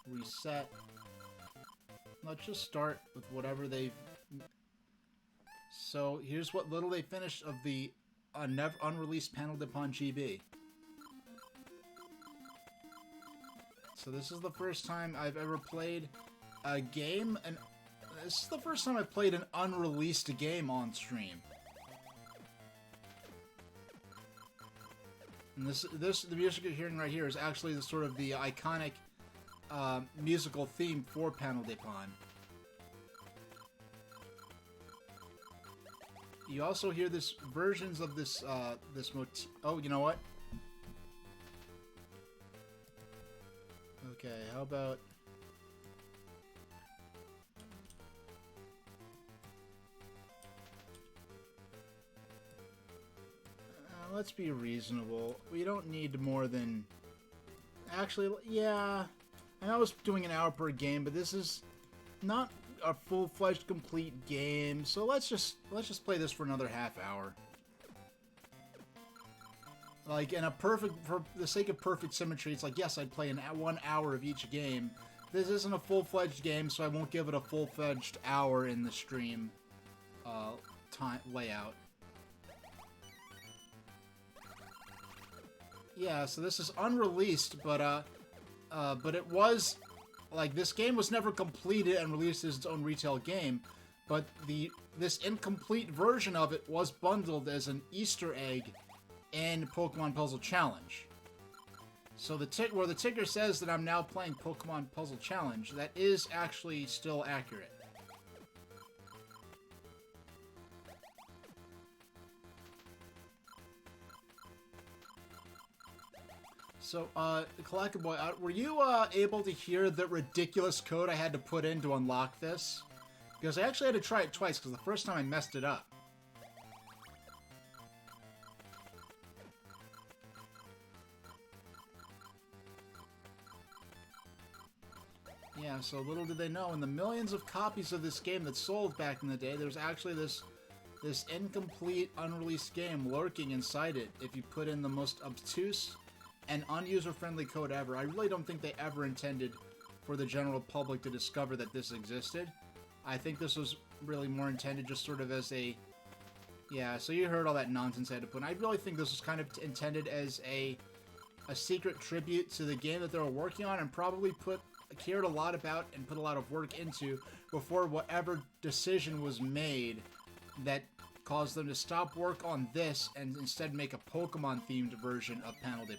reset. Let's just start with whatever they've... So here's what little they finished of the unreleased Pon GB. So this is the first time I've ever played a game, and this is the first time I've played an unreleased game on stream. And the music you're hearing right here is actually the sort of the iconic musical theme for Pon GB. You also hear this versions of this this motif. Oh, you know what? Okay, how about... let's be reasonable. We don't need more than... Actually, yeah. I know I was doing an hour per game, but this is not a full-fledged complete game. So let's just play this for another half hour. Like, in a perfect... For the sake of perfect symmetry, it's like, yes, I'd play 1 hour of each game. This isn't a full-fledged game, so I won't give it a full-fledged hour in the stream time layout. Yeah, so this is unreleased, but it was, like, this game was never completed and released as its own retail game, but this incomplete version of it was bundled as an Easter egg in Pokemon Puzzle Challenge. So where the ticker says that I'm now playing Pokemon Puzzle Challenge, that is actually still accurate. So, Chickaletta Boy, were you able to hear the ridiculous code I had to put in to unlock this? Because I actually had to try it twice, because the first time I messed it up. Yeah, so little did they know, in the millions of copies of this game that sold back in the day, there's actually this incomplete, unreleased game lurking inside it if you put in the most obtuse and unuser-friendly code ever. I really don't think they ever intended for the general public to discover that this existed. I think this was really more intended just sort of as a... Yeah, so you heard all that nonsense I had to put in. I really think this was kind of intended as a secret tribute to the game that they were working on, and probably cared a lot about and put a lot of work into before whatever decision was made that caused them to stop work on this and instead make a Pokemon-themed version of Pon GB.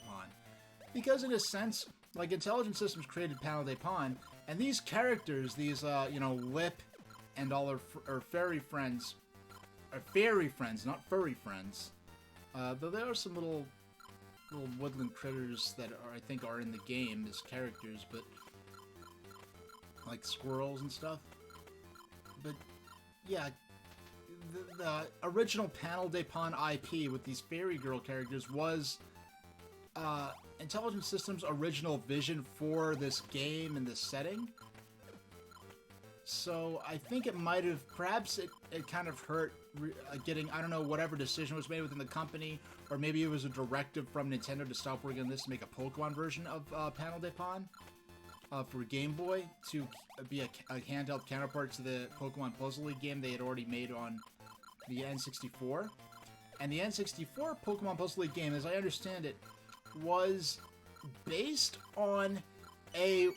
Because in a sense, like, Intelligent Systems created Pon GB, and these characters, these, you know, Lip and all her fairy friends, not furry friends, though there are some little woodland critters that I think are in the game as characters, but like squirrels and stuff. But yeah, the original Pon GB IP with these fairy girl characters was Intelligent Systems' original vision for this game and this setting. So I think it might have, perhaps it kind of hurt getting, I don't know, whatever decision was made within the company, or maybe it was a directive from Nintendo to stop working on this to make a Pokemon version of Pon GB for Game Boy to be a handheld counterpart to the Pokemon Puzzle League game they had already made on the N64. And the N64 Pokemon Puzzle League game, as I understand it, was based on a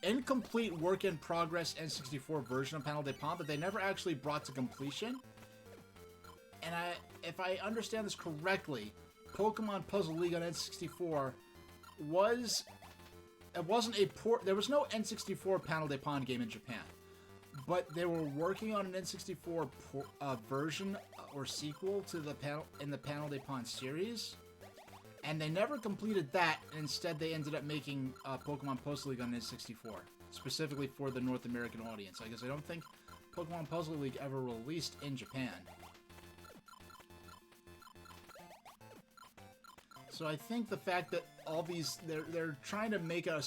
incomplete work-in-progress N64 version of Pon GB that they never actually brought to completion. And if I understand this correctly, Pokemon Puzzle League on N64 was it wasn't a port. There was no N64 Panel de Pon game in Japan, but they were working on an N64 version or sequel to the Panel de Pon series, and they never completed that. And instead, they ended up making Pokemon Puzzle League on N64, specifically for the North American audience. I guess I don't think Pokemon Puzzle League ever released in Japan. So I think the fact that all these they're trying to make a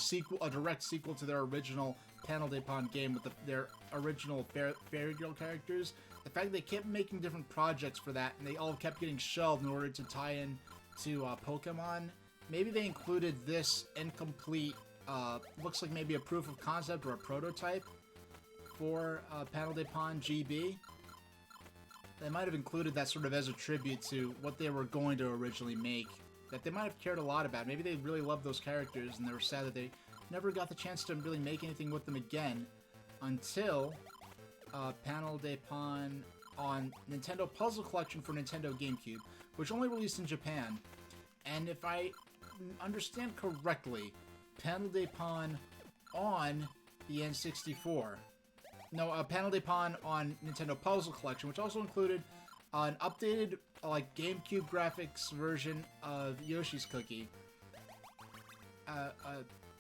direct sequel to their original Panel de Pon game with their original Fairy Girl characters. The fact that they kept making different projects for that, and they all kept getting shelved in order to tie in to Pokemon. Maybe they included this incomplete, looks like maybe a proof of concept or a prototype for Panel de Pon GB. They might have included that sort of as a tribute to what they were going to originally make, that they might have cared a lot about. Maybe they really loved those characters and they were sad that they never got the chance to really make anything with them again until Panel de Pon on Nintendo Puzzle Collection for Nintendo GameCube, which only released in Japan. And if I understand correctly, Panel de Pon on the N64. No, Panel de Pon on Nintendo Puzzle Collection, which also included an updated, like, GameCube graphics version of Yoshi's Cookie,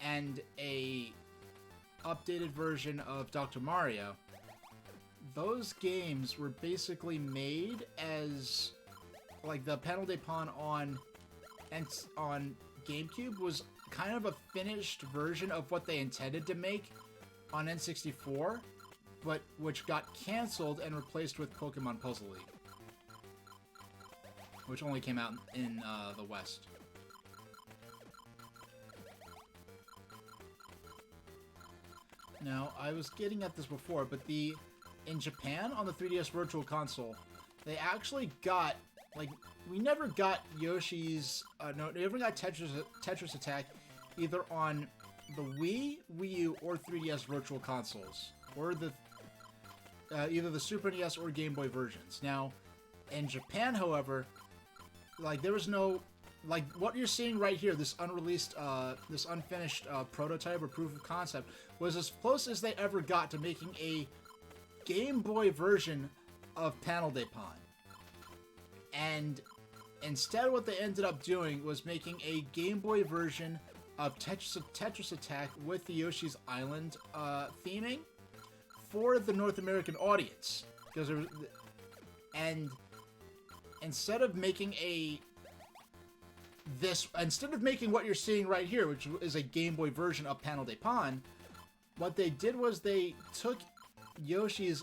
and a updated version of Dr. Mario. Those games were basically made as, like, the Panel de Pon on GameCube was kind of a finished version of what they intended to make on N64, but which got canceled and replaced with Pokemon Puzzle League, which only came out in the West. Now, I was getting at this before, but in Japan, on the 3DS Virtual Console, they actually got, like, we never got Yoshi's, no, we never got Tetris Attack either on the Wii, Wii U, or 3DS Virtual Consoles, or the either the Super NES or Game Boy versions. Now, in Japan, however, like, there was no, like, what you're seeing right here, this unreleased, this unfinished prototype or proof of concept, was as close as they ever got to making a Game Boy version of Panel de Pon. And instead, what they ended up doing was making a Game Boy version of Tetris Attack with the Yoshi's Island theming for the North American audience. Because there was, and instead of making what you're seeing right here, which is a Game Boy version of Panel de Pon, what they did was they took Tetris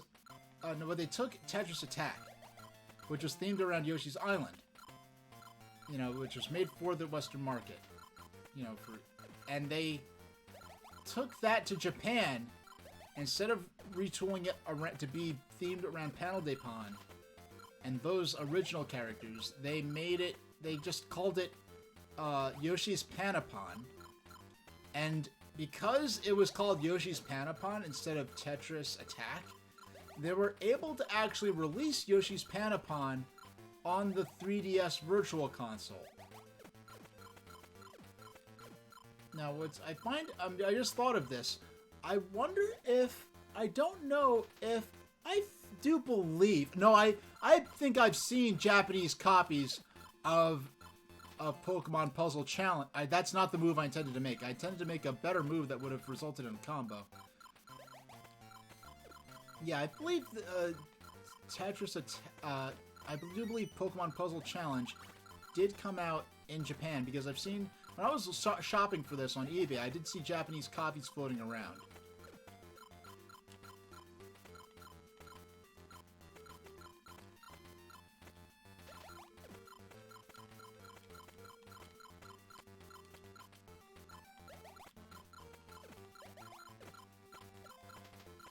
Attack, which was themed around Yoshi's Island, you know, which was made for the Western market, you know, and they took that to Japan. Instead of retooling it to be themed around Panel de Pon and those original characters, they just called it Yoshi's Panapon. And because it was called Yoshi's Panapon instead of Tetris Attack, they were able to actually release Yoshi's Panapon on the 3DS Virtual Console. Now, I just thought of this. I wonder if, I don't know if, I do believe, no, I think I've seen Japanese copies of Pokemon Puzzle Challenge. That's not the move I intended to make. I intended to make a better move that would have resulted in a combo. Yeah, I believe I do believe Pokemon Puzzle Challenge did come out in Japan, because I've seen, when I was shopping for this on eBay, I did see Japanese copies floating around.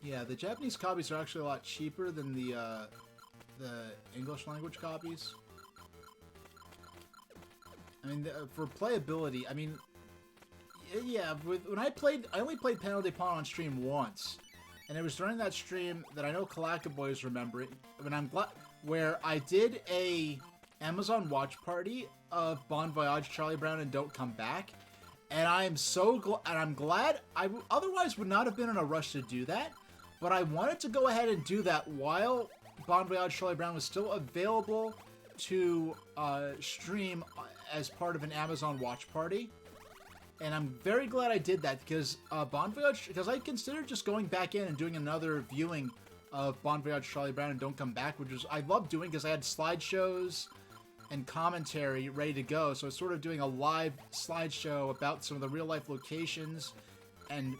Yeah, the Japanese copies are actually a lot cheaper than the English language copies. I mean, for playability, I mean, yeah, when I only played Panel de Pon on stream once, and it was during that stream that I know Chickaletta is remembering, where I did a Amazon watch party of Bon Voyage, Charlie Brown, and Don't Come Back, And I'm glad. Otherwise would not have been in a rush to do that, but I wanted to go ahead and do that while Bon Voyage Charlie Brown was still available to stream as part of an Amazon watch party. And I'm very glad I did that because Bon Voyage, because I considered just going back in and doing another viewing of Bon Voyage Charlie Brown and Don't Come Back, which was I loved doing because I had slideshows and commentary ready to go. So I was sort of doing a live slideshow about some of the real life locations, and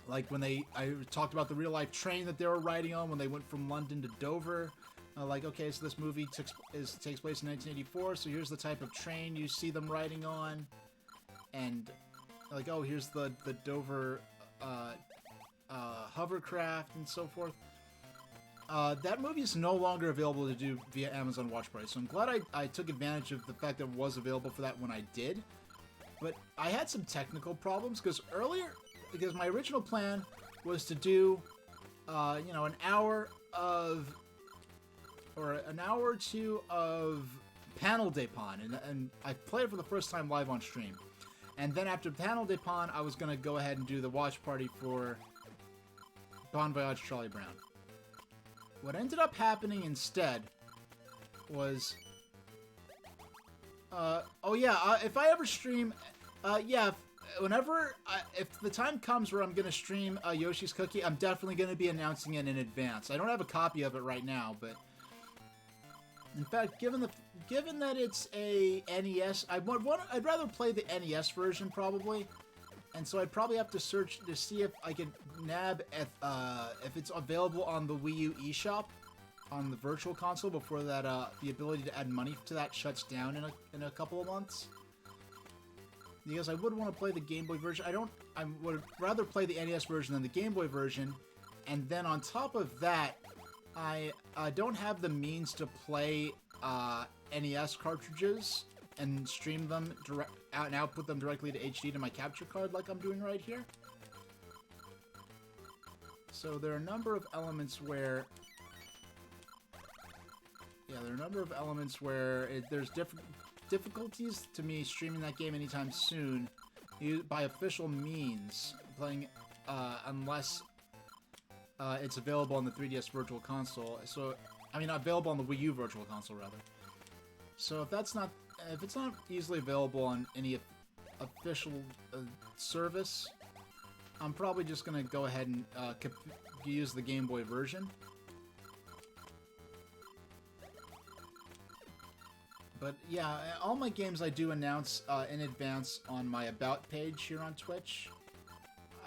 like when I talked about the real life train that they were riding on when they went from London to Dover. Like, okay, so this movie takes place in 1984, so here's the type of train you see them riding on. And like, oh, here's the Dover hovercraft and so forth. That movie is no longer available to do via Amazon Watch Party, so I'm glad I took advantage of the fact that it was available for that when I did. But I had some technical problems because my original plan was to do, an hour or two of Panel de Pon, and I played it for the first time live on stream. And then after Panel de Pon, I was going to go ahead and do the watch party for Bon Voyage Charlie Brown. What ended up happening instead was... if I ever stream... if the time comes where I'm going to stream Yoshi's Cookie, I'm definitely going to be announcing it in advance. I don't have a copy of it right now, but... In fact, given that it's a NES, I'd rather play the NES version probably, and so I'd probably have to search to see if I could nab if it's available on the Wii U eShop on the Virtual Console before that the ability to add money to that shuts down in a couple of months. Because I would want to play the Game Boy version. I would rather play the NES version than the Game Boy version, and then on top of that, I don't have the means to play NES cartridges and stream them and output them directly to HD to my capture card like I'm doing right here. So there are a number of elements where... Yeah, there are a number of elements where there's difficulties to me streaming that game anytime soon by official means, playing unless... it's available on the 3DS Virtual Console. Available on the Wii U Virtual Console, rather. So if it's not easily available on any official service, I'm probably just gonna go ahead and use the Game Boy version. But yeah, all my games I do announce in advance on my About page here on Twitch.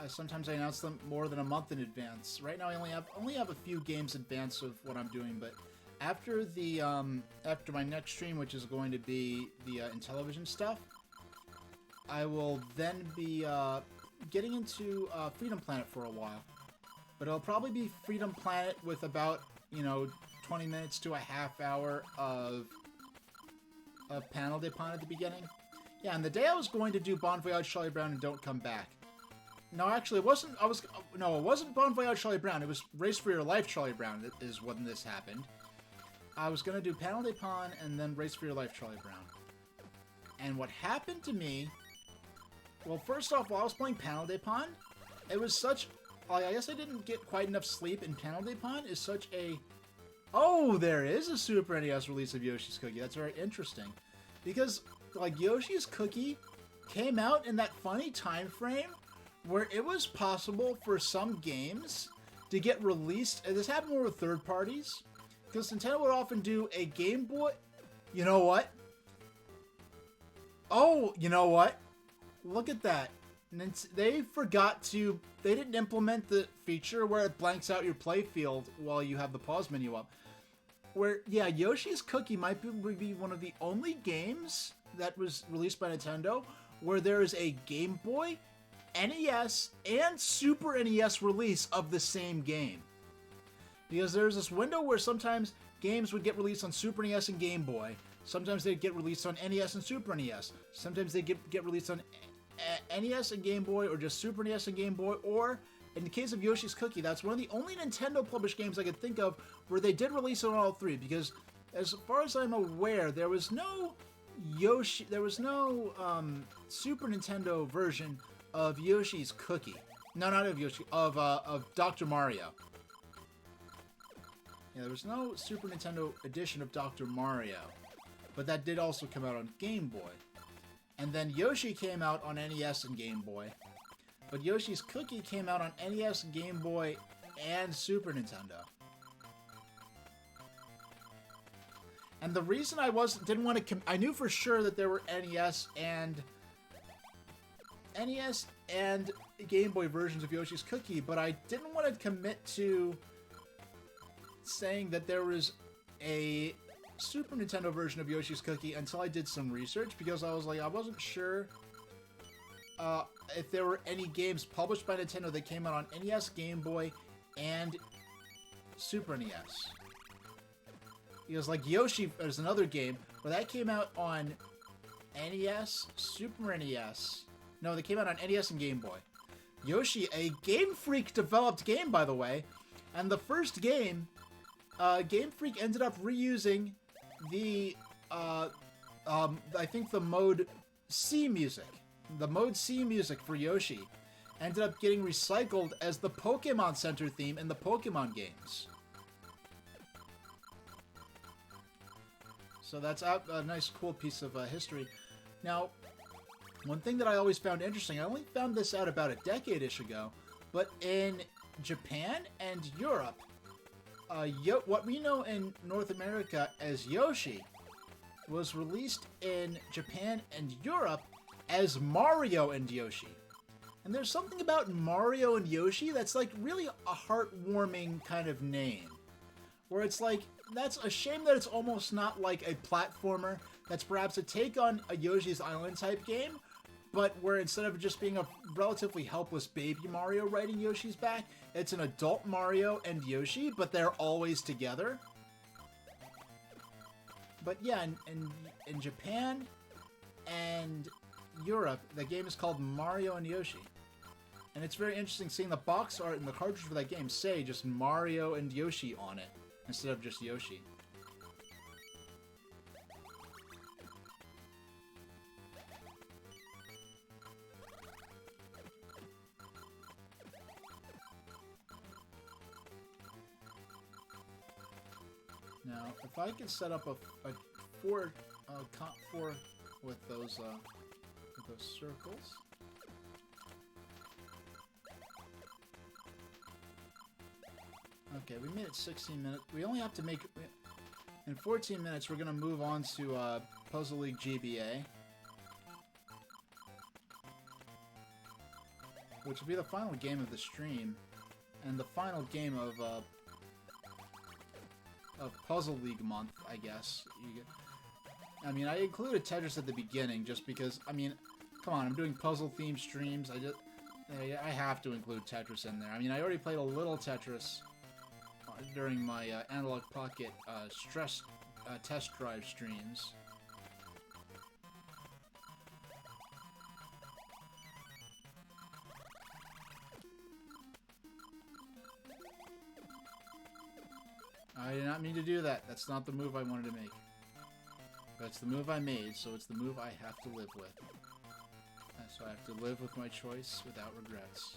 Sometimes I announce them more than a month in advance. Right now I only have a few games in advance of what I'm doing, but after after my next stream, which is going to be the Intellivision stuff, I will then be getting into Freedom Planet for a while. But it'll probably be Freedom Planet with about, 20 minutes to a half hour of Panel de Pon at the beginning. Yeah, and the day I was going to do Bon Voyage Charlie Brown and Don't Come Back. No, actually, it wasn't. It wasn't Bon Voyage Charlie Brown. It was Race for Your Life Charlie Brown. That is when this happened. I was gonna do Panel de Pon and then Race for Your Life Charlie Brown. And what happened to me? Well, first off, while I was playing Panel de Pon, it was such. I guess I didn't get quite enough sleep. In Panel de Pon is such a. Oh, there is a Super NES release of Yoshi's Cookie. That's very interesting, because Yoshi's Cookie came out in that funny time frame where it was possible for some games to get released, and this happened more with third parties, because Nintendo would often do a Game Boy... You know what? Oh, you know what? Look at that. They didn't implement the feature where it blanks out your playfield while you have the pause menu up. Where, yeah, Yoshi's Cookie might be one of the only games that was released by Nintendo where there is a Game Boy, NES, and Super NES release of the same game. Because there's this window where sometimes games would get released on Super NES and Game Boy. Sometimes they'd get released on NES and Super NES. Sometimes they get released on NES and Game Boy, or just Super NES and Game Boy, or in the case of Yoshi's Cookie, that's one of the only Nintendo published games I could think of where they did release it on all three, because as far as I'm aware, there was no Yoshi. There was no Super Nintendo version of Yoshi's Cookie. No, not of Yoshi. Of Dr. Mario. Yeah, there was no Super Nintendo edition of Dr. Mario, but that did also come out on Game Boy. And then Yoshi came out on NES and Game Boy. But Yoshi's Cookie came out on NES, Game Boy, and Super Nintendo. And the reason I didn't want to... I knew for sure that there were NES and Game Boy versions of Yoshi's Cookie, but I didn't want to commit to saying that there was a Super Nintendo version of Yoshi's Cookie until I did some research, because I was like, I wasn't sure if there were any games published by Nintendo that came out on NES, Game Boy, and Super NES. Because, like, Yoshi, there's another game where that came out on NES, Super NES. No, they came out on NES and Game Boy. Yoshi, a Game Freak developed game, by the way, and the first game, Game Freak ended up reusing the, I think the Mode C music. The Mode C music for Yoshi ended up getting recycled as the Pokemon Center theme in the Pokemon games. So that's a nice, cool piece of history. Now, one thing that I always found interesting, I only found this out about a decade-ish ago, but in Japan and Europe, what we know in North America as Yoshi was released in Japan and Europe as Mario and Yoshi. And there's something about Mario and Yoshi that's like really a heartwarming kind of name. Where it's like, that's a shame that it's almost not like a platformer that's perhaps a take on a Yoshi's Island type game, but where instead of just being a relatively helpless baby Mario riding Yoshi's back, it's an adult Mario and Yoshi, but they're always together. But yeah, in Japan and Europe, the game is called Mario and Yoshi. And it's very interesting seeing the box art and the cartridge for that game say just Mario and Yoshi on it, instead of just Yoshi. Now, if I can set up a four with those circles. Okay, we made it 16 minutes. We only have to make... In 14 minutes, we're going to move on to Puzzle League GBA. Which will be the final game of the stream. And the final game of Puzzle League month, I guess. I mean, I included Tetris at the beginning just because, I mean, come on, I'm doing puzzle-themed streams. I have to include Tetris in there. I mean, I already played a little Tetris during my Analog Pocket test drive streams. I did not mean to do that. That's not the move I wanted to make. That's the move I made, so it's the move I have to live with. And so I have to live with my choice without regrets.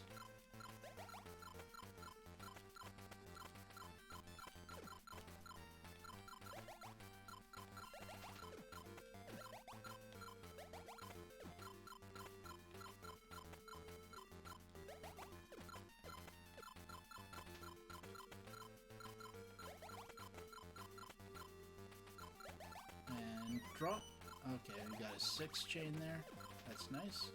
Drop. Okay, we got a 6 chain there. That's nice.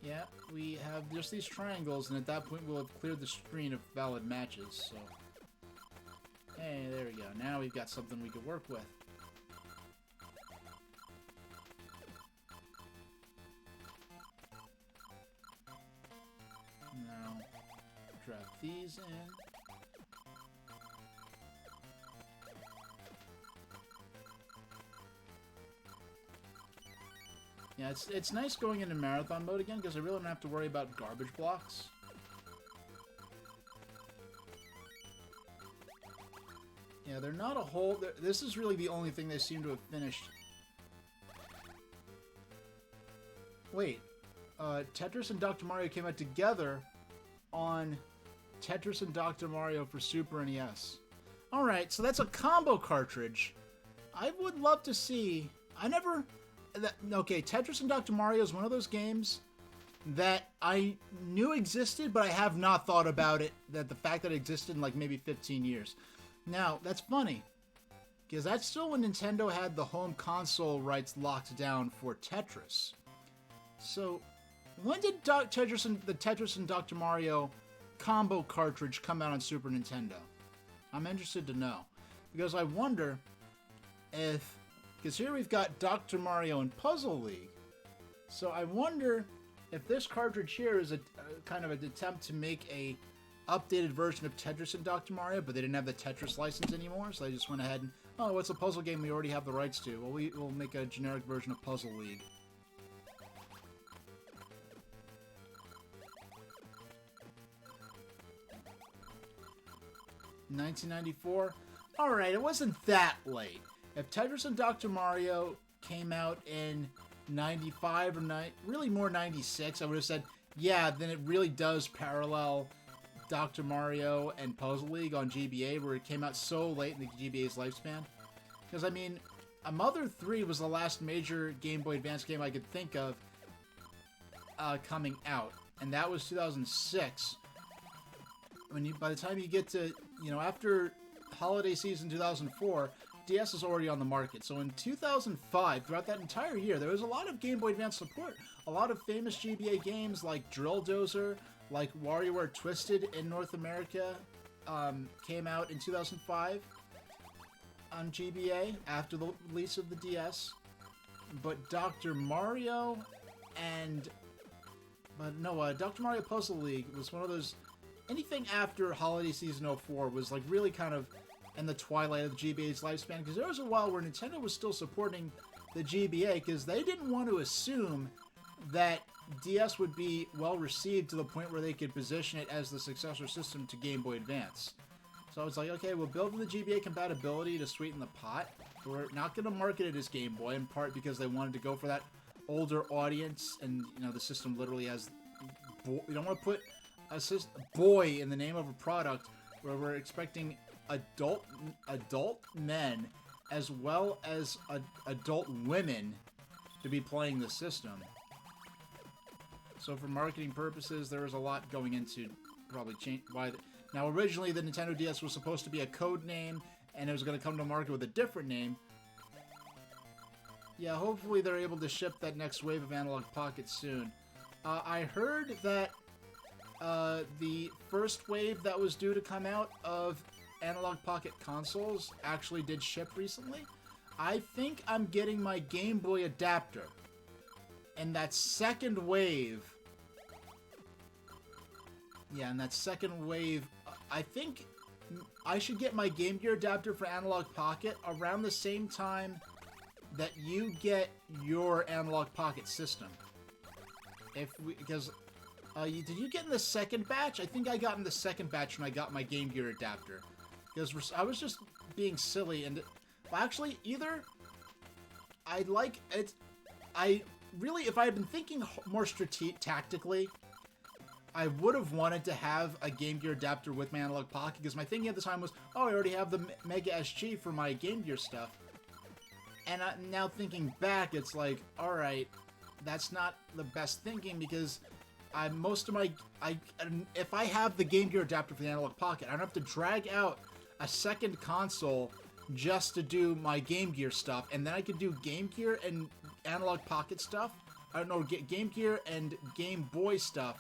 Yeah, we have just these triangles, and at that point we'll have cleared the screen of valid matches, so... Hey, there we go. Now we've got something we could work with. Now, drop these in. Yeah, it's nice going into marathon mode again, because I really don't have to worry about garbage blocks. Yeah, they're not a whole... This is really the only thing they seem to have finished Wait. Tetris and Dr. Mario came out together on Tetris and Dr. Mario for Super NES. Alright, so that's a combo cartridge. I would love to see... Okay, Tetris and Dr. Mario is one of those games that I knew existed, but I have not thought about it, that the fact that it existed in like maybe 15 years. Now, that's funny, because that's still when Nintendo had the home console rights locked down for Tetris. So, when did the Tetris and Dr. Mario combo cartridge come out on Super Nintendo? I'm interested to know. Because I wonder if... Because here we've got Dr. Mario and Puzzle League. So I wonder if this cartridge here is a kind of an attempt to make a updated version of Tetris and Dr. Mario, but they didn't have the Tetris license anymore, so they just went ahead and, oh, what's a puzzle game we already have the rights to? Well, we'll make a generic version of Puzzle League. $1994? Alright, it wasn't that late. If Tetris and Dr. Mario came out in 95 or really more 96, I would have said, yeah, then it really does parallel Dr. Mario and Puzzle League on GBA, where it came out so late in the GBA's lifespan. Because, I mean, Mother 3 was the last major Game Boy Advance game I could think of coming out, and that was 2006. By the time you get to, after holiday season 2004, DS is already on the market. So in 2005, throughout that entire year, there was a lot of Game Boy Advance support. A lot of famous GBA games like Drill Dozer, like WarioWare Twisted in North America came out in 2005 on GBA after the release of the DS. But Dr. Mario Dr. Mario Puzzle League was one of those... Anything after holiday season 04 was like really kind of in the twilight of the GBA's lifespan, because there was a while where Nintendo was still supporting the GBA because they didn't want to assume that DS would be well received to the point where they could position it as the successor system to Game Boy Advance. So I was like, okay, we'll build in the GBA compatibility to sweeten the pot. We're not going to market it as Game Boy, in part because they wanted to go for that older audience, and the system literally has... You don't want to put boy in the name of a product where we're expecting adult men as well as adult women to be playing the system. So for marketing purposes, there was a lot going into probably change why. Now originally the Nintendo DS was supposed to be a code name, and it was going to come to market with a different name. Yeah, hopefully they're able to ship that next wave of Analog Pocket soon. I heard that the first wave that was due to come out of Analog Pocket consoles actually did ship recently. I think I'm getting my Game Boy adapter. And that second wave... Yeah, and that second wave... I think I should get my Game Gear adapter for Analog Pocket around the same time that you get your Analog Pocket system. Because... did you get in the second batch? I think I got in the second batch when I got my Game Gear adapter. Because I was just being silly, and... Well, actually, either... I'd like... Really, if I had been thinking more tactically, I would have wanted to have a Game Gear adapter with my Analog Pocket, because my thinking at the time was, oh, I already have the Mega SG for my Game Gear stuff. And now thinking back, it's like, alright, that's not the best thinking, because... if I have the Game Gear adapter for the Analog Pocket, I don't have to drag out a second console just to do my Game Gear stuff, and then I could do Game Gear and Analog Pocket stuff, I don't know, Game Gear and Game Boy stuff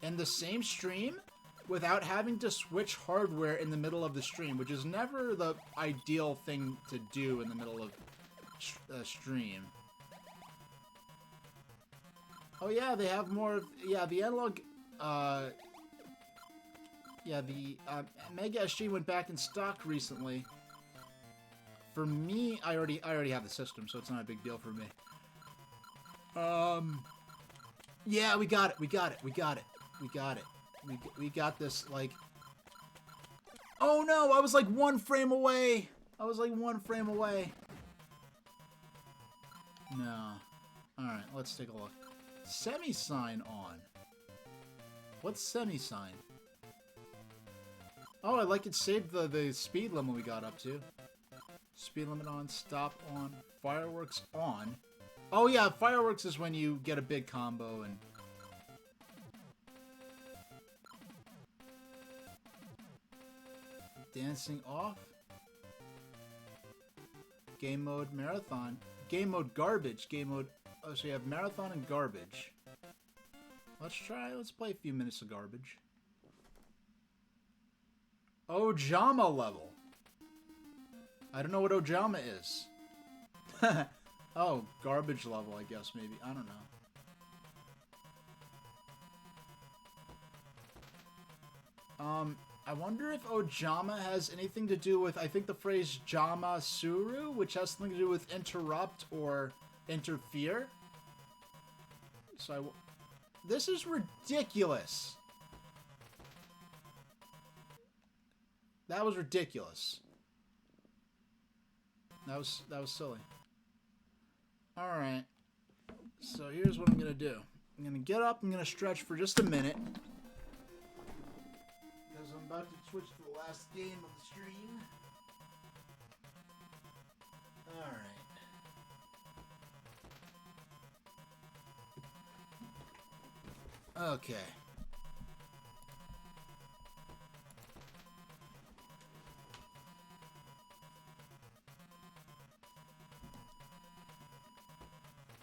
in the same stream without having to switch hardware in the middle of the stream, which is never the ideal thing to do in the middle of a stream. Oh yeah, they have more. Yeah, the analog. Yeah, the Mega SG went back in stock recently. For me, I already have the system, so it's not a big deal for me. Yeah, we got it. We got this. Like. Oh no! I was like 1 frame away. No. All right, let's take a look. Semi-sign on. What's semi-sign? Oh, I like it saved the speed limit we got up to. Speed limit on, stop on, fireworks on. Oh yeah, fireworks is when you get a big combo and... Dancing off. Game mode marathon. Game mode garbage. Game mode... Oh, so you have marathon and garbage. Let's play a few minutes of garbage. Ojama level. I don't know what Ojama is. Oh, garbage level, I guess, maybe. I don't know. I wonder if Ojama has anything to do with, I think the phrase Jama Suru, which has something to do with interrupt or interfere. So this is ridiculous. That was ridiculous. That was silly. Alright. So here's what I'm gonna do. I'm gonna get up, I'm gonna stretch for just a minute. Because I'm about to switch to the last game of the stream. Alright. Okay.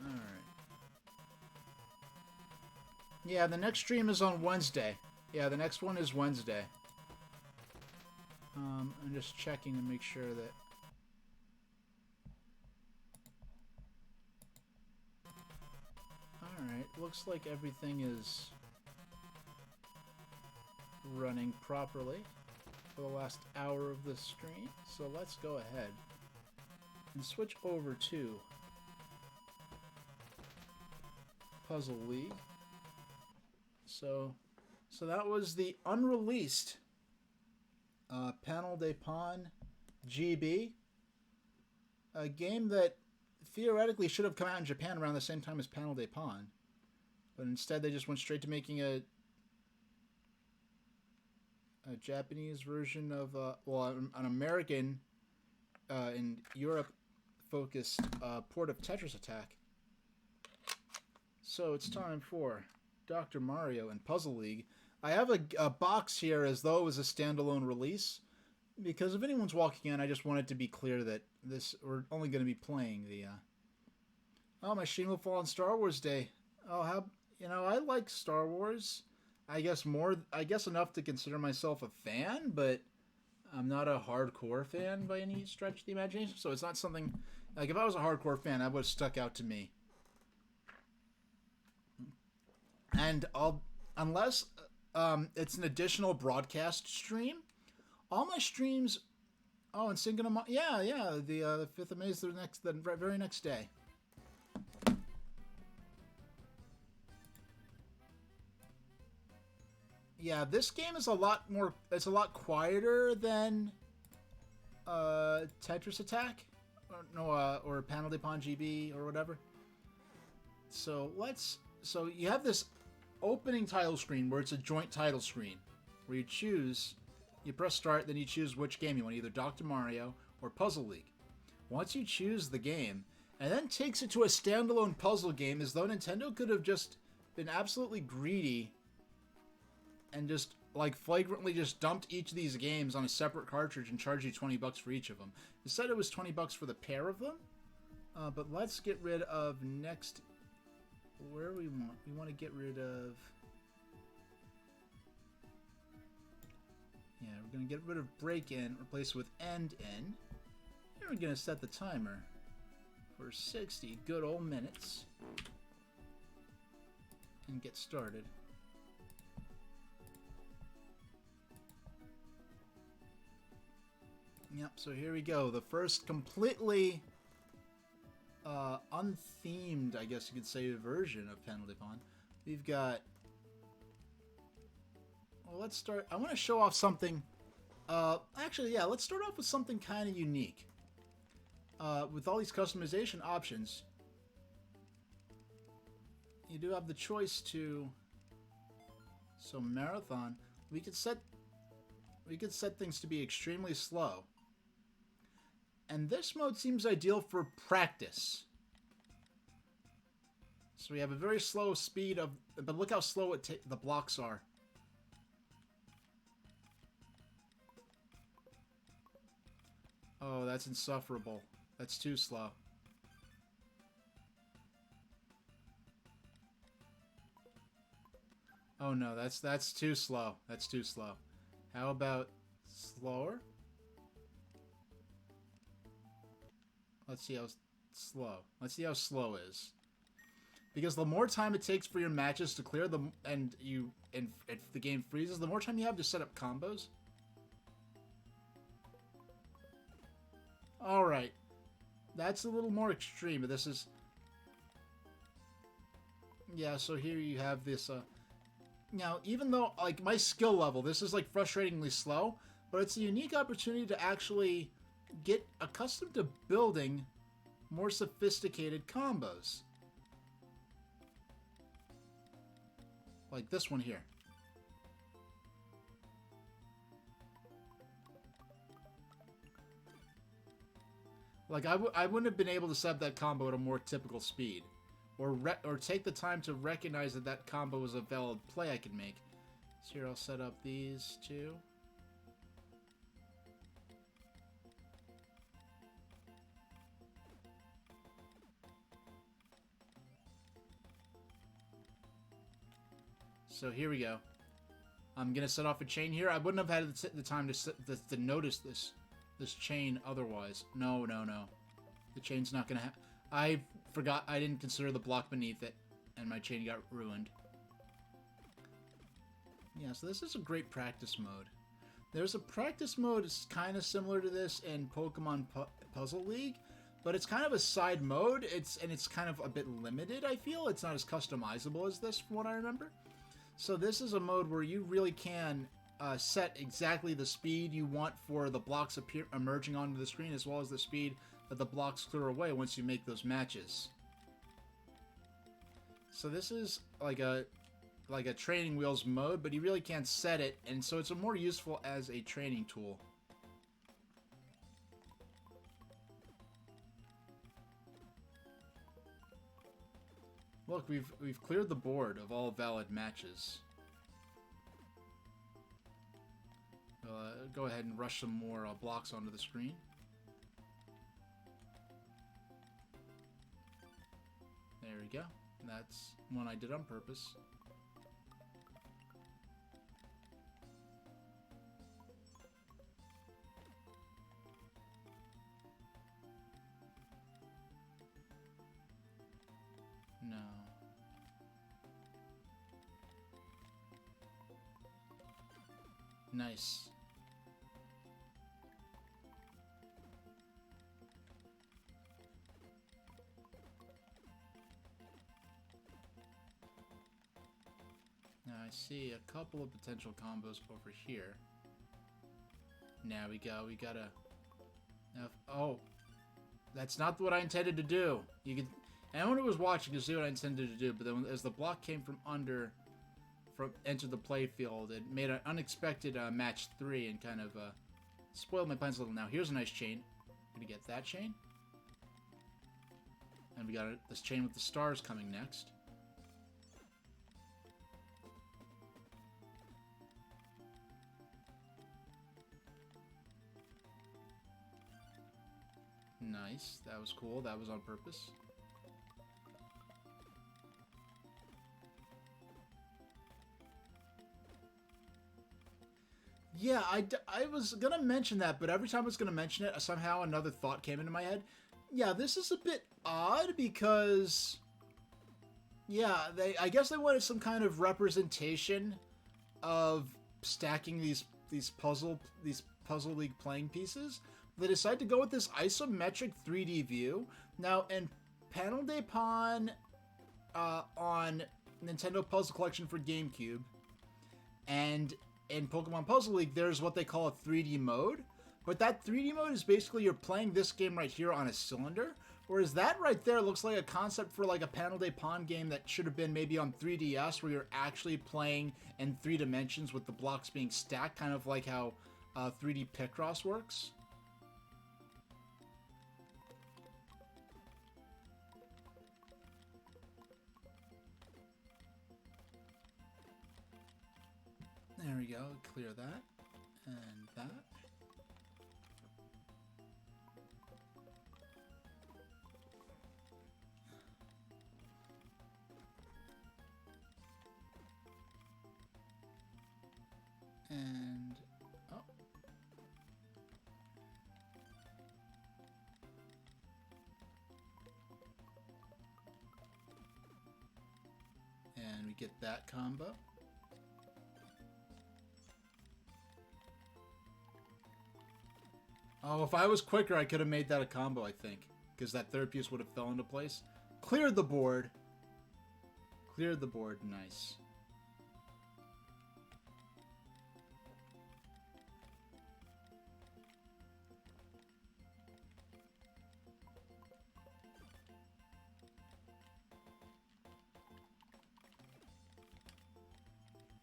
Alright. Yeah, the next stream is on Wednesday. Yeah, the next one is Wednesday. I'm just checking to make sure that... Alright, looks like everything is running properly for the last hour of this stream. So let's go ahead and switch over to Puzzle League. So that was the unreleased Panel de Pon GB, a game that theoretically should have come out in Japan around the same time as Panel de Pon, but instead they just went straight to making a Japanese version of an American in Europe focused port of Tetris Attack. So it's time for Dr. Mario and Puzzle League. I have a box here as though it was a standalone release, because if anyone's walking in, I just want it to be clear that we're only going to be playing the... Oh, my stream will fall on Star Wars Day. Oh, how... You know, I like Star Wars. I guess enough to consider myself a fan, but I'm not a hardcore fan by any stretch of the imagination. So it's not something... Like, if I was a hardcore fan, that would have stuck out to me. And unless it's an additional broadcast stream, all my streams... Oh, and Cinco de Mayo... Yeah, the 5th of May is the very next day. Yeah, this game is a lot more... It's a lot quieter than Tetris Attack. Or Panel de Pon GB or whatever. So you have this opening title screen where it's a joint title screen where you press start, then you choose which game you want, either Dr. Mario or Puzzle League. Once you choose the game, and then takes it to a standalone puzzle game, as though Nintendo could have just been absolutely greedy and just like flagrantly just dumped each of these games on a separate cartridge and charged you $20 for each of them. Instead, it was $20 for the pair of them. But let's get rid of next. Where we want to get rid of. Yeah, we're going to get rid of break-in, replace it with end-in. And we're going to set the timer for 60 good old minutes. And get started. Yep, so here we go. The first completely unthemed, I guess you could say, version of Panel de Pon. We've got... Well, let's start... I want to show off something... Actually, yeah, let's start off with something kind of unique. With all these customization options, you do have the choice to... So marathon, we could set things to be extremely slow. And this mode seems ideal for practice. So we have a very slow speed of, but look how slow the blocks are. Oh, that's insufferable. That's too slow. Oh no, that's too slow. That's too slow. How about slower? Let's see how slow. Let's see how slow is. Because the more time it takes for your matches to clear, and if the game freezes, the more time you have to set up combos. All right, that's a little more extreme, but this is... Yeah, so here you have this... Now, even though, like, my skill level, this is, like, frustratingly slow, but it's a unique opportunity to actually get accustomed to building more sophisticated combos. Like this one here. Like, I wouldn't have been able to set up that combo at a more typical speed. Or take the time to recognize that that combo was a valid play I could make. So here I'll set up these two. So here we go. I'm gonna set off a chain here. I wouldn't have had the time to notice this chain otherwise. No. The chain's not gonna I forgot, I didn't consider the block beneath it, and my chain got ruined. Yeah, so this is a great practice mode. There's a practice mode that's kind of similar to this in Pokemon Puzzle League, but it's kind of a side mode. It's kind of a bit limited, I feel. It's not as customizable as this, from what I remember. So this is a mode where you really can set exactly the speed you want for the blocks emerging onto the screen, as well as the speed that the blocks clear away once you make those matches. So this is like a training wheels mode, but you really can't set it, and so it's more useful as a training tool. Look, we've cleared the board of all valid matches. Go ahead and rush some more blocks onto the screen. There we go. That's one I did on purpose. No. Nice. Now I see a couple of potential combos over here. Now we gotta... Now, oh, that's not what I intended to do. You can... Anyone who was watching could see what I intended to do, but then as the block came from entered the playfield, it made an unexpected match 3 and kind of spoiled my plans a little. Now here's a nice chain. I'm gonna get that chain, and we got this chain with the stars coming next. Nice. That was cool. That was on purpose. Yeah, I was going to mention that, but every time I was going to mention it, somehow another thought came into my head. Yeah, this is a bit odd because... Yeah, I guess they wanted some kind of representation of stacking these Puzzle League playing pieces. They decided to go with this isometric 3D view. Now, in Panel de Pon on Nintendo Puzzle Collection for GameCube, and in Pokemon Puzzle League, there's what they call a 3D mode. But that 3D mode is basically you're playing this game right here on a cylinder, Or is that right there looks like a concept for like a Panel Day Pon game that should have been maybe on 3DS, where you're actually playing in 3 dimensions with the blocks being stacked, kind of like how 3D Picross works? There we go, clear that, and that. And, oh. And we get that combo. Oh, if I was quicker, I could have made that a combo, I think. Because that third piece would have fell into place. Cleared the board. Cleared the board. Nice.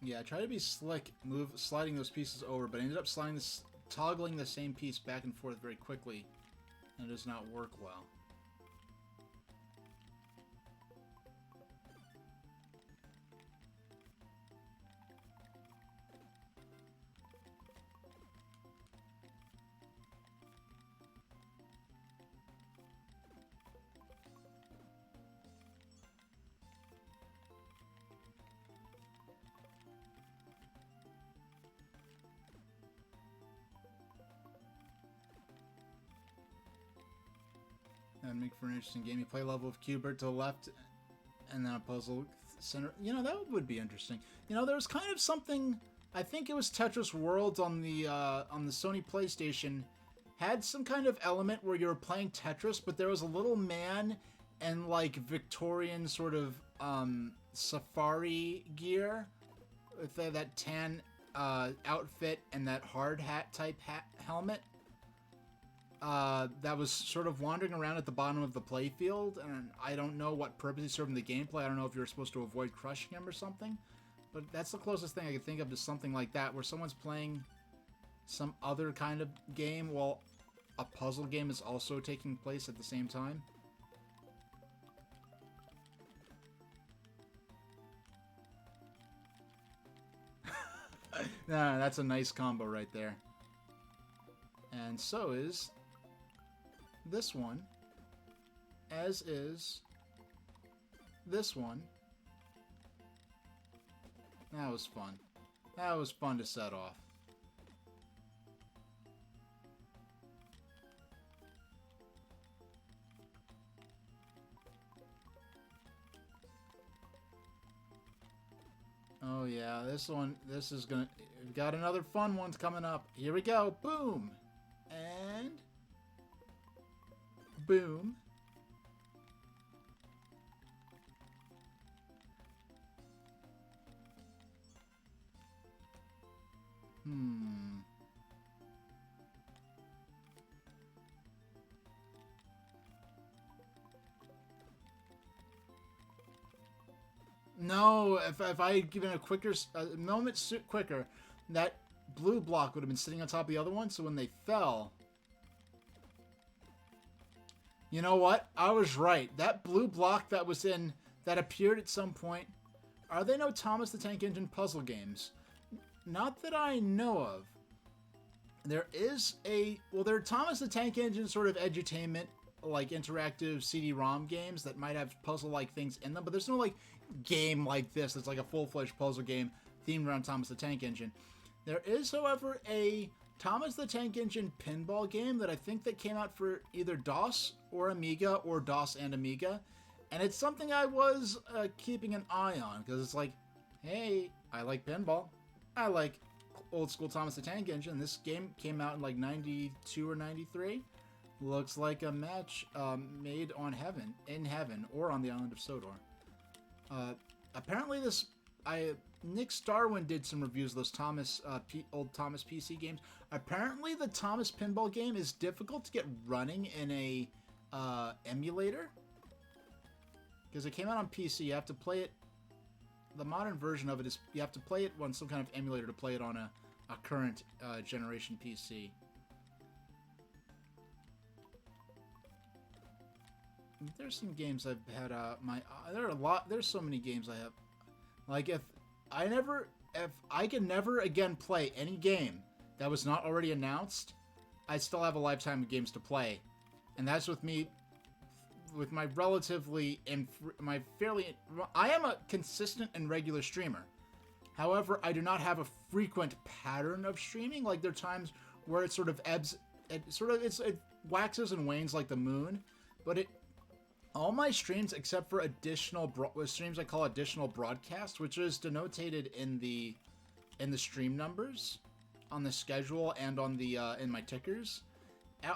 Yeah, I try to be slick, sliding those pieces over, but I ended up toggling the same piece back and forth very quickly, and it does not work well. That would make for an interesting game. You play a level of Q*bert to the left, and then a puzzle center. You know, that would be interesting. You know, there was kind of something. I think it was Tetris Worlds on the Sony PlayStation. Had some kind of element where you were playing Tetris, but there was a little man in like Victorian sort of safari gear with that tan outfit and that hard hat type helmet. That was sort of wandering around at the bottom of the playfield, and I don't know what purpose he's serving the gameplay. I don't know if you're supposed to avoid crushing him or something, but that's the closest thing I could think of to something like that, where someone's playing some other kind of game while a puzzle game is also taking place at the same time. Nah, that's a nice combo right there. And so is this one, as is this one. That was fun. That was fun to set off. Oh yeah, this is gonna, we've got another fun one coming up. Here we go, boom! And boom. No, if I had given a moment quicker, that blue block would have been sitting on top of the other one, so when they fell... You know what? I was right. That blue block that appeared at some point, are they no Thomas the Tank Engine puzzle games? Not that I know of. There are Thomas the Tank Engine sort of edutainment, like interactive CD-ROM games that might have puzzle-like things in them, but there's no like game like this that's like a full-fledged puzzle game themed around Thomas the Tank Engine. There is, however, a Thomas the Tank Engine pinball game that I think that came out for either DOS or Amiga, or DOS and Amiga, and it's something I was keeping an eye on, because it's like, hey, I like pinball, I like old school Thomas the Tank Engine. This game came out in like 92 or 93. Looks like a match made in heaven, or on the island of Sodor. Apparently Nick Starwin did some reviews of those old Thomas PC games. Apparently the Thomas pinball game is difficult to get running in a emulator. Because it came out on PC, you have to play it. The modern version of it is you have to play it on some kind of emulator to play it on a current generation PC. There's some games I've had there's so many games I have. Like if I can never again play any game that was not already announced, I still have a lifetime of games to play. And that's with me with my I am a consistent and regular streamer. However, I do not have a frequent pattern of streaming. Like there are times where it sort of ebbs, it waxes and wanes like the moon, but all my streams except for additional streams I call additional broadcast, which is denoted in the stream numbers on the schedule and on the in my tickers.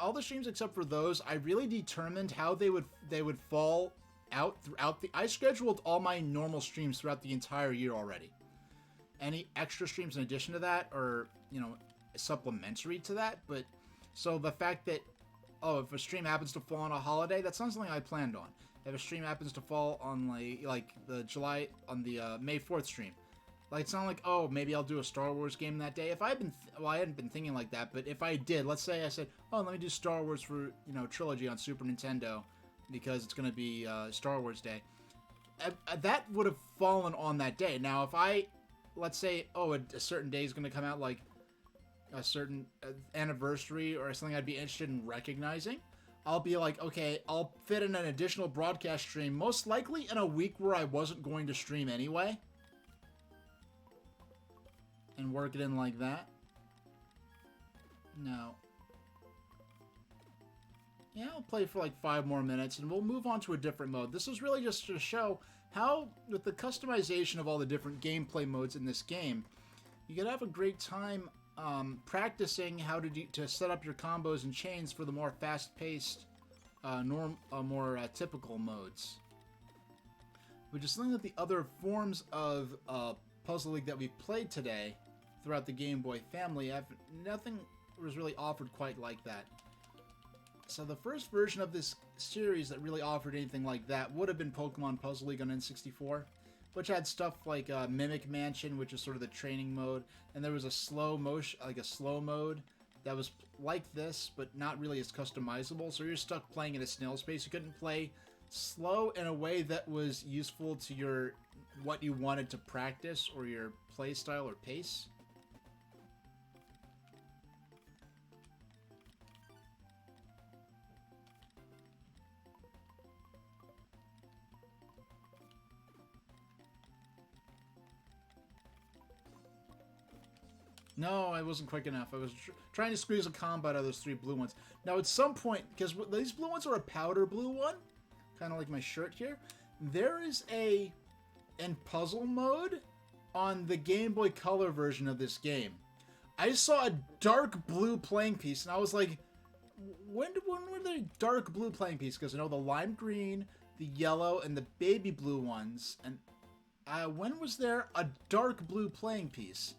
All the streams except for those, I really determined how they would fall out throughout I scheduled all my normal streams throughout the entire year already. Any extra streams in addition to that are, supplementary to that, but so the fact that if a stream happens to fall on a holiday, that's not something I planned on. If a stream happens to fall on like the May 4th stream, like it's not like, oh, maybe I'll do a Star Wars game that day. If I hadn't been thinking like that, but if I did, let's say I said, oh, let me do Star Wars for, Trilogy on Super Nintendo because it's going to be Star Wars Day. That would have fallen on that day. Now, if let's say, a certain day is going to come out like a certain anniversary or something I'd be interested in recognizing, I'll be like, okay, I'll fit in an additional broadcast stream, most likely in a week where I wasn't going to stream anyway. And work it in like that. No. Yeah, I'll play for like 5 more minutes and we'll move on to a different mode. This was really just to show how, with the customization of all the different gameplay modes in this game, you could have a great time practicing how to set up your combos and chains for the more fast-paced, more typical modes. Which is something that the other forms of Puzzle League that we've played today throughout the Game Boy family, nothing was really offered quite like that. So the first version of this series that really offered anything like that would have been Pokemon Puzzle League on N64, which had stuff like Mimic Mansion, which is sort of the training mode, and there was a slow mode that was like this, but not really as customizable, so you're stuck playing at a snail's pace. You couldn't play slow in a way that was useful to what you wanted to practice or your play style or pace. No, I wasn't quick enough. I was trying to squeeze a combo out of those 3 blue ones. Now, at some point, because these blue ones are a powder blue one, kind of like my shirt here, there is in puzzle mode on the Game Boy Color version of this game, I saw a dark blue playing piece, and I was like, when were there dark blue playing piece? Because I know the lime green, the yellow, and the baby blue ones, and when was there a dark blue playing piece?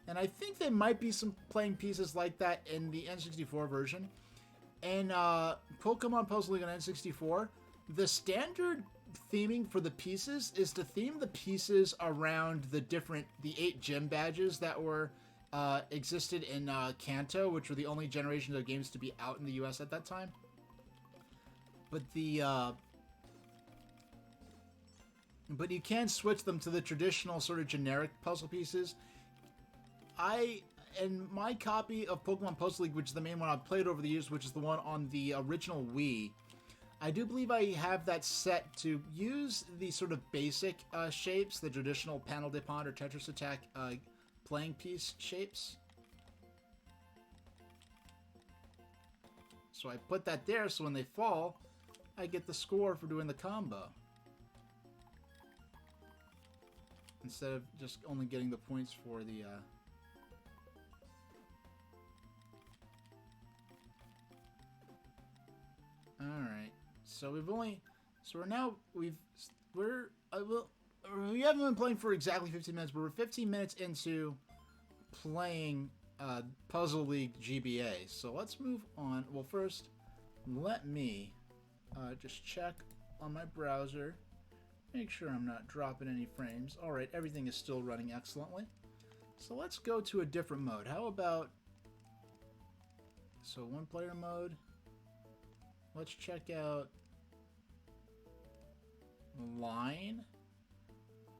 And I think there might be some playing pieces like that in the N64 version. And Pokemon Puzzle League on N64, the standard theming for the pieces is to theme the pieces around the 8 gym badges that were existed in Kanto, which were the only generation of games to be out in the US at that time. But but you can switch them to the traditional sort of generic puzzle pieces. In my copy of Pokemon Puzzle League, which is the main one I've played over the years, which is the one on the original Wii, I do believe I have that set to use the sort of basic shapes, the traditional Panel de Pont or Tetris Attack playing piece shapes. So I put that there so when they fall, I get the score for doing the combo. Instead of just only getting the points for the... Alright, so we haven't been playing for exactly 15 minutes, but we're 15 minutes into playing Puzzle League GBA. So let's move on. Well, first, let me Just check on my browser. Make sure I'm not dropping any frames. Alright, everything is still running excellently. So let's go to a different mode. How about... So one player mode. Let's check out... Line.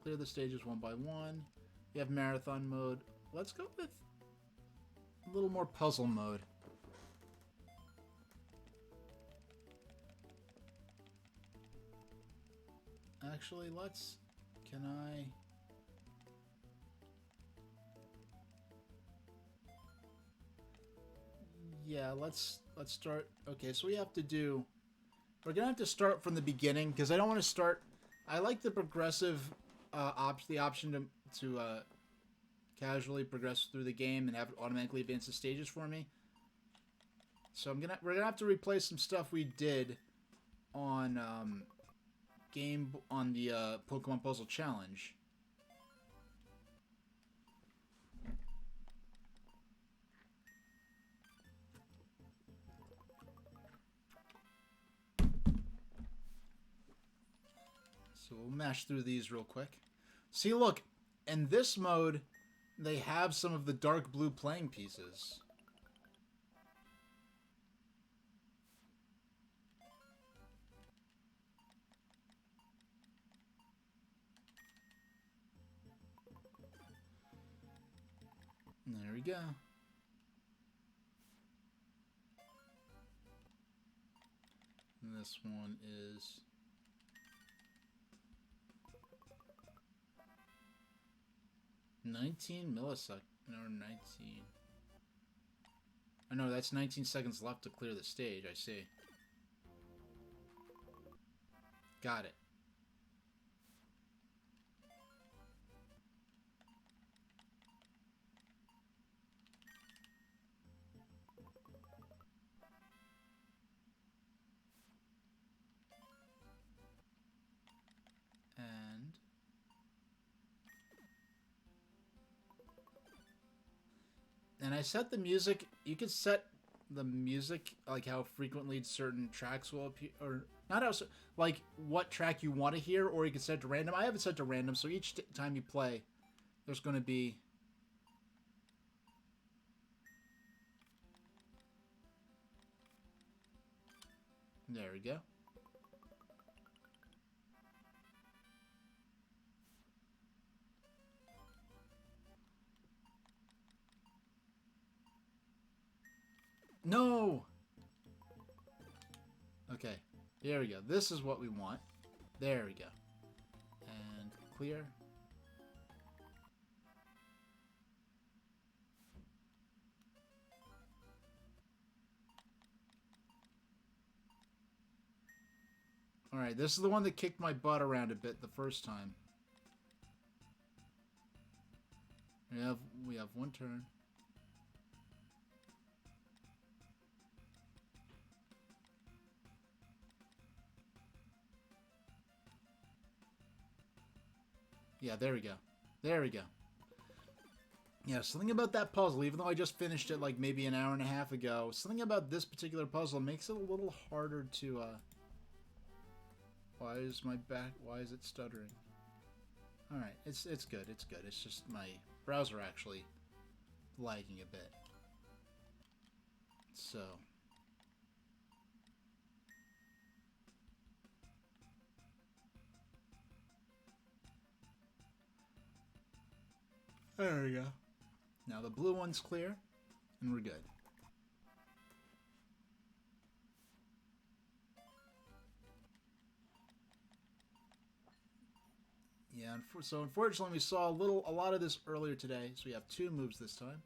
Clear the stages one by one. You have marathon mode. Let's go with a little more puzzle mode. Actually, let's... Can I... Yeah, let's start... Okay, so we have to do... We're gonna have to start from the beginning, because I don't want to start... I like the progressive... the option to casually progress through the game and have it automatically advance the stages for me. So we're gonna have to replace some stuff we did on on the Pokemon Puzzle Challenge. So we'll mash through these real quick. See, look, in this mode, they have some of the dark blue playing pieces. There we go. And this one is... 19 milliseconds, or 19. Oh no, that's 19 seconds left to clear the stage, I see. Got it. And I set the music, you could set the music, like how frequently certain tracks will appear, or not how, like what track you want to hear, or you can set it to random. I have it set to random, so each time you play, there's going to be... There we go. No! Okay, here we go. This is what we want. There we go. And clear. Alright, this is the one that kicked my butt around a bit the first time. We have one turn. Yeah, there we go. There we go. Yeah, something about that puzzle, even though I just finished it like maybe an hour and a half ago, something about this particular puzzle makes it a little harder to, Why is it stuttering? Alright, it's good, it's good. It's just my browser actually lagging a bit. So... There we go. Now the blue one's clear, and we're good. Yeah, so unfortunately we saw a lot of this earlier today, so we have 2 moves this time.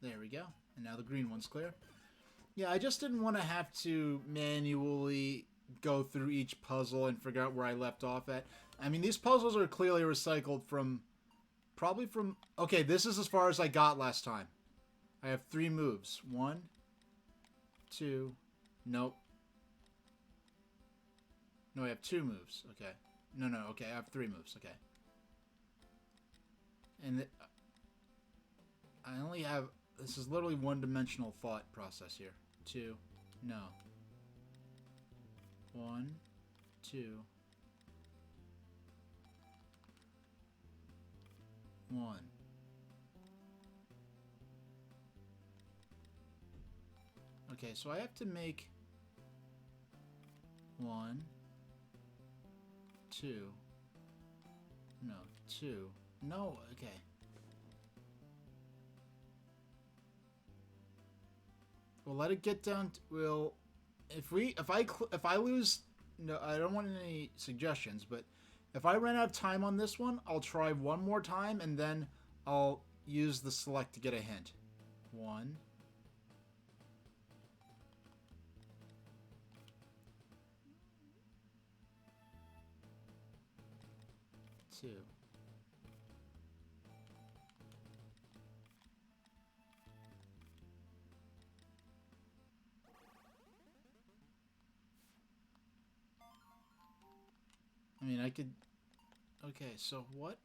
There we go. And now the green one's clear. Yeah, I just didn't want to have to manually go through each puzzle and figure out where I left off at. I mean, these puzzles are clearly recycled from... Probably from... Okay, this is as far as I got last time. I have 3 moves. 1, 2... Nope. No, I have 2 moves. Okay. No, okay, I have 3 moves. Okay. And I only have... This is literally one-dimensional thought process here. 2. No. 1, 2. 1. Okay, so I have to make 1, 2. No, 2. No, okay. We'll let it get down to, we'll if I lose, no, I don't want any suggestions, but if I run out of time on this one, I'll try one more time and then I'll use the select to get a hint. 1, 2. I mean, I could... Okay, so what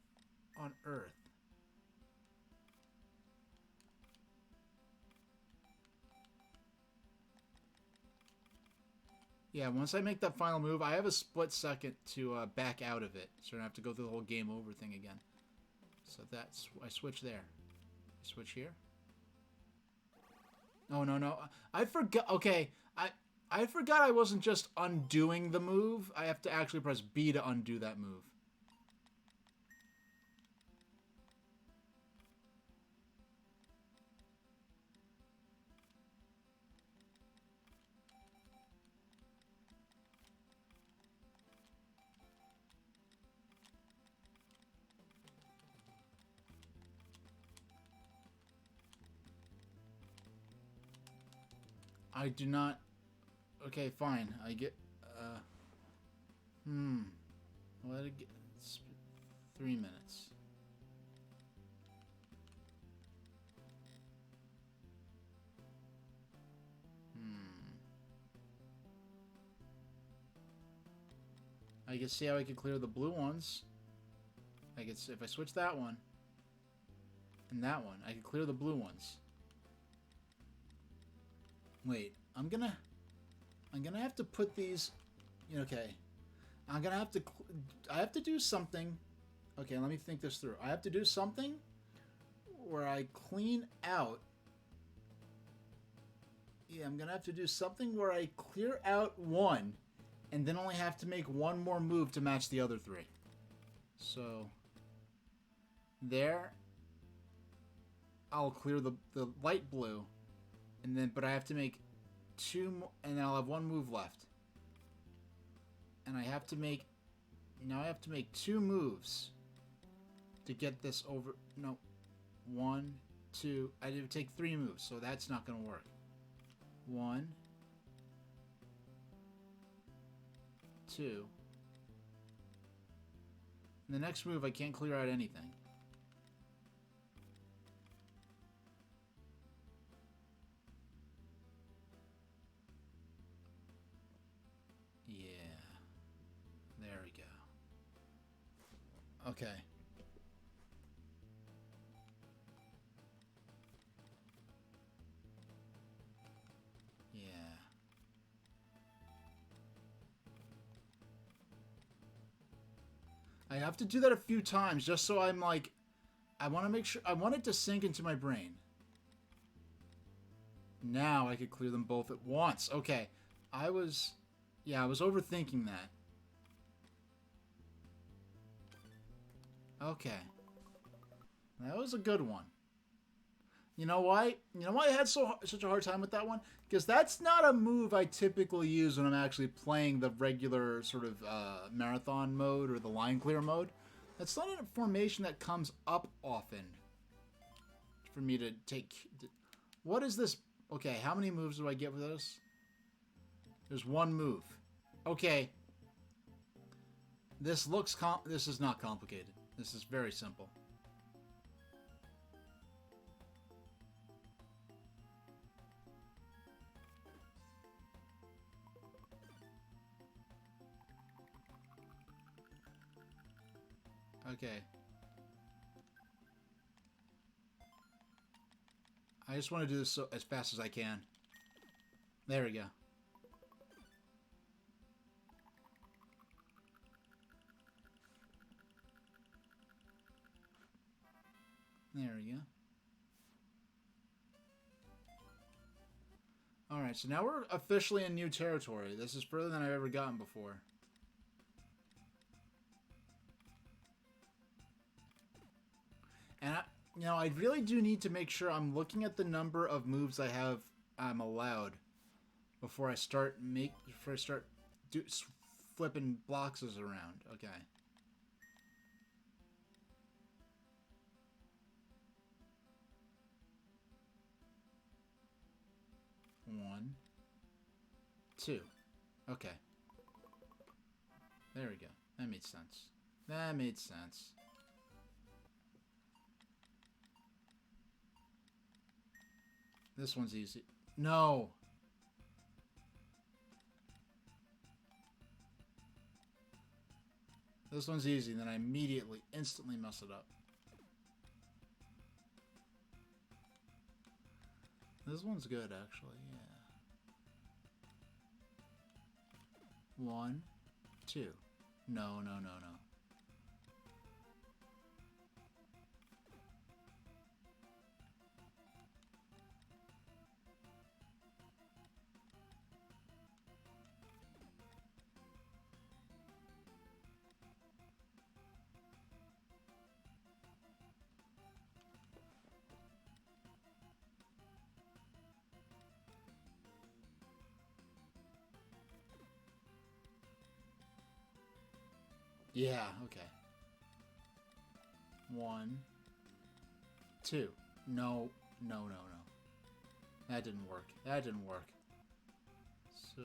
on earth? Yeah, once I make that final move, I have a split second to back out of it. So I don't have to go through the whole game over thing again. So that's... I switch there. I switch here. Oh, no, no. I forgot... Okay, I forgot I wasn't just undoing the move. I have to actually press B to undo that move. I do not... Okay, fine. I get... Let it get... It's 3 minutes. I can see how I can clear the blue ones. I can see if I switch that one and that one, I can clear the blue ones. Wait, I'm gonna have to put these. Okay, I have to do something. Okay, let me think this through. I have to do something where I clean out. Yeah, I'm gonna have to do something where I clear out one, and then only have to make one more move to match the other 3. So there, I'll clear the light blue, and then but I have to make 2 more, and then I'll have 1 move left. And I have to make 2 moves to get this over. No, 1, 2. I did take 3 moves, so that's not gonna work. 1, 2. And the next move, I can't clear out anything. Yeah. There we go. Okay. Yeah. I have to do that a few times just so I'm like, I want to make sure, I want it to sink into my brain. Now I could clear them both at once. Okay. I was overthinking that. Okay. That was a good one. You know why? You know why I had such a hard time with that one? Because that's not a move I typically use when I'm actually playing the regular sort of marathon mode or the line clear mode. That's not a formation that comes up often for me to take. What is this? Okay, how many moves do I get with this? There's 1 move. Okay. This is not complicated. This is very simple. Okay. I just want to do this as fast as I can. There we go. There we go. Alright, so now we're officially in new territory. This is further than I've ever gotten before. And I really do need to make sure I'm looking at the number of moves I'm allowed before I start flipping blocks around. Okay. One, two. Okay. There we go. That made sense. That made sense. This one's easy. No! This one's easy, then I immediately, instantly mess it up. This one's good, actually, yeah. 1, 2. No, no, no, no. Yeah, okay. 1, 2. No, no, no, no. That didn't work. That didn't work. So,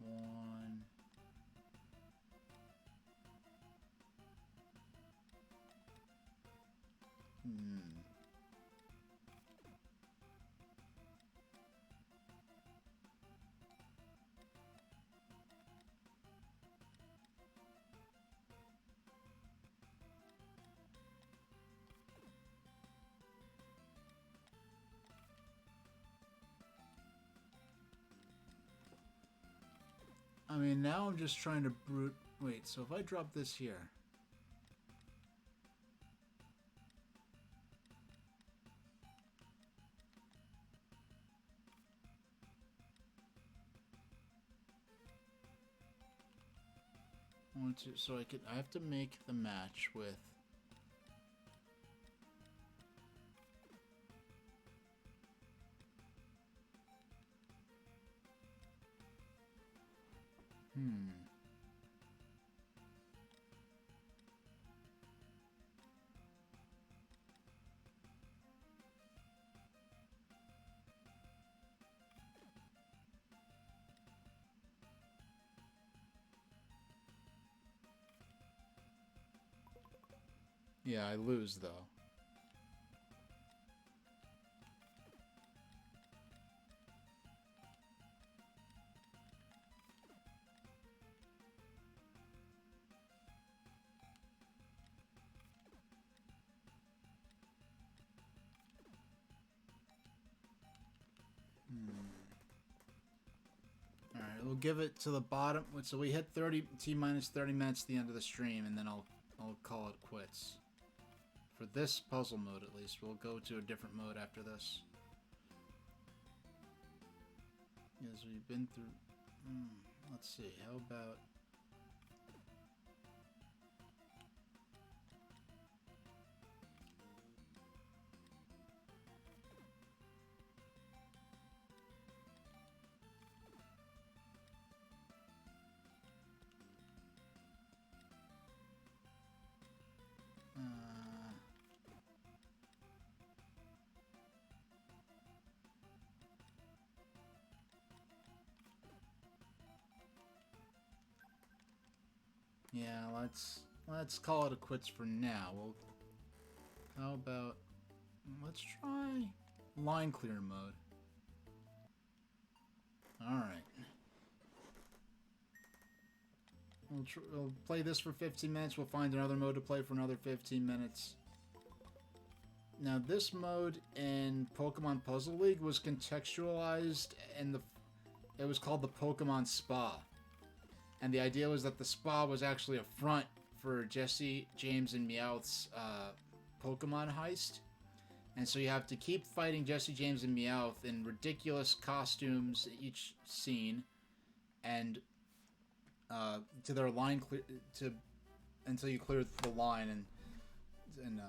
1. I mean, now I'm just trying to brute... Wait, so if I drop this here... So I have to make the match with... Yeah, I lose, though. Alright, we'll give it to the bottom. So we hit 30 T-minus 30 minutes at the end of the stream, and then I'll call it quits. For this puzzle mode, at least. We'll go to a different mode after this. As we've been through... let's see, how about... Yeah, let's call it a quits for now. How about let's try line clear mode. All right. We'll play this for 15 minutes. We'll find another mode to play for another 15 minutes. Now, this mode in Pokemon Puzzle League was contextualized in it was called the Pokemon Spa. And the idea was that the spa was actually a front for Jesse, James, and Meowth's Pokemon heist. And so you have to keep fighting Jesse, James, and Meowth in ridiculous costumes each scene, and to their line until you clear the line. And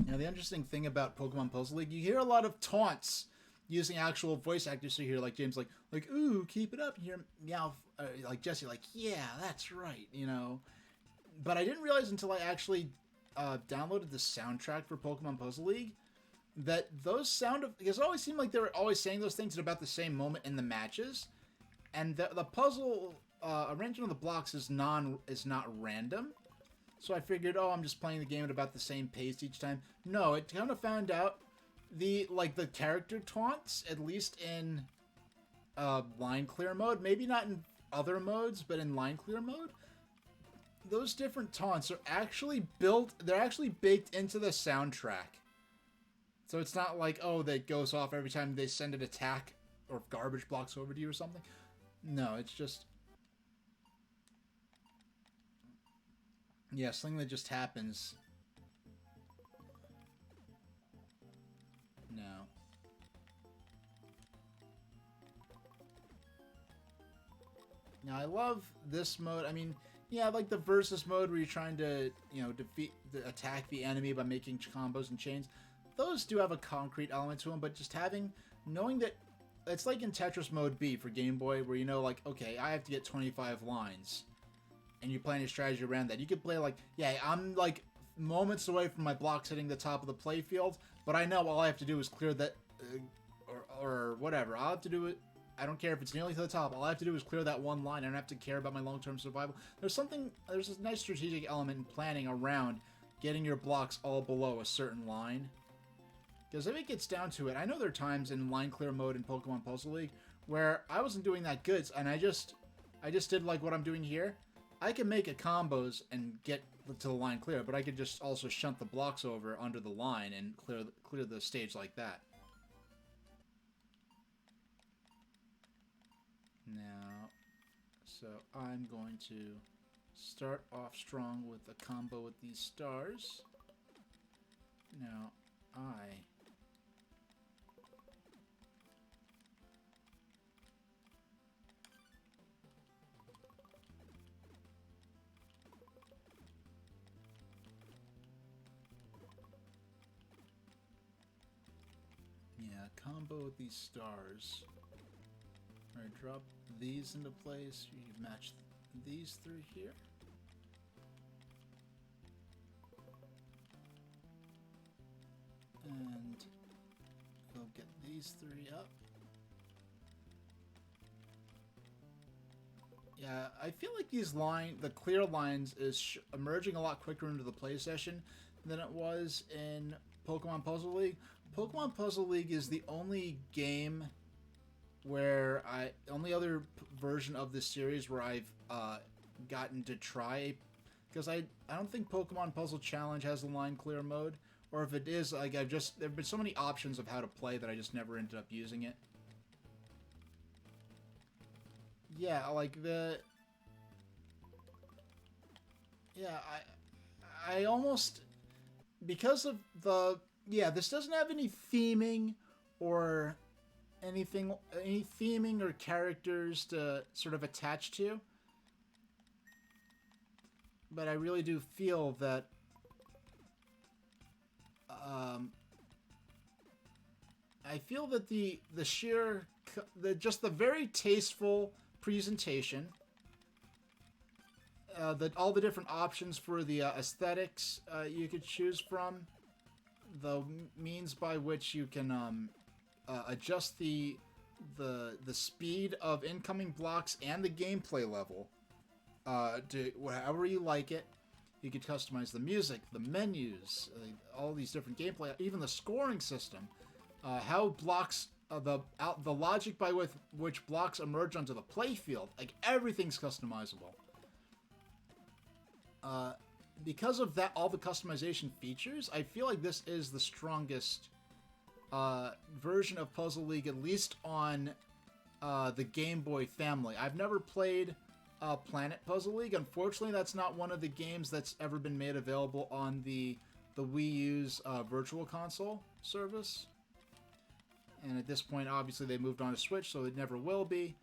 the interesting thing about Pokemon Puzzle League, you hear a lot of taunts using actual voice actors. So you hear like James like ooh, keep it up. You hear Meowth like Jesse like, yeah, that's right, But I didn't realize until I actually downloaded the soundtrack for Pokemon Puzzle League that those because it always seemed like they were always saying those things at about the same moment in the matches, and the puzzle arrangement of the blocks is not random. So I figured, I'm just playing the game at about the same pace each time. No, it kind of found out the character taunts, at least in line clear mode, maybe not in other modes, but in line clear mode, those different taunts are actually they're actually baked into the soundtrack. So it's not like, that goes off every time they send an attack or garbage blocks over to you or something. No, it's just... yeah, something that just happens. No. Now, I love this mode. I mean... yeah, like the versus mode where you're trying to, attack the enemy by making combos and chains. Those do have a concrete element to them, but just knowing that it's like in Tetris mode B for Game Boy, where okay, I have to get 25 lines, and you're playing a strategy around that. You could play I'm moments away from my blocks hitting the top of the playfield, but I know all I have to do is clear that, or whatever. I'll have to do it. I don't care if it's nearly to the top. All I have to do is clear that one line. I don't have to care about my long-term survival. There's a nice strategic element in planning around getting your blocks all below a certain line. Because if it gets down to it, I know there are times in line clear mode in Pokemon Puzzle League where I wasn't doing that good, and I just did like what I'm doing here. I can make combos and get to the line clear, but I could just also shunt the blocks over under the line and clear the stage like that. Now, so I'm going to start off strong with a combo with these stars. Now, combo with these stars. Alright, drop these into place. You match these through here. And go get these three up. Yeah, I feel like the clear lines is emerging a lot quicker into the play session than it was in Pokemon Puzzle League. Pokemon Puzzle League is the only game where only other version of this series where I've gotten to try, because I don't think Pokemon Puzzle Challenge has a line clear mode, or if it is, there've been so many options of how to play that I just never ended up using it. Yeah, I almost, because of this doesn't have any theming or any theming or characters to sort of attach to. But I really do feel that just the very tasteful presentation, all the different options for the aesthetics you could choose from, the means by which you can adjust the speed of incoming blocks and the gameplay level to however you like it. You could customize the music, the menus, all these different gameplay, even the scoring system, how blocks, the logic by which blocks emerge onto the playfield. Like, everything's customizable. Because of that, all the customization features, I feel like this is the strongest version of Puzzle League, at least on the Game Boy family. I've never played Planet Puzzle League. Unfortunately, that's not one of the games that's ever been made available on the Wii U's Virtual Console service. And at this point, obviously, they moved on to Switch, so it never will be.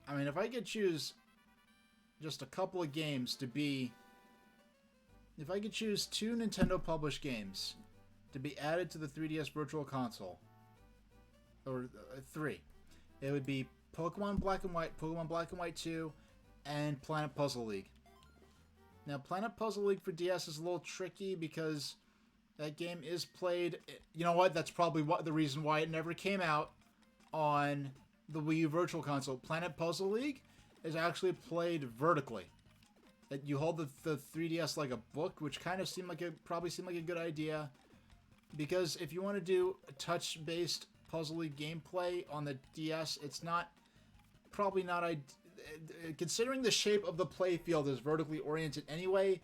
I mean, if I could choose just a couple of games to be... If I could choose 2 Nintendo-published games to be added to the 3DS Virtual Console, or 3, it would be Pokemon Black and White, Pokemon Black and White 2, and Planet Puzzle League. Now, Planet Puzzle League for DS is a little tricky because that game is played... You know what? That's probably the reason why it never came out on the Wii U Virtual Console. Planet Puzzle League is actually played vertically. You hold the 3DS like a book, which kind of probably seemed like a good idea. Because if you want to do a touch-based Puzzle League gameplay on the DS, it's probably not... Considering the shape of the playfield is vertically oriented anyway,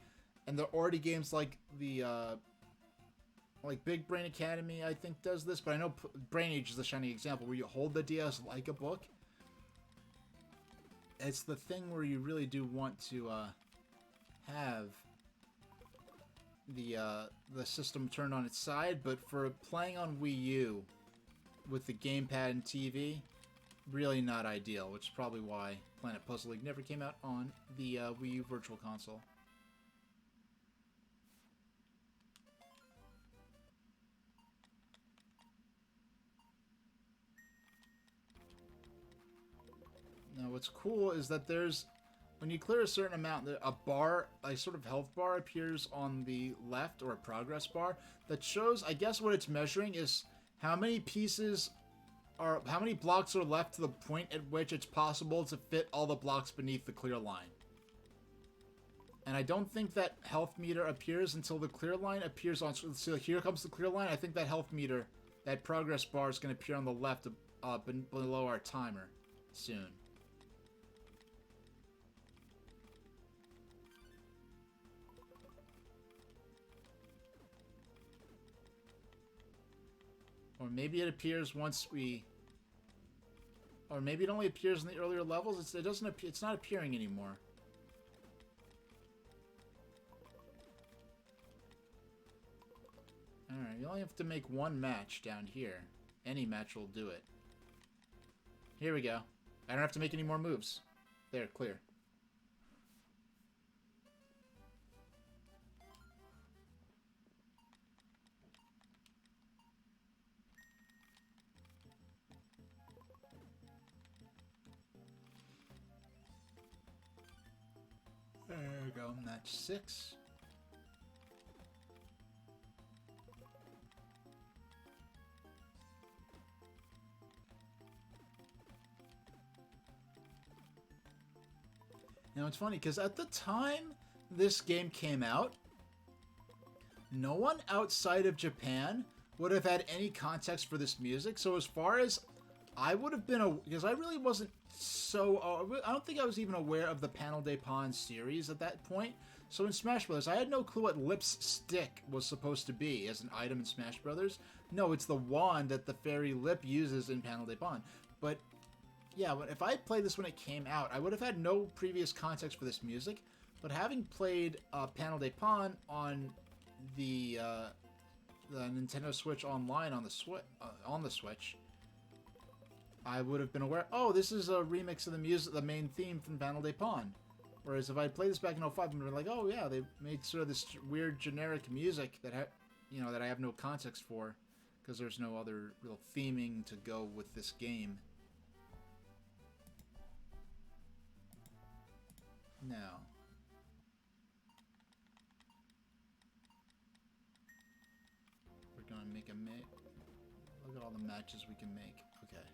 and there are already games like like Big Brain Academy, I think, does this, but I know Brain Age is the shining example, where you hold the DS like a book. It's the thing where you really do want to have the system turned on its side, but for playing on Wii U with the gamepad and TV, really not ideal, which is probably why Planet Puzzle League never came out on the Wii U Virtual Console. Now, what's cool is that when you clear a certain amount, a bar, a sort of health bar appears on the left, or a progress bar, that shows, I guess what it's measuring is how many blocks are left to the point at which it's possible to fit all the blocks beneath the clear line. And I don't think that health meter appears until the clear line appears on... So here comes the clear line. I think that health meter, that progress bar, is going to appear on the left below our timer soon. Or maybe it appears once we... Or maybe it only appears in the earlier levels. It's not appearing anymore. Alright, you only have to make one match down here. Any match will do it. Here we go. I don't have to make any more moves. There, clear. There we go, match 6. Now it's funny, because at the time this game came out, no one outside of Japan would have had any context for this music. So as far as I would have been, because I really wasn't I don't think I was even aware of the Panel de Pon series at that point. So in Smash Bros., I had no clue what Lip's stick was supposed to be as an item in Smash Bros. No, it's the wand that the fairy Lip uses in Panel de Pon. But yeah, if I played this when it came out, I would have had no previous context for this music. But having played Panel de Pon on the Nintendo Switch Online on the Switch, I would have been aware, oh, this is a remix of the main theme from Panel de Pon. Whereas if I played this back in 05, I'd be like, oh yeah, they made sort of this weird generic music that that I have no context for, because there's no other real theming to go with this game. Now, we're gonna make look at all the matches we can make. Okay.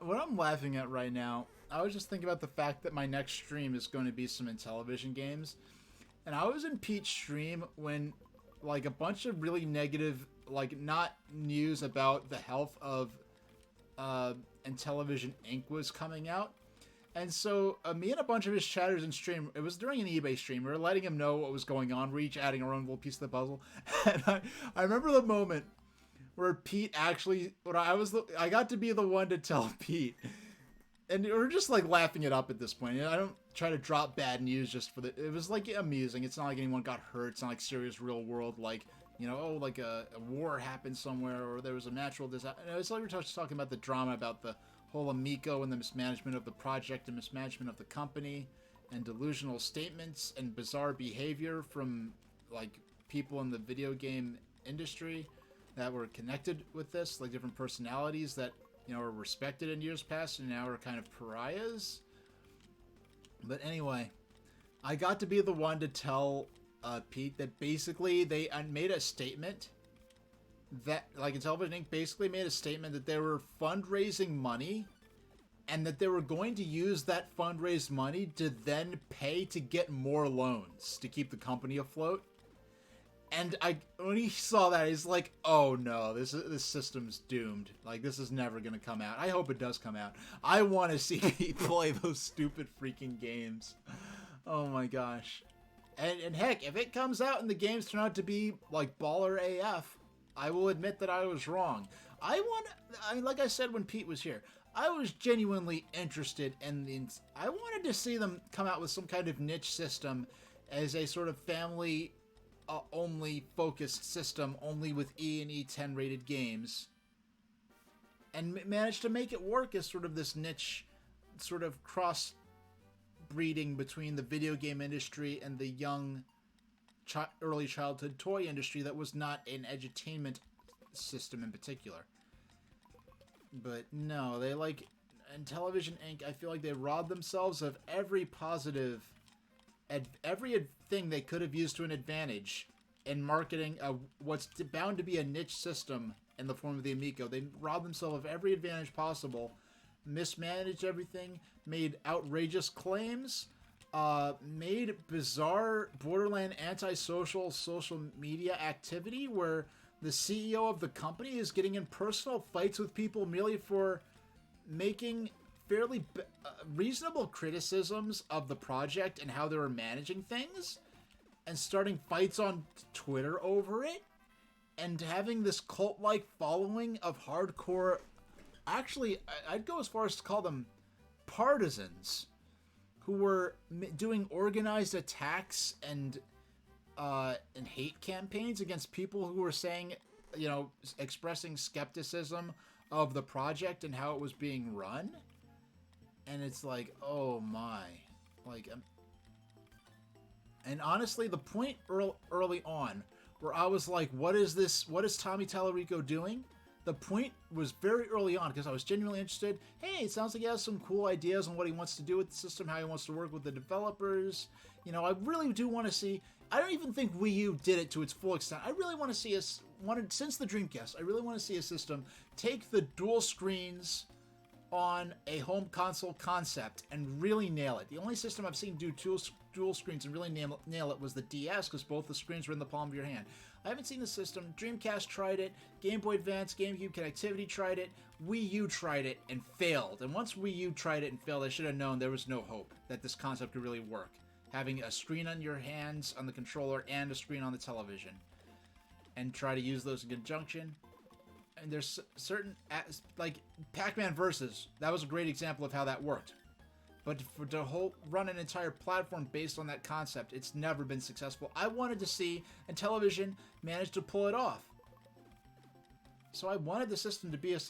what I'm laughing at right now, I was just thinking about the fact that my next stream is going to be some Intellivision games. And I was in Pete's stream when, like, a bunch of really negative, like, not news about the health of Intellivision Inc. was coming out. And so me and a bunch of his chatters in stream, it was during an eBay stream, we were letting him know what was going on. We're each adding our own little piece of the puzzle. And I remember the moment where Pete actually, I got to be the one to tell Pete. And we're just like laughing it up at this point. You know, I don't try to drop bad news just for it was like amusing. It's not like anyone got hurt. It's not like serious real world, like, you know, oh, like a war happened somewhere or there was a natural disaster. It's like we're just talking about the drama about the whole Amico and the mismanagement of the project and mismanagement of the company and delusional statements and bizarre behavior from like people in the video game industry that were connected with this, like different personalities that, you know, are respected in years past and now are kind of pariahs. But anyway, I got to be the one to tell Pete that basically they made a statement that, like, Intellivision Inc. basically made a statement that they were fundraising money and that they were going to use that fundraised money to then pay to get more loans to keep the company afloat. And when he saw that, he's like, "Oh no, this system's doomed. Like, this is never gonna come out. I hope it does come out. I want to see Pete play those stupid freaking games." Oh my gosh. And heck, if it comes out and the games turn out to be like baller AF, I will admit that I was wrong. Like I said when Pete was here, I was genuinely interested in I wanted to see them come out with some kind of niche system as a sort of family only focused system, only with E and E10 rated games, and managed to make it work as sort of this niche, sort of cross breeding between the video game industry and the young early childhood toy industry that was not an edutainment system in particular. But no, they like Intellivision Inc. I feel like they robbed themselves of every positive, everything they could have used to an advantage in marketing what's bound to be a niche system in the form of the Amico. They robbed themselves of every advantage possible, mismanaged everything, made outrageous claims, made bizarre, borderline antisocial social media activity where the CEO of the company is getting in personal fights with people merely for making fairly reasonable criticisms of the project and how they were managing things, and starting fights on Twitter over it, and having this cult-like following of hardcore, actually, I'd go as far as to call them partisans, who were doing organized attacks and hate campaigns against people who were saying, you know, expressing skepticism of the project and how it was being run. And it's like, oh my, like, and honestly, the point early on where I was like, what is this? What is Tommy Tallarico doing? The point was very early on because I was genuinely interested. Hey, it sounds like he has some cool ideas on what he wants to do with the system, how he wants to work with the developers. You know, I really do want to see. I don't even think Wii U did it to its full extent. I really want to see since the Dreamcast, I really want to see a system take the dual screens on a home console concept and really nail it. The only system I've seen do dual screens and really nail it was the DS, because both the screens were in the palm of your hand. I haven't seen the system. Dreamcast tried it, Game Boy Advance, GameCube Connectivity tried it, Wii U tried it and failed. And once Wii U tried it and failed, I should have known there was no hope that this concept could really work. Having a screen on your hands on the controller and a screen on the television, and try to use those in conjunction. And there's certain, like Pac-Man Versus, that was a great example of how that worked. But to run an entire platform based on that concept, it's never been successful. I wanted to see, and Intellivision managed to pull it off. So I wanted the system to be a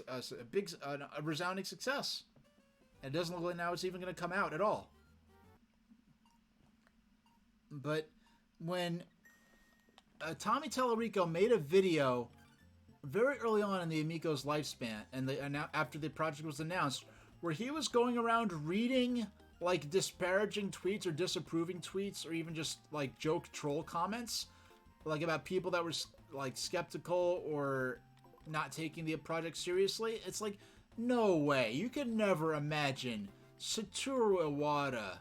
resounding success. And it doesn't look like now it's even going to come out at all. But when Tommy Tallarico made a video very early on in the Amico's lifespan, and after the project was announced, where he was going around reading like disparaging tweets or disapproving tweets, or even just like joke troll comments, like about people that were like skeptical or not taking the project seriously. It's like, No way. You could never imagine Satoru Iwata,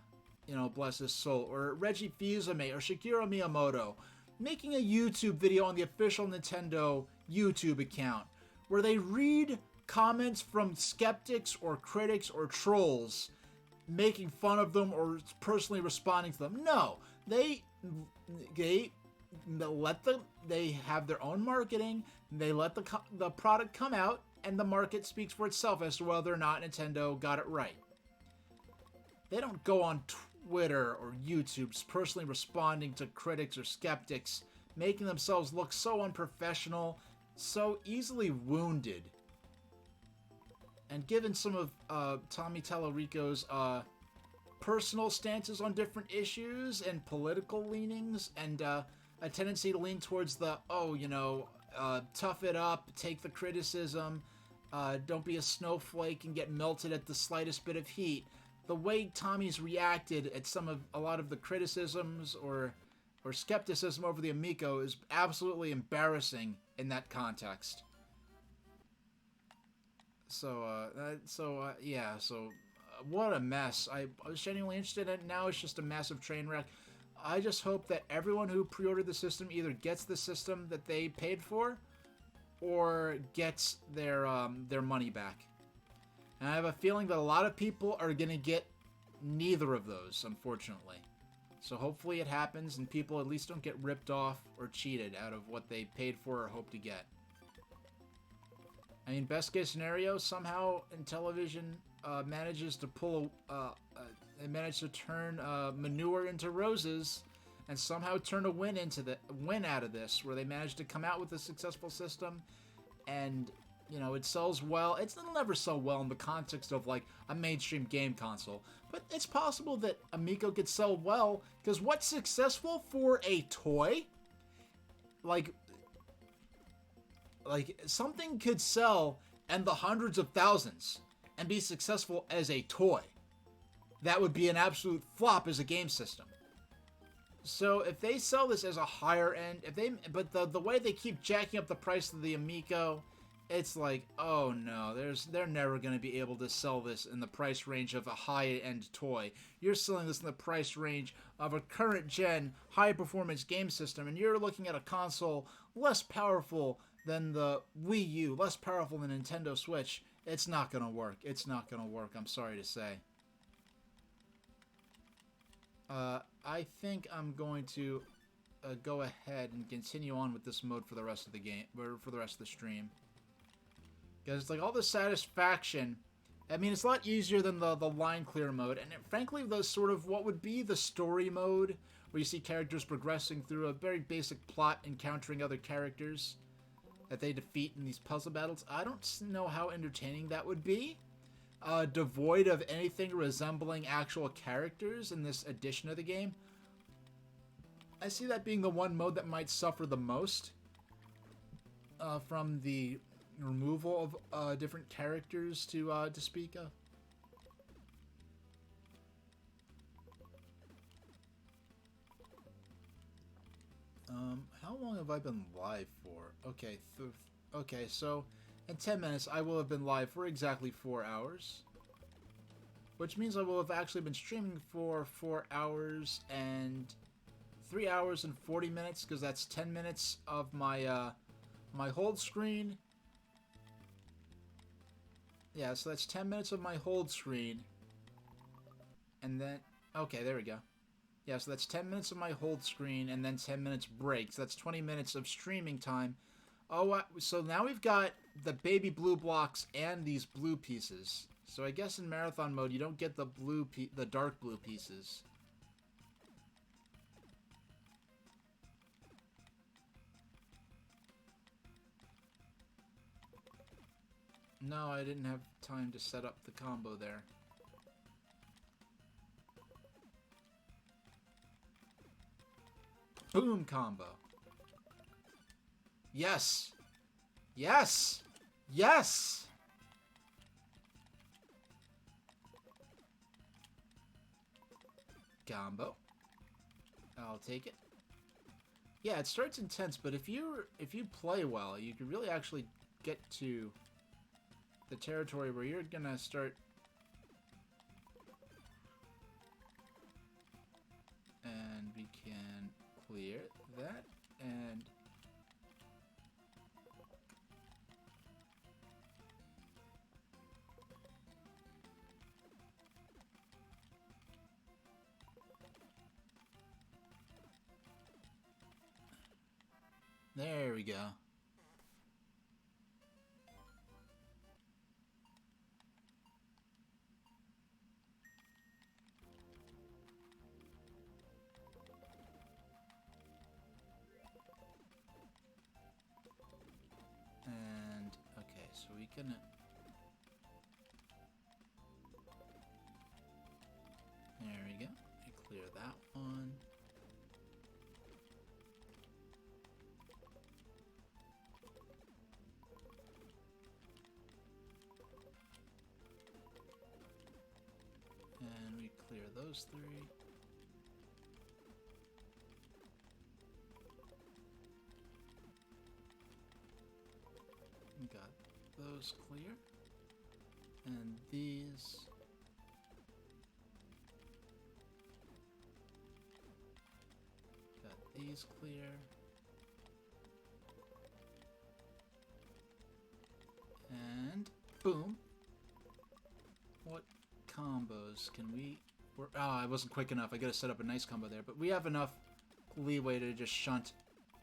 bless his soul, or Reggie Fils-Aimé, or Shigeru Miyamoto making a YouTube video on the official Nintendo YouTube account where they read comments from skeptics or critics or trolls making fun of them or personally responding to them. No, they have their own marketing. They let the product come out, and the market speaks for itself as to whether or not Nintendo got it right. They don't go on Twitter or YouTube personally responding to critics or skeptics, making themselves look so unprofessional, so easily wounded. And given some of Tommy Tallarico's personal stances on different issues and political leanings, and a tendency to lean towards the, tough it up, take the criticism, don't be a snowflake and get melted at the slightest bit of heat. The way Tommy's reacted at a lot of the criticisms or skepticism over the Amico is absolutely embarrassing in that context. So what a mess. I was genuinely interested in it. Now it's just a massive train wreck. I just hope that everyone who pre-ordered the system either gets the system that they paid for or gets their money back. And I have a feeling that a lot of people are going to get neither of those, unfortunately. So hopefully it happens and people at least don't get ripped off or cheated out of what they paid for or hope to get. I mean, best case scenario, somehow Intellivision manages to they manage to turn manure into roses and somehow turn a win out of this, where they manage to come out with a successful system and, it sells well. It'll never sell well in the context of, like, a mainstream game console. But it's possible that Amico could sell well, because what's successful for a toy? Like, something could sell in the hundreds of thousands and be successful as a toy. That would be an absolute flop as a game system. So if they sell this as a higher end, but the way they keep jacking up the price of the Amico, it's like, oh no, they're never going to be able to sell this in the price range of a high-end toy. You're selling this in the price range of a current-gen, high-performance game system, and you're looking at a console less powerful than the Wii U, less powerful than Nintendo Switch. It's not going to work. It's not going to work, I'm sorry to say. I think I'm going to go ahead and continue on with this mode for the rest of the game, or for the rest of the stream. Because it's like all the satisfaction. I mean, it's a lot easier than the line clear mode, and frankly, the sort of what would be the story mode, where you see characters progressing through a very basic plot, encountering other characters that they defeat in these puzzle battles. I don't know how entertaining that would be. Devoid of anything resembling actual characters in this edition of the game. I see that being the one mode that might suffer the most from the removal of different characters to speak of. How long have I been live for? Okay, so in 10 minutes I will have been live for exactly 4 hours. Which means I will have actually been streaming for 4 hours and 3 hours and 40 minutes, because that's 10 minutes of my my hold screen. Yeah, so that's 10 minutes of my hold screen. And then, okay, there we go. Yeah, so that's 10 minutes of my hold screen and then 10 minutes break. So that's 20 minutes of streaming time. Oh, so now we've got the baby blue blocks and these blue pieces. So I guess in marathon mode you don't get the dark blue pieces. No, I didn't have time to set up the combo there. Boom combo. Yes! Yes! Yes! Combo. I'll take it. Yeah, it starts intense, but if you play well, you can really actually get to the territory where you're gonna start. And we can clear that, and there we go. And okay, so we can there we go. I clear that one. And we clear those three. We got those clear. And these. Got these clear. And boom. What combos can we... I wasn't quick enough. I gotta set up a nice combo there. But we have enough leeway to just shunt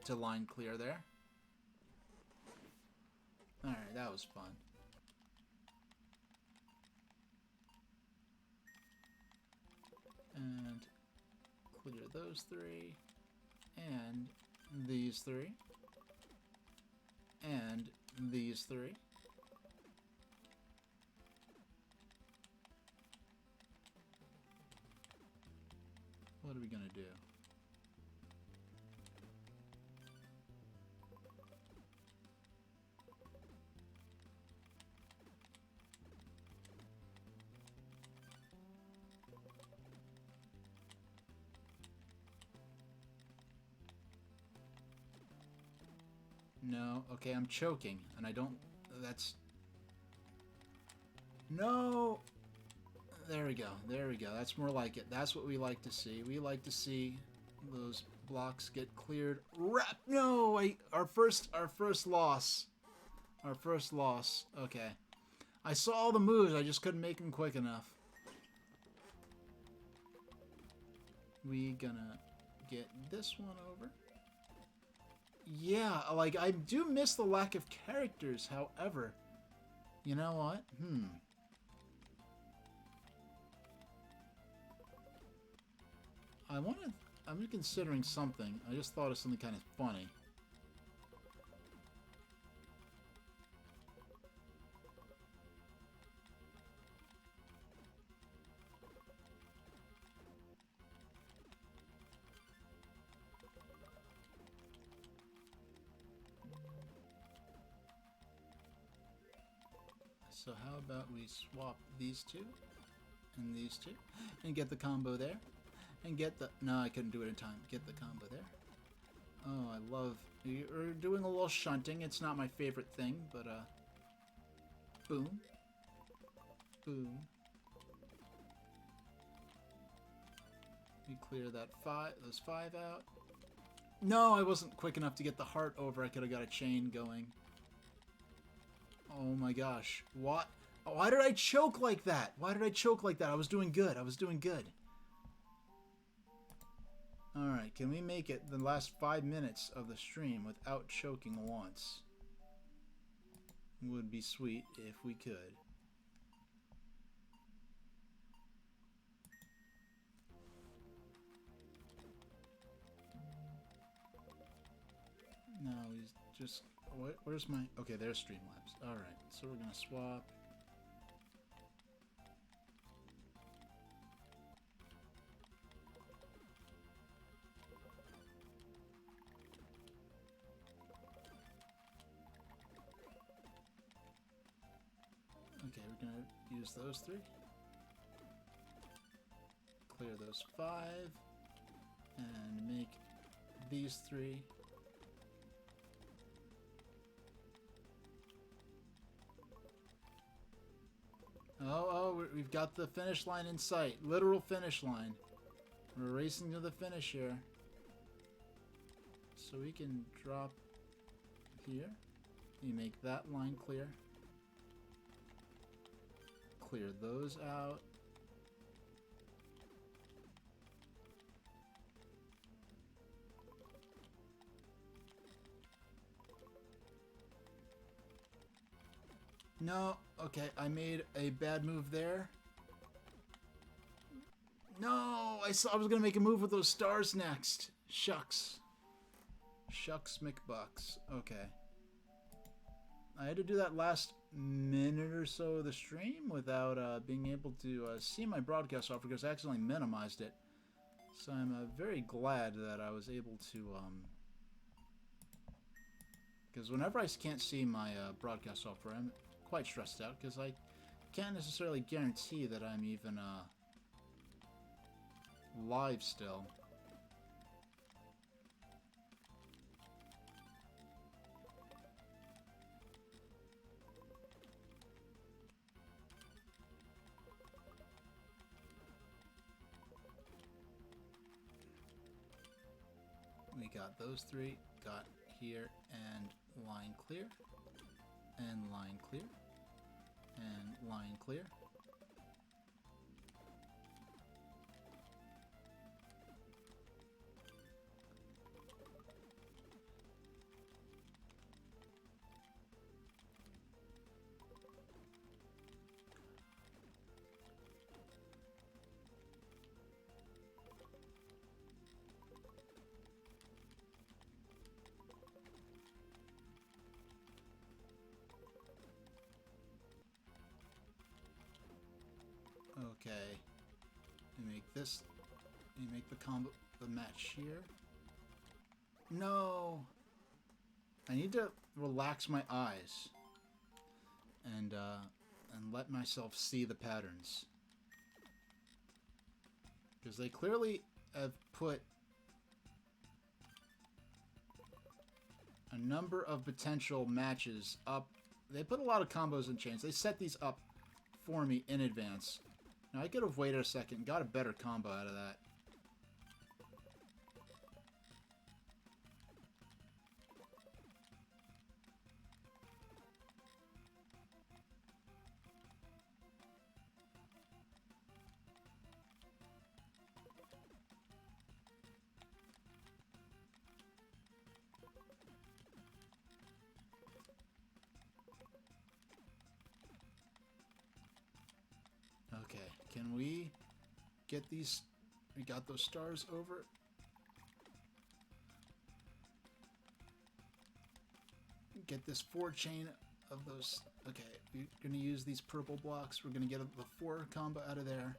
to line clear there. Alright, that was fun. And clear those three. And these three. And these three. What are we gonna do? No, okay, I'm choking, and I don't, that's, no, there we go, that's more like it, that's what we like to see, we like to see those blocks get cleared, no, our first loss, okay, I saw all the moves, I just couldn't make them quick enough. We gonna get this one over. Yeah, like, I do miss the lack of characters, however. You know what? I'm considering something. I just thought of something kind of funny. So how about we swap these two and these two and get the combo there and get the... No, I couldn't do it in time. Get the combo there. Oh, I love... You're doing a little shunting. It's not my favorite thing, but boom. Boom. We clear that those five out. No, I wasn't quick enough to get the heart over. I could have got a chain going. Oh my gosh. What? Why did I choke like that? Why did I choke like that? I was doing good. Alright, can we make it the last 5 minutes of the stream without choking once? Would be sweet if we could. No, he's just... Where's my... Okay, there's Streamlabs. Alright, so we're gonna swap. Okay, we're gonna use those three. Clear those 5. And make these 3. We've got the finish line in sight. Literal finish line. We're racing to the finish here. So we can drop here. You make that line clear. Clear those out. No, okay, I made a bad move there. No, I was gonna make a move with those stars next. Shucks. Shucks McBucks. Okay. I had to do that last minute or so of the stream without being able to see my broadcast software because I accidentally minimized it. So I'm very glad that I was able to, because whenever I can't see my broadcast software, I'm quite stressed out because I can't necessarily guarantee that I'm even live still. We got those three, got here, and line clear, and line clear, and line clear. Okay, you make this, you make the combo, the match here. No! I need to relax my eyes and let myself see the patterns. Because they clearly have put a number of potential matches up. They put a lot of combos and chains. They set these up for me in advance. Now, I could have waited a second and got a better combo out of that. Okay, can we get these? We got those stars over. Get this 4 chain of those. Okay, we're gonna use these purple blocks. We're gonna get the 4 combo out of there.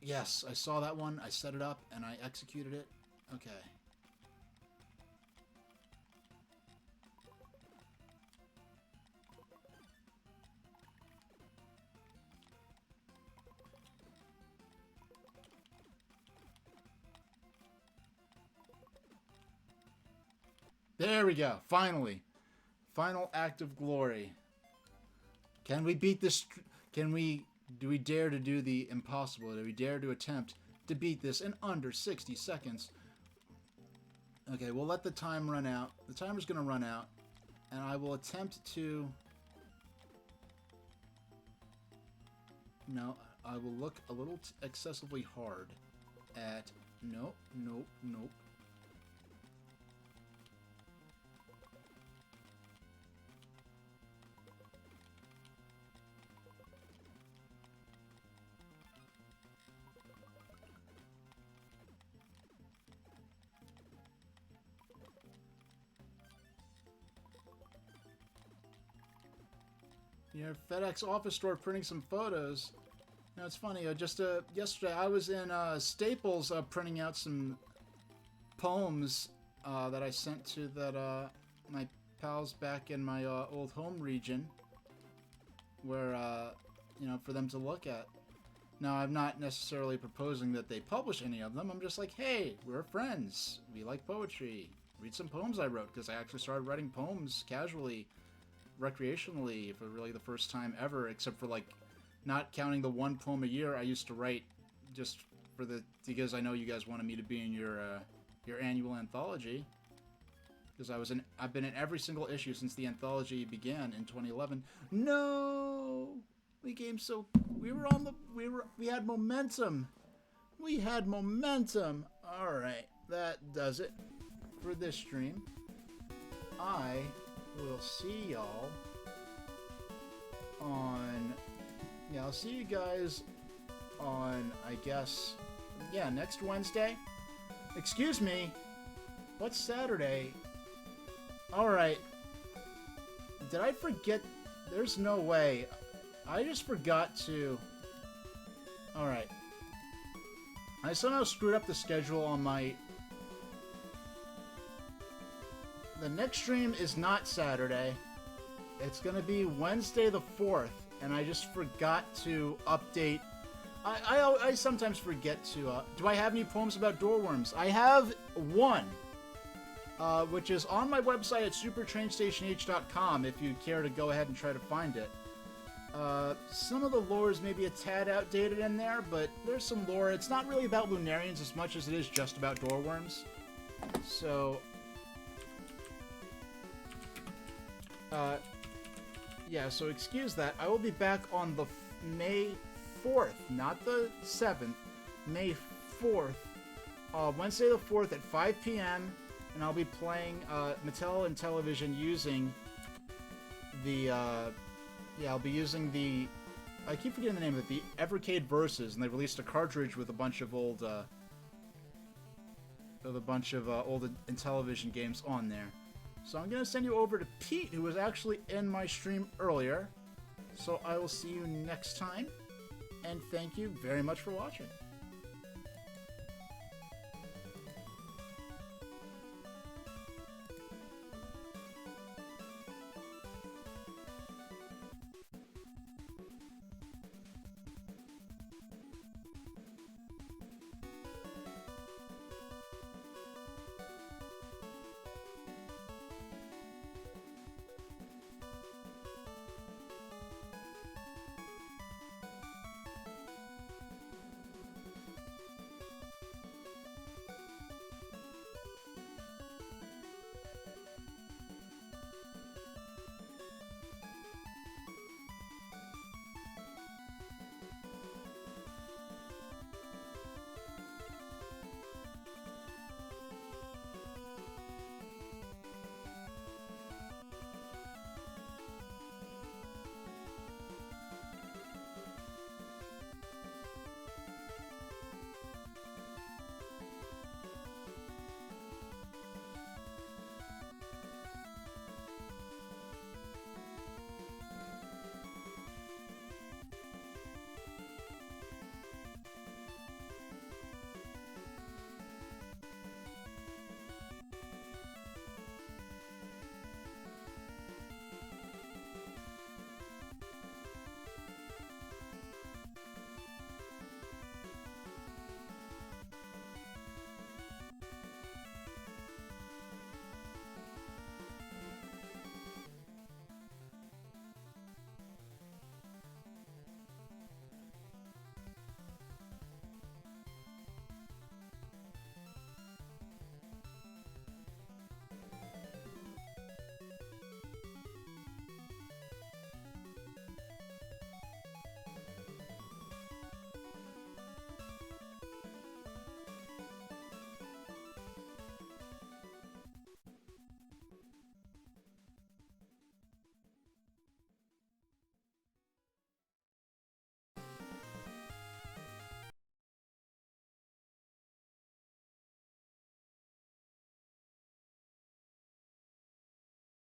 Yes, I saw that one. I set it up and I executed it. Okay. There we go. Finally. Final act of glory. Can we beat this? Do we dare to do the impossible? Do we dare to attempt to beat this in under 60 seconds? Okay, we'll let the time run out. The timer's going to run out. And I will attempt to... No, I will look a little excessively hard at... Nope, nope, nope. Your FedEx office store printing some photos. You know, it's funny. Just yesterday, I was in Staples printing out some poems that I sent to my pals back in my old home region, where you know, for them to look at. Now, I'm not necessarily proposing that they publish any of them. I'm just like, hey, we're friends. We like poetry. Read some poems I wrote, because I actually started writing poems casually, recreationally, for really the first time ever, except for like not counting the one poem a year I used to write just because I know you guys wanted me to be in your annual anthology. Because I've been in every single issue since the anthology began in 2011. No, we had momentum. We had momentum. All right, that does it for this stream. I will see y'all on. Yeah, I'll see you guys on, I guess, yeah, next Wednesday. Excuse me. What's Saturday? Alright. Did I forget? There's no way. I just forgot to... Alright. I somehow screwed up the schedule on my... The next stream is not Saturday. It's gonna be Wednesday the 4th, and I just forgot to update... I sometimes forget to... do I have any poems about doorworms? I have one, which is on my website at supertrainstationh.com if you care to go ahead and try to find it. Some of the lore is maybe a tad outdated in there, but there's some lore. It's not really about Lunarians as much as it is just about doorworms. So... yeah, so excuse that. I will be back on the May 4th, not the 7th, May 4th, Wednesday the 4th at 5 p.m., and I'll be playing Mattel and Television using the, I'll be using the, I keep forgetting the name of it, the Evercade Versus, and they released a cartridge with a bunch of old, old Intellivision games on there. So I'm going to send you over to Pete, who was actually in my stream earlier. So I will see you next time, and thank you very much for watching.